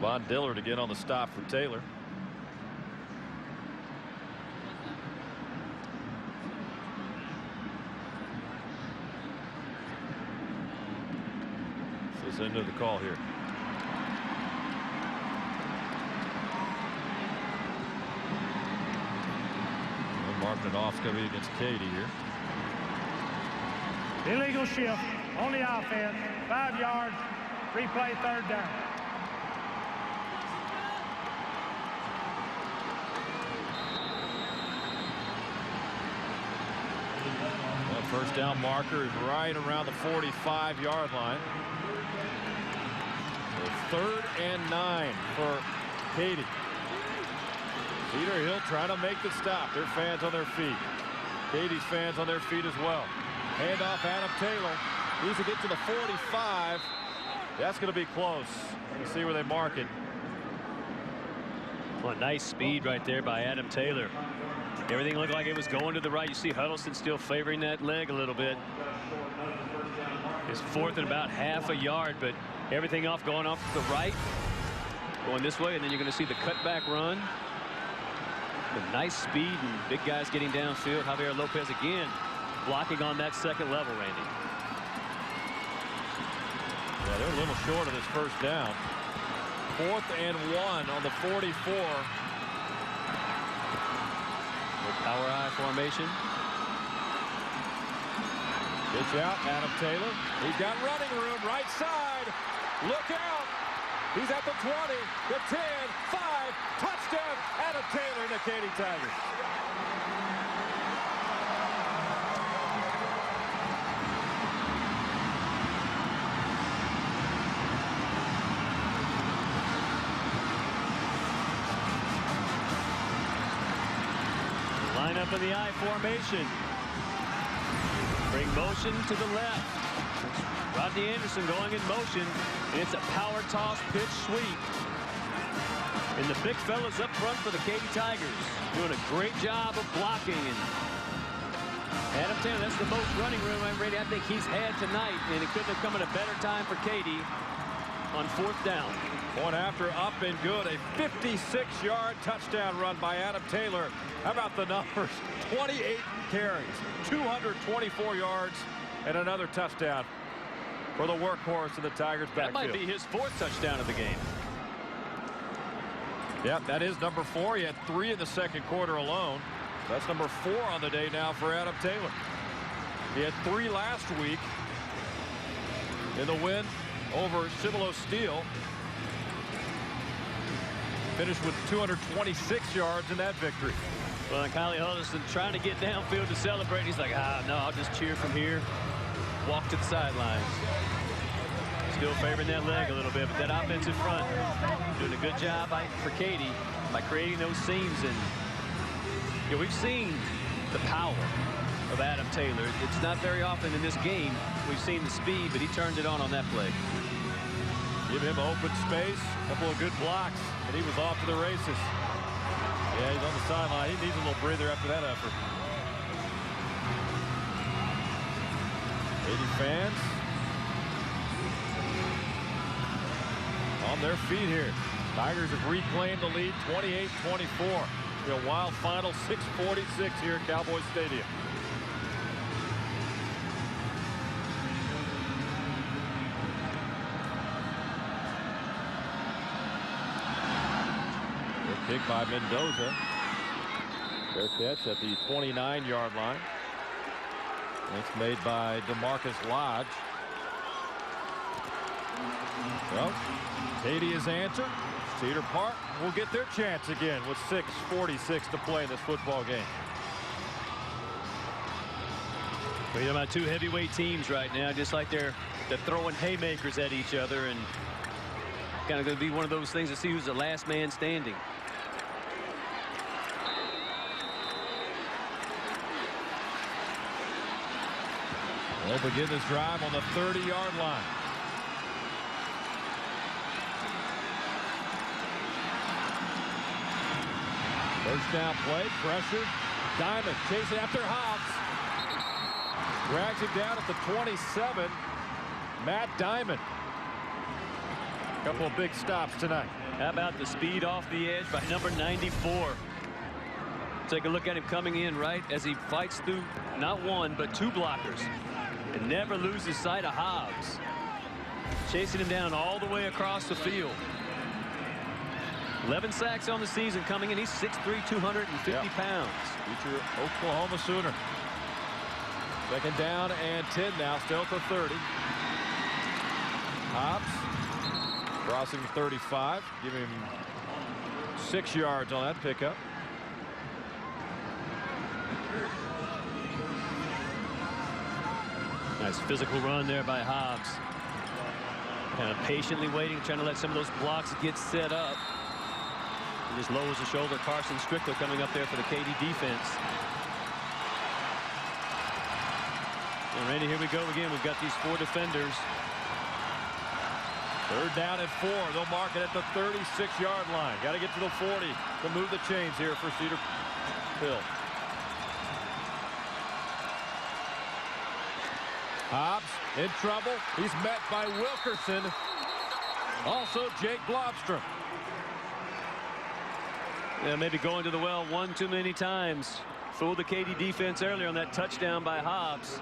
Von Dillard again on the stop for Taylor. So it's into the call here. And marking it off is going to be against Katy here. Illegal shift on the offense. 5 yards. Replay, 3rd down. That first down marker is right around the 45-yard line. So 3rd and 9 for Katy. Cedar Hill trying to make the stop. Their fans on their feet. Katy's fans on their feet as well. Handoff Adam Taylor. Needs to get to the 45. That's going to be close. Let's see where they mark it. Well, nice speed right there by Adam Taylor. Everything looked like it was going to the right. You see Huddleston still favoring that leg a little bit. It's 4th and about half a yard, but everything off going off to the right, going this way, and then you're going to see the cutback run. The nice speed and big guys getting downfield. Javier Lopez again blocking on that second level, Randy. Yeah, they're a little short of this first down. 4th and 1 on the 44. Power I formation. Pitch out, Adam Taylor. He's got running room, right side. Look out. He's at the 20, the 10, 5, touchdown, Adam Taylor and the Katy Tigers. Line up in the I formation. Bring motion to the left. Rodney Anderson going in motion, and it's a power toss pitch sweep. And the big fellas up front for the Katy Tigers doing a great job of blocking. And Adam Taylor, that's the most running room I think he's had tonight, and it couldn't have come at a better time for Katy on 4th down. Point after, up and good. A 56-yard touchdown run by Adam Taylor. How about the numbers? 28 carries, 224 yards, and another touchdown for the workhorse of the Tigers backfield. That might be his 4th touchdown of the game. Yep, that is number 4. He had 3 in the second quarter alone. That's number 4 on the day now for Adam Taylor. He had 3 last week in the win over Cibolo Steel. Finished with 226 yards in that victory. Well, and Kylie Huddleston trying to get downfield to celebrate. He's like, no, I'll just cheer from here. Walk to the sidelines. Still favoring that leg a little bit, but that offensive front doing a good job for Katy by creating those seams. And we've seen the power of Adam Taylor. It's not very often in this game we've seen the speed, but he turned it on that play. Give him open space, a couple of good blocks, and he was off to the races. Yeah, he's on the sideline. He needs a little breather after that effort. 80 fans on their feet here. Tigers have reclaimed the lead, 28-24. A wild final, 6:46 here at Cowboys Stadium. Kick by Mendoza. Fair catch at the 29-yard line. It's made by DeMarcus Lodge. Well, Katy has answered. Cedar Park will get their chance again with 6:46 to play in this football game. We're talking about 2 heavyweight teams right now, just like they're throwing haymakers at each other, and kind of going to be one of those things to see who's the last man standing. They'll begin this drive on the 30-yard line. First down play, pressure. Diamond chasing after Hobbs. Drags him down at the 27. Matt Diamond. Couple of big stops tonight. How about the speed off the edge by number 94? Take a look at him coming in right as he fights through not one but two blockers and never loses sight of Hobbs. Chasing him down all the way across the field. 11 sacks on the season coming in. He's 6'3", 250 pounds. Future Oklahoma Sooner. Second down and 10 now. Still at the 30. Hobbs crossing 35. Giving him 6 yards on that pickup. Nice physical run there by Hobbs. Kind of patiently waiting, trying to let some of those blocks get set up. He just lowers the shoulder. Carson Strickler coming up there for the Katy defense. And Randy, here we go again. We've got these 4 defenders. Third down and 4. They'll mark it at the 36-yard line. Got to get to the 40 to move the chains here for Cedar Hill. Hobbs in trouble. He's met by Wilkerson. Also Jake Blobstrom. Yeah, maybe going to the well one too many times. Fooled the Katy defense earlier on that touchdown by Hobbs.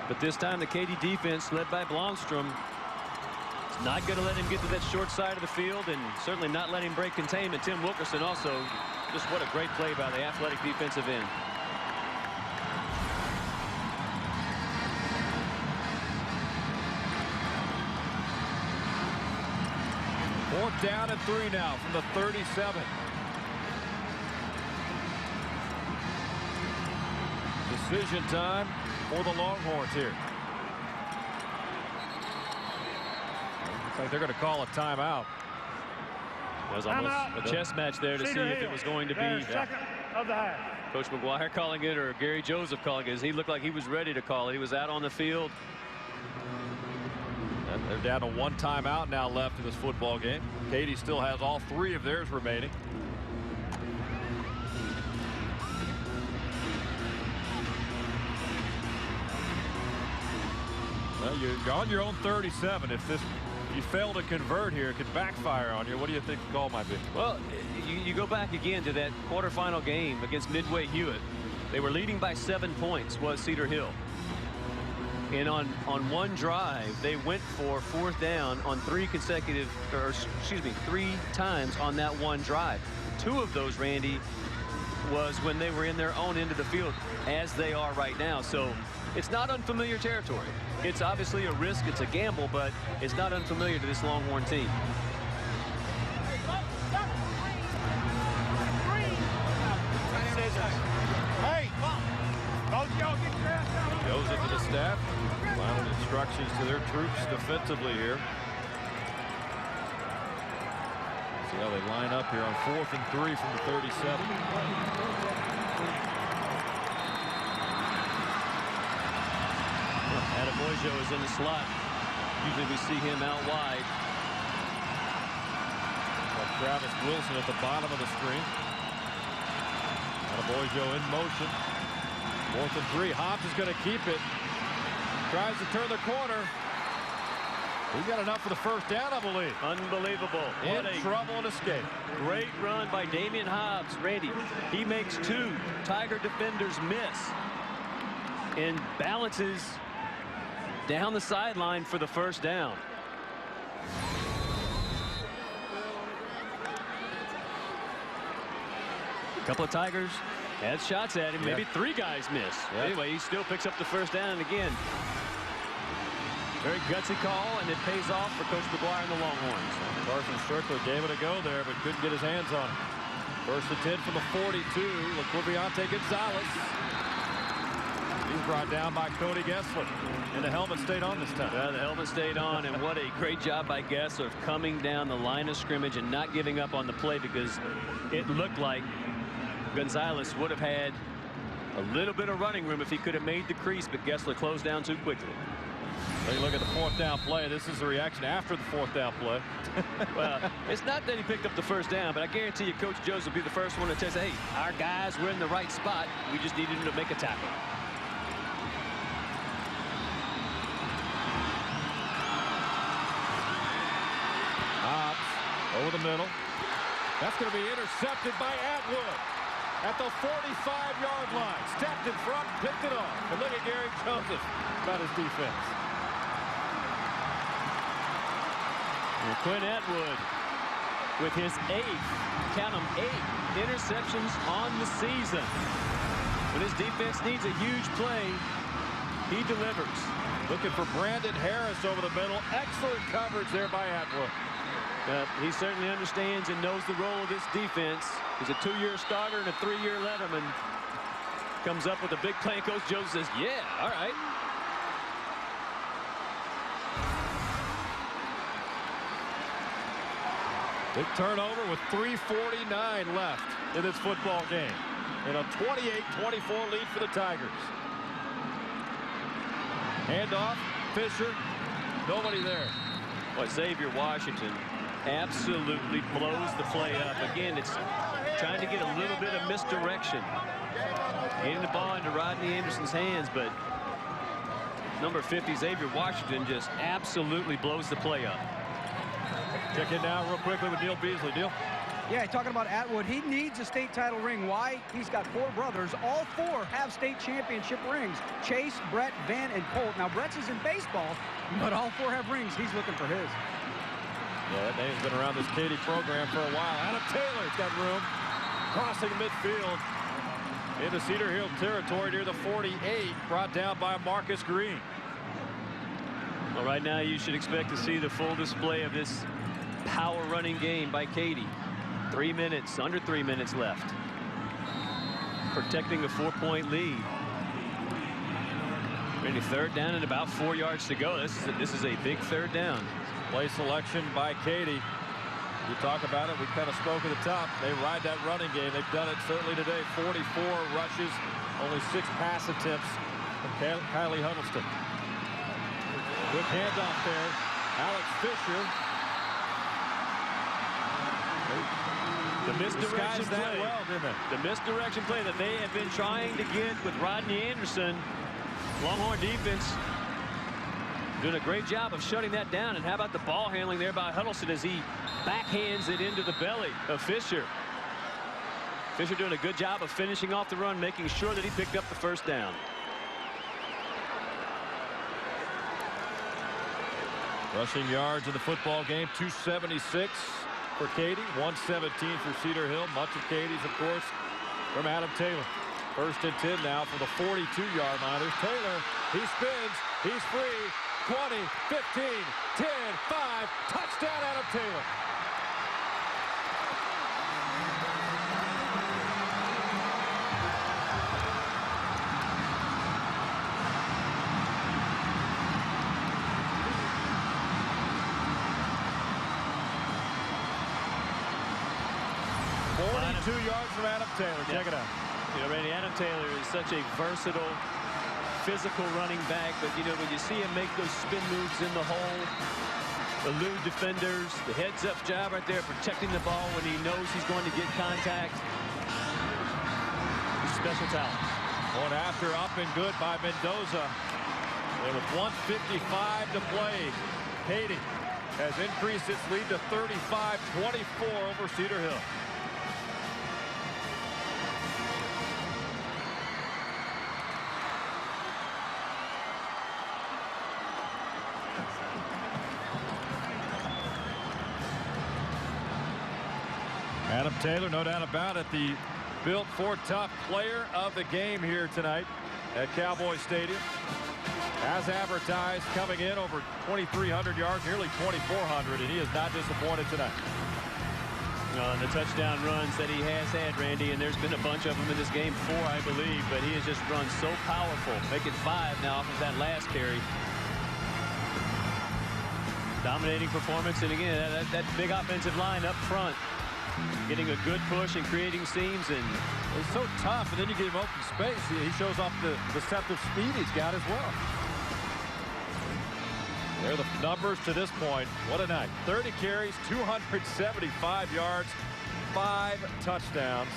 But this time the Katy defense led by Blomstrom is not going to let him get to that short side of the field and certainly not let him break containment. Tim Wilkerson also, just what a great play by the athletic defensive end. Fourth down and 3 now from the 37. Decision time for the Longhorns here. Looks like they're going to call a timeout. It was almost a chess match there to see if it was going to be. Second of the half. Coach McGuire calling it or Gary Joseph calling it. He looked like he was ready to call it. He was out on the field. And they're down to 1 timeout now left in this football game. Katy still has all 3 of theirs remaining. Well, you're on your own 37. If you fail to convert here, it could backfire on you. What do you think the call might be? Well, you go back again to that quarterfinal game against Midway Hewitt. They were leading by 7 points, was Cedar Hill. And on one drive, they went for 4th down on 3 times on that one drive. 2 of those, Randy, was when they were in their own end of the field, as they are right now. So it's not unfamiliar territory. It's obviously a risk. It's a gamble, but it's not unfamiliar to this Longhorn team. Hey, both y'all get your ass out. Goes into the staff. Final instructions to their troops defensively here. See how they line up here on 4th and 3 from the 37. Adebayo is in the slot. Usually we see him out wide. Travis Wilson at the bottom of the screen. Adebayo in motion. 4th and 3. Hobbs is going to keep it. Tries to turn the corner. He got enough for the 1st down, I believe. Unbelievable. In trouble and escape. Great run by Damian Hobbs. Randy, he makes 2 Tiger defenders miss and balances down the sideline for the 1st down. A couple of Tigers had shots at him. Maybe 3 guys miss. Anyway, he still picks up the 1st down. And again, very gutsy call, and it pays off for Coach McGuire and the Longhorns. Carson Strickler gave it a go there, but couldn't get his hands on it. 1st and 10 from the 42. Laquaviante Gonzalez. He's brought down by Cody Gessler. And the helmet stayed on this time. The helmet stayed on, and what a great job by Gessler of coming down the line of scrimmage and not giving up on the play, because it looked like Gonzalez would have had a little bit of running room if he could have made the crease, but Gessler closed down too quickly. Take a look at the 4th down play. This is the reaction after the 4th down play. Well, it's not that he picked up the 1st down, but I guarantee you Coach Jones will be the first one to tell us, hey, our guys were in the right spot. We just needed him to make a tackle. Over the middle. That's going to be intercepted by Atwood at the 45-yard line. Stepped in front, picked it off. And look at Gary Joseph about his defense. And Quinn Atwood with his 8th, count them, 8 interceptions on the season. When his defense needs a huge play, he delivers. Looking for Brandon Harris over the middle. Excellent coverage there by Atwood. He certainly understands and knows the role of this defense. He's a 2-year starter and a 3-year letterman. Comes up with a big play, and Coach Joe says, yeah, all right. Big turnover with 3:49 left in this football game. And a 28-24 lead for the Tigers. Handoff, Fisher, nobody there. Boy, Xavier Washington absolutely blows the play up. Again, it's trying to get a little bit of misdirection. Getting the ball into Rodney Anderson's hands, but number 50, Xavier Washington, just absolutely blows the play up. Check in now real quickly with Neil Beasley. Neil? Yeah, talking about Atwood, he needs a state title ring. Why? He's got 4 brothers. All 4 have state championship rings. Chase, Brett, Van, and Colt. Now, Brett's is in baseball, but all 4 have rings. He's looking for his. Yeah, that name's been around this Katy program for a while. Adam Taylor's got room. Crossing midfield into Cedar Hill territory near the 48. Brought down by Marcus Green. Well, right now you should expect to see the full display of this power running game by Katy. 3 minutes, under 3 minutes left. Protecting a 4-point lead. Really, 3rd down and about 4 yards to go. This is a big 3rd down. Play selection by Katy. You talk about it, we kind of spoke at the top. They ride that running game. They've done it certainly today. 44 rushes, only 6 pass attempts from Kylie Huddleston. Quick handoff there. Alex Fisher. The misdirection play. That well, didn't it? The misdirection play that they have been trying to get with Rodney Anderson. Longhorn defense doing a great job of shutting that down. And how about the ball handling there by Huddleston as he backhands it into the belly of Fisher. Fisher doing a good job of finishing off the run, making sure that he picked up the 1st down. Rushing yards in the football game, 276 for Katy, 117 for Cedar Hill. Much of Katy's, of course, from Adam Taylor. 1st and 10 now from the 42-yard line. There's Taylor. He spins. He's free. 20, 15, 10, 5. Touchdown, Adam Taylor. Yards from Adam Taylor. Check it out. You know, Randy, Adam Taylor is such a versatile, physical running back, but you know, when you see him make those spin moves in the hole, elude defenders, the heads-up job right there, protecting the ball when he knows he's going to get contact. Special talent. Going after, up and good by Mendoza. And with 1:55 to play, Katy has increased its lead to 35-24 over Cedar Hill. Adam Taylor, no doubt about it, the built for tough player of the game here tonight at Cowboys Stadium. As advertised, coming in over 2,300 yards, nearly 2,400, and he is not disappointed tonight. The touchdown runs that he has had, Randy, and there's been a bunch of them in this game, 4, I believe, but he has just run so powerful. Make it 5 now off of that last carry. Dominating performance, and again, that big offensive line up front. Getting a good push and creating seams, and it's so tough, and then you give him open space. He shows off the deceptive speed he's got as well. There are the numbers to this point. What a night. 30 carries, 275 yards, 5 touchdowns.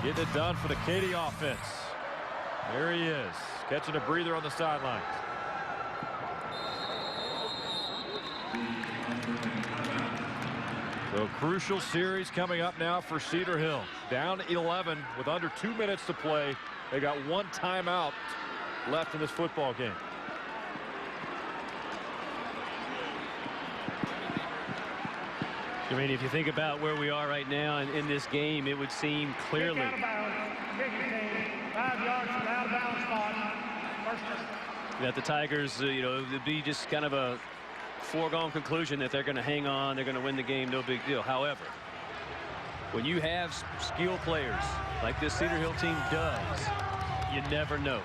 Getting it done for the Katy offense. There he is, catching a breather on the sideline. So crucial series coming up now for Cedar Hill. Down 11 with under 2 minutes to play. They got one timeout left in this football game. I mean, if you think about where we are right now in this game, it would seem clearly. Kick out of bounds. Kicking team. 5 yards from the out of bounds spot. First down. That the Tigers, you know, it would be just kind of a foregone conclusion that they're going to hang on, they're going to win the game, no big deal. However, when you have skilled players like this Cedar Hill team does, you never know.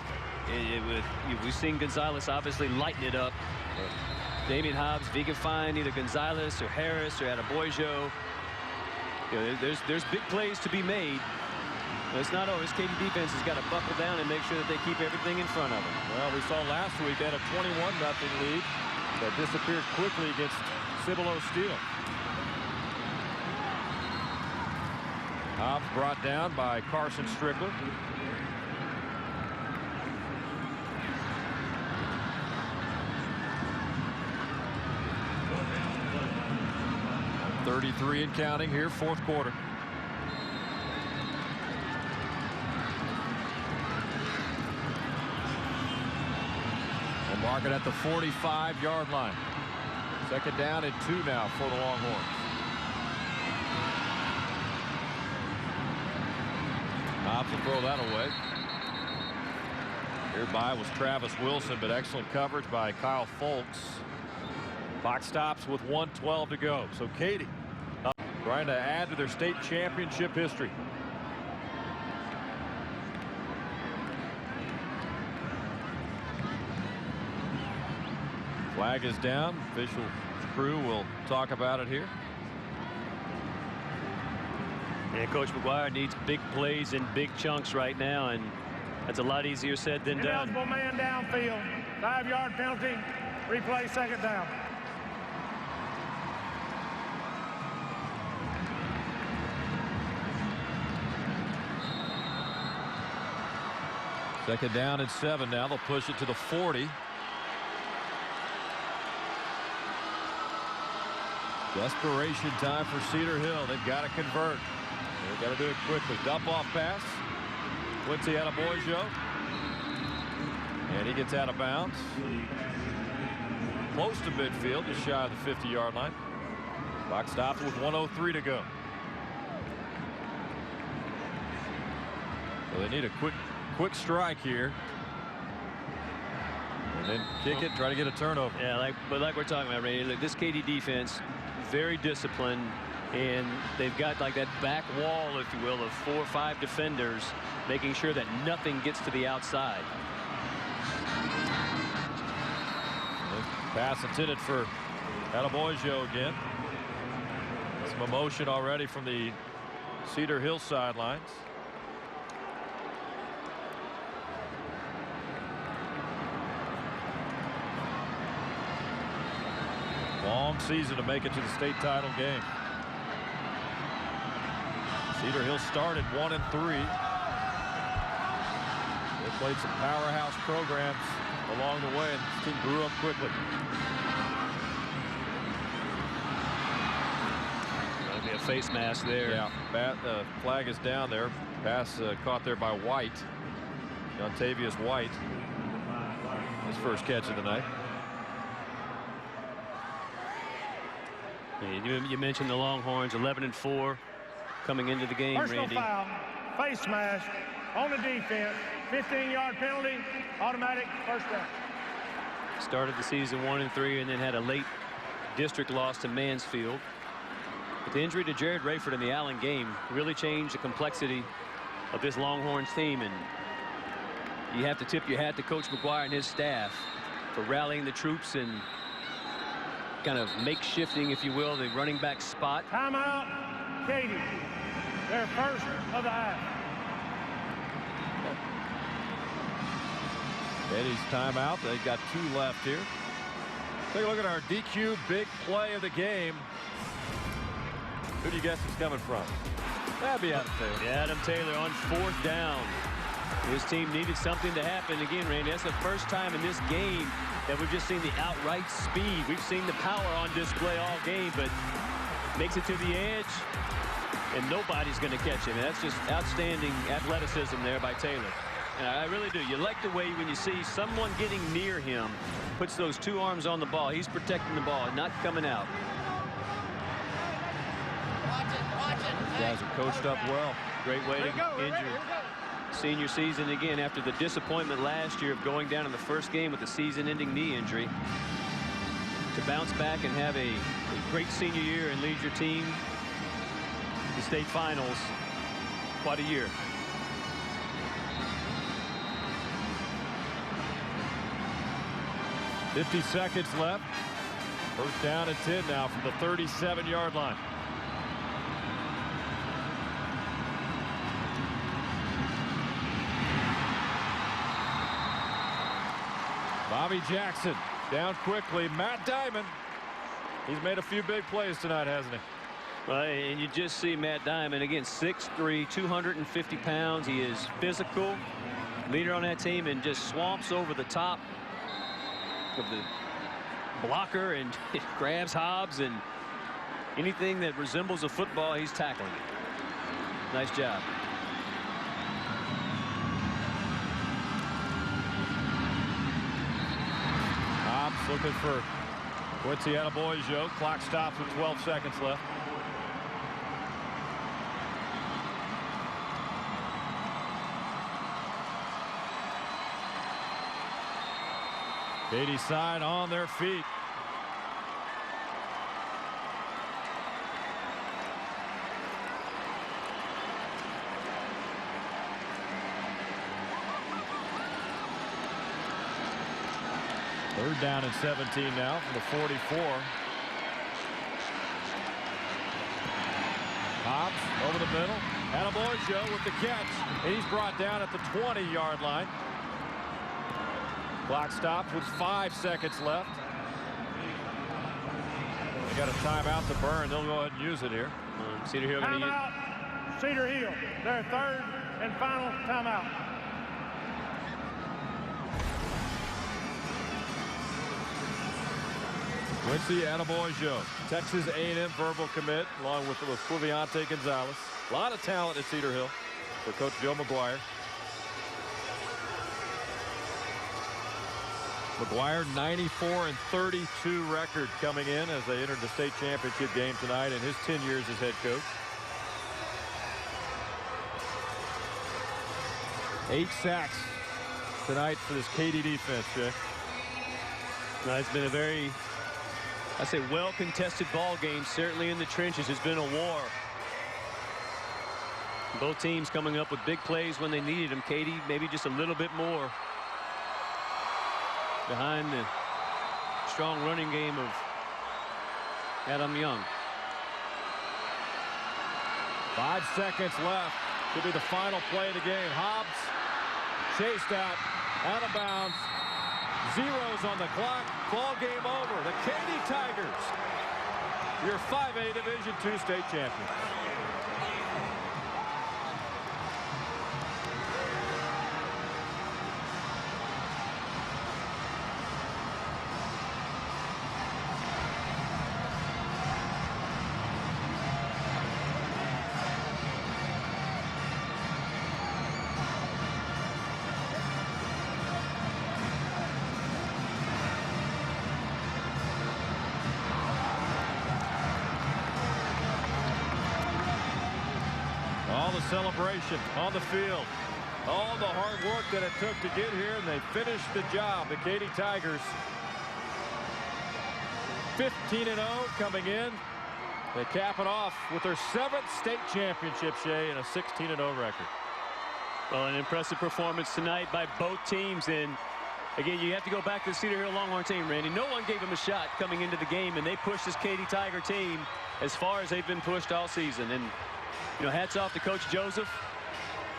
We've seen Gonzalez obviously lighten it up. Damian Hobbs, if he can find either Gonzalez or Harris or Adeboyo, you know, there's big plays to be made. It's not over. This Katy defense has got to buckle down and make sure that they keep everything in front of them. Well, we saw last week they had a 21-0 lead that disappeared quickly against Cibolo Steel. Hobbs brought down by Carson Strickler. .33 and counting here, fourth quarter. We'll mark it at the 45-yard line. Second down and 2 now for the Longhorns. Hobbs will throw that away. Nearby was Travis Wilson, but excellent coverage by Kyle Folks. Clock stops with 1:12 to go. So Katy trying to add to their state championship history. Flag is down. Official crew will talk about it here. Yeah, Coach McGuire needs big plays in big chunks right now, and that's a lot easier said than done. Ineligible man downfield. 5-yard penalty. Replay, second down. Second down and 7 now. They'll push it to the 40. Desperation time for Cedar Hill. They've got to convert. They've got to do it quickly. Dump off pass. Quincy Adeboyo. And he gets out of bounds. Close to midfield, just shy of the 50-yard line. Clock stops with 1:03 to go. So they need a quick strike here. And then kick it, try to get a turnover. Yeah, like we're talking about, Randy. Look, this Katy defense, very disciplined, and they've got like that back wall, if you will, of 4 or 5 defenders, making sure that nothing gets to the outside. Pass intended for Adeboyo again. Some emotion already from the Cedar Hill sidelines. Long season to make it to the state title game. Cedar Hill started 1-3. They played some powerhouse programs along the way, and this team grew up quickly. That'll be a face mask there. Yeah, flag is down there. Pass caught there by White. Jontavius White. His first catch of the night. You mentioned the Longhorns, 11-4 coming into the game, Personal Randy. foul, face smash on the defense, 15-yard penalty, automatic first down. Started the season 1-3 and then had a late district loss to Mansfield. But the injury to Jared Rayford in the Allen game really changed the complexity of this Longhorns team, and you have to tip your hat to Coach McGuire and his staff for rallying the troops and kind of makeshifting, if you will, the running back spot. Timeout, Katy. Their first of the half. Eddie's timeout. They've got 2 left here. Take a look at our DQ big play of the game. Who do you guess it's coming from? That'd be Adam Taylor. Yeah, Adam Taylor on 4th down. His team needed something to happen. Again, Randy, that's the first time in this game that we've just seen the outright speed. We've seen the power on display all game, but makes it to the edge, and nobody's going to catch him. And that's just outstanding athleticism there by Taylor. And I really do. You like the way when you see someone getting near him, puts those 2 arms on the ball. He's protecting the ball, not coming out. Guys are coached up well. Great way to injure senior season again after the disappointment last year of going down in the first game with a season-ending knee injury. To bounce back and have a great senior year and lead your team to state finals. Quite a year. .50 seconds left. First down and 10 now from the 37-yard line. Bobby Jackson down quickly. Matt Diamond. He's made a few big plays tonight, hasn't he? Well, and you just see Matt Diamond again, 6'3", 250 pounds. He is physical, leader on that team, and just swamps over the top of the blocker and grabs Hobbs, and anything that resembles a football, he's tackling it. Nice job. Hobbs looking for Quincy Attaboyjo. Clock stops with 12 seconds left. Katy side on their feet. Third down and 17 now from the 44. Hobbs over the middle. Attaboyjo with the catch. And he's brought down at the 20-yard line. Clock stops with 5 seconds left. They got a timeout to burn. They'll go ahead and use it here. Cedar Hill going to use. Timeout. Cedar Hill. Their third and final timeout. Quincy Attaboyjo, Texas A&M verbal commit, along with Fluviante Gonzalez. A lot of talent at Cedar Hill for Coach Joe McGuire. McGuire 94-32 record coming in as they entered the state championship game tonight in his 10 years as head coach. 8 sacks tonight for this Katy defense, Jay. It's been a very, I say, well-contested ball game. Certainly in the trenches, it's been a war. Both teams coming up with big plays when they needed them. Katy maybe just a little bit more behind the strong running game of Adam Young. 5 seconds left. Could be the final play of the game. Hobbs chased out of bounds. Zeros on the clock. Ball game over. The Katy Tigers, your 5A Division II state champions. Celebration on the field. All the hard work that it took to get here, and they finished the job. The Katy Tigers 15-0 coming in. They cap it off with their 7th state championship, Shea, and a 16-0 record. Well, an impressive performance tonight by both teams. And again, you have to go back to the Cedar Hill Longhorn team, Randy. No one gave them a shot coming into the game, and they pushed this Katy Tiger team as far as they've been pushed all season. And you know, hats off to Coach Joseph,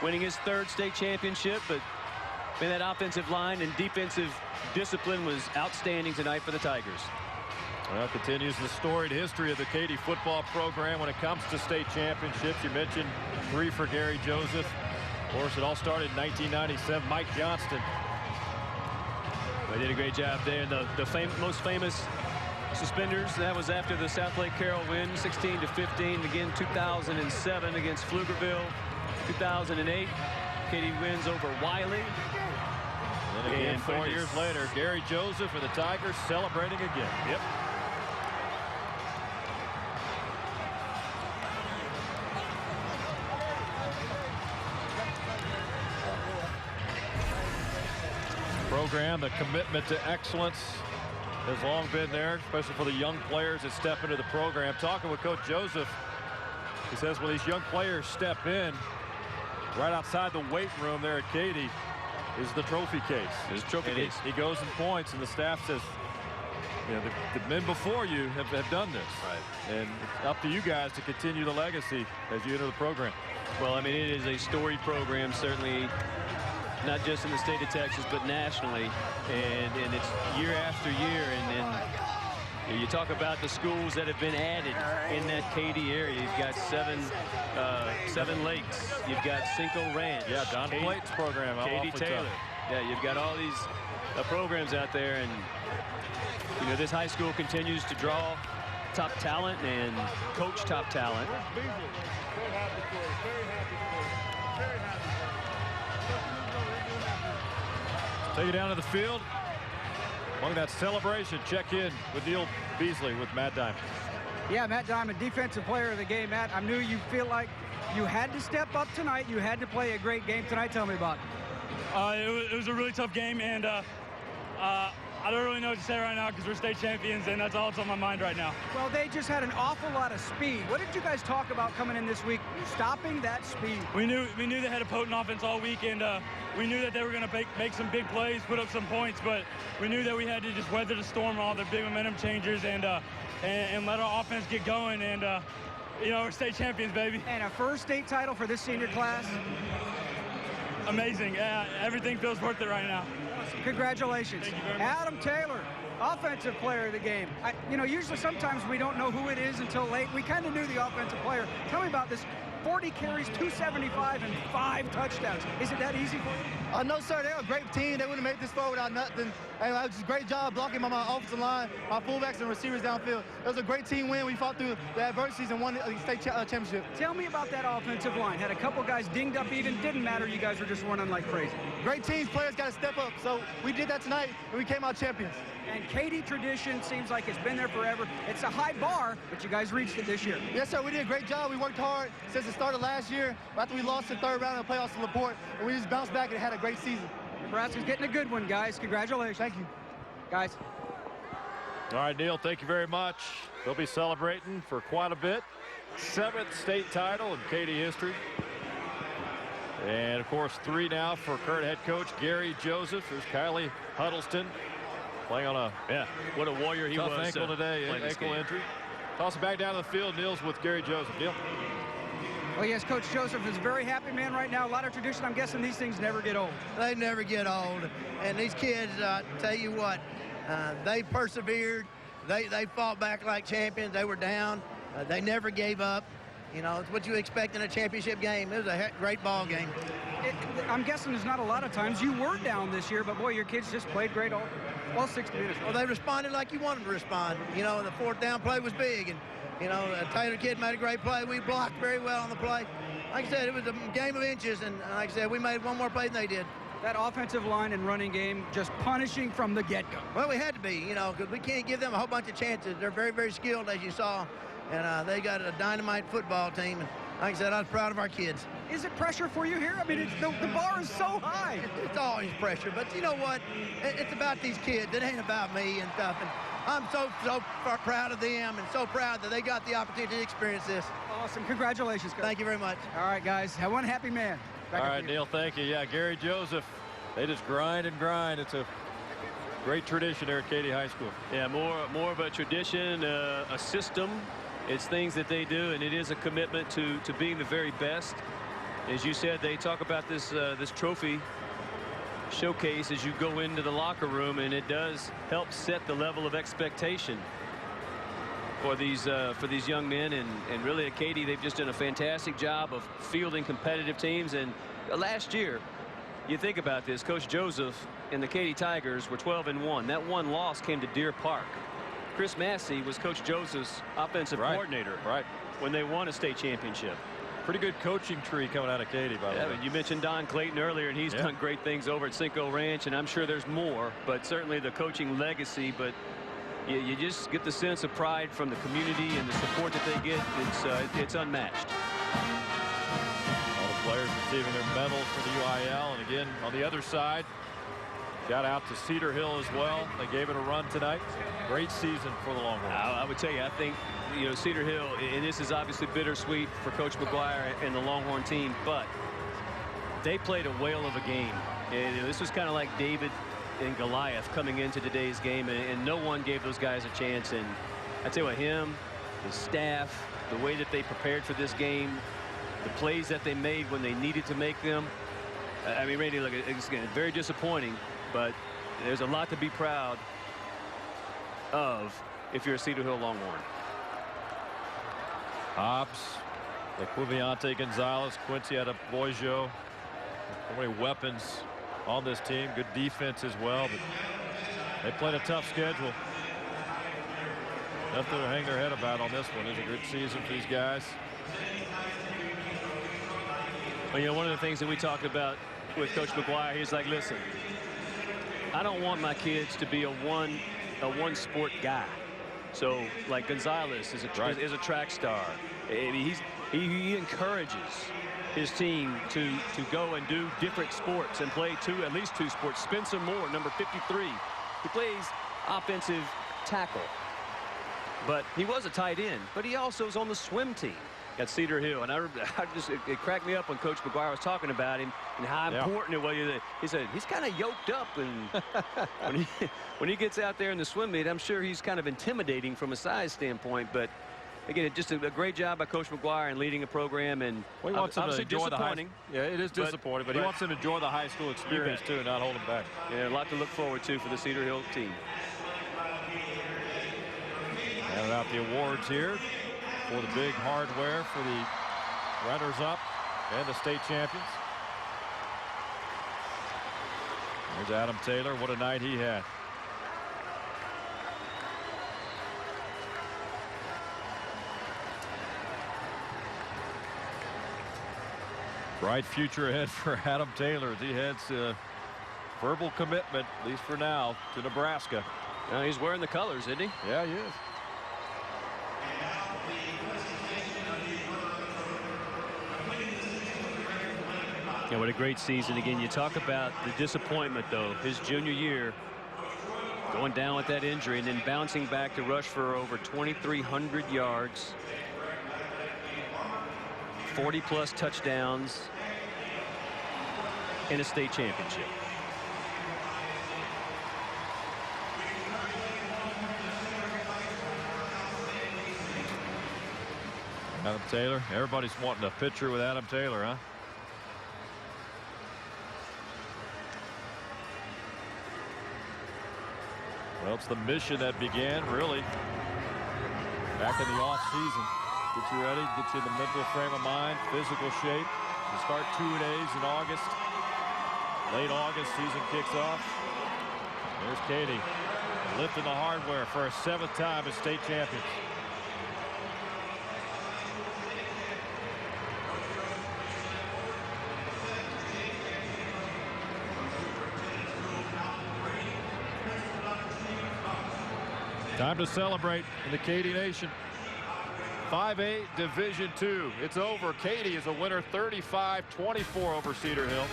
winning his 3rd state championship, but man, that offensive line and defensive discipline was outstanding tonight for the Tigers. Well, continues the storied history of the Katy football program when it comes to state championships. You mentioned 3 for Gary Joseph. Of course, it all started in 1997. Mike Johnston. They did a great job there. The most famous suspenders, that was after the South Lake Carroll win, 16-15. Again, 2007 against Pflugerville. 2008, Katy wins over Wiley. And again, 4 years later, Gary Joseph and the Tigers celebrating again. Yep. Program, the commitment to excellence has long been there, especially for the young players that step into the program. Talking with Coach Joseph, he says when these young players step in, right outside the weight room there at Katy is the trophy case. He goes and points, and the staff says, you know, the men before you have done this. Right. And it's up to you guys to continue the legacy as you enter the program. Well, I mean, it is a storied program, certainly not just in the state of Texas, but nationally. And it's year after year. And you talk about the schools that have been added in that Katy area. You've got seven lakes. You've got Cinco Ranch. Yeah, Don Blake's program. Katy Taylor. Tough. Yeah, you've got all these programs out there. And, you know, this high school continues to draw top talent and coach top talent. Take it down to the field. Among that celebration, check in with Neil Beasley with Matt Diamond. Yeah, Matt Diamond, defensive player of the game. Matt, I knew you feel like you had to step up tonight. You had to play a great game tonight. Tell me about it. It was a really tough game, and I don't really know what to say right now because we're state champions, and that's all that's on my mind right now. Well, they just had an awful lot of speed. What did you guys talk about coming in this week? Stopping that speed. We knew they had a potent offense all week, and we knew that they were going to make some big plays, put up some points, but we knew that we had to just weather the storm, all the big momentum changers, and let our offense get going. And you know, we're state champions, baby. And a first state title for this senior class. Amazing. Everything feels worth it right now. Congratulations. Thank you very much. Adam Taylor, offensive player of the game. You know, usually sometimes we don't know who it is until late. We kind of knew the offensive player. Tell me about this. 40 carries, 275, and 5 touchdowns. Is it that easy for you? No, sir. They're a great team. They wouldn't have made this far without nothing. And it was just a great job blocking my offensive line, my fullbacks and receivers downfield. It was a great team win. We fought through the adversities and won the state championship. Tell me about that offensive line. Had a couple guys dinged up even. Didn't matter. You guys were just running like crazy. Great teams. Players got to step up. So we did that tonight, and we came out champions. And Katy tradition seems like it's been there forever. It's a high bar, but you guys reached it this year. Yes, sir. We did a great job. We worked hard since the start of last year. After we lost the third round of the playoffs to LaPorte, and we just bounced back and had a great season. Nebraska's getting a good one, guys. Congratulations. Thank you. Guys. All right, Neil, thank you very much. They'll be celebrating for quite a bit. 7th state title in Katy history. And, of course, 3 now for current head coach Gary Joseph. There's Kylie Huddleston playing on a what a warrior he tough was ankle today, ankle injury. Toss it back down to the field. Neil's with Gary Joseph. Neil. Well, yes, Coach Joseph is a very happy man right now. A lot of tradition. I'm guessing these things never get old. They never get old. And these kids, tell you what, they persevered. They fought back like champions. They were down. They never gave up. You know, it's what you expect in a championship game. It was a great ball game. I'm guessing there's not a lot of times you were down this year, but boy, your kids just played great all 60 minutes. Well, they responded like you wanted them to respond. You know, the 4th down play was big, and you know, Taylor kid made a great play. We blocked very well on the play. Like I said, it was a game of inches, and like I said, we made one more play than they did. That offensive line and running game just punishing from the get-go. Well, we had to be, you know, because we can't give them a whole bunch of chances. They're very, very skilled, as you saw, and they got a dynamite football team. And like I said, I was proud of our kids. Is it pressure for you here? I mean, the bar is so high. It's always pressure, but you know what? It's about these kids. It ain't about me and stuff. And I'm so proud of them and so proud that they got the opportunity to experience this. Awesome. Congratulations, Coach. Thank you very much. All right, guys. Have one happy man. All right, Neil, thank you. Yeah, Gary Joseph, they just grind and grind. It's a great tradition there at Katy High School. Yeah, more of a tradition, a system. It's things that they do, and it is a commitment to being the very best. As you said, they talk about this trophy showcase as you go into the locker room, and it does help set the level of expectation. for these young men, and really at Katy, they've just done a fantastic job of fielding competitive teams. And last year, you think about this, Coach Joseph and the Katy Tigers were 12-1. That one loss came to Deer Park. Chris Massey was Coach Joseph's offensive coordinator when they won a state championship. Pretty good coaching tree coming out of Katy, by the way. You mentioned Don Clayton earlier, and he's done great things over at Cinco Ranch, and I'm sure there's more, but certainly the coaching legacy. But you just get the sense of pride from the community and the support that they get. It's unmatched. All the players receiving their medals for the UIL, and again on the other side, shout out to Cedar Hill as well. They gave it a run tonight. Great season for the Longhorns. I would tell you, I think, Cedar Hill, and this is obviously bittersweet for Coach McGuire and the Longhorn team, but they played a whale of a game. And this was kind of like David and Goliath coming into today's game, and no one gave those guys a chance. And I tell you what, him, the staff, the way that they prepared for this game, the plays that they made when they needed to make them. I mean, Randy, look, it's very disappointing, but there's a lot to be proud of if you're a Cedar Hill Longhorn. Hobbs, Laquiviante Gonzalez, Quincy Adeboyo. So many weapons on this team. Good defense as well, but they played a tough schedule. Nothing to hang their head about on this one. It's a good season for these guys. Well, one of the things that we talked about with Coach McGuire, he's like, listen, I don't want my kids to be a one sport guy. So like Gonzalez is a track star. He encourages his team to go and do different sports and play at least two sports. Spencer Moore, number 53, he plays offensive tackle, but he was a tight end, but he also is on the swim team at Cedar Hill. And it cracked me up when Coach McGuire was talking about him and how important it was. He said he's kind of yoked up, and when he gets out there in the swim meet, I'm sure he's kind of intimidating from a size standpoint. But again, just a great job by Coach McGuire in leading a program. And he wants him to enjoy it is disappointing, but he wants him to enjoy the high school experience too, and not hold him back. Yeah, a lot to look forward to for the Cedar Hill team. Handing out the awards here for the big hardware for the runners-up and the state champions. There's Adam Taylor. What a night he had. Bright future ahead for Adam Taylor as he heads verbal commitment, at least for now, to Nebraska. He's wearing the colors, isn't he? Yeah, he is. Yeah, what a great season. Again, you talk about the disappointment, though. His junior year, going down with that injury and then bouncing back to rush for over 2,300 yards, 40-plus touchdowns, and a state championship. Adam Taylor. Everybody's wanting a picture with Adam Taylor, huh? Well, it's the mission that began, really, back in the off-season. Get you ready, get you in the mental frame of mind, physical shape. You start 2-days in August. Late August, season kicks off. There's Katy lifting the hardware for a 7th time as state champions. Time to celebrate in the Katy Nation. 5A Division II. It's over. Katy is a winner, 35-24 over Cedar Hill.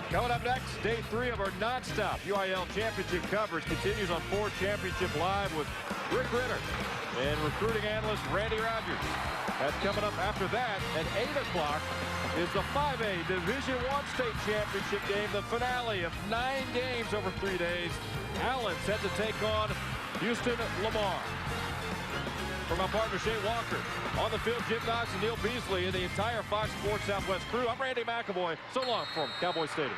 Coming up next, day 3 of our nonstop UIL championship coverage continues on 4 Championship Live with Rick Ritter and recruiting analyst Randy Rogers. That's coming up after that. At 8 o'clock is the 5A Division I state championship game, the finale of 9 games over 3 days. Allen set to take on Houston Lamar. From our partner Shea Walker, on the field Jim Knox and Neil Beasley and the entire Fox Sports Southwest crew, I'm Randy McAvoy. So long from Cowboys Stadium.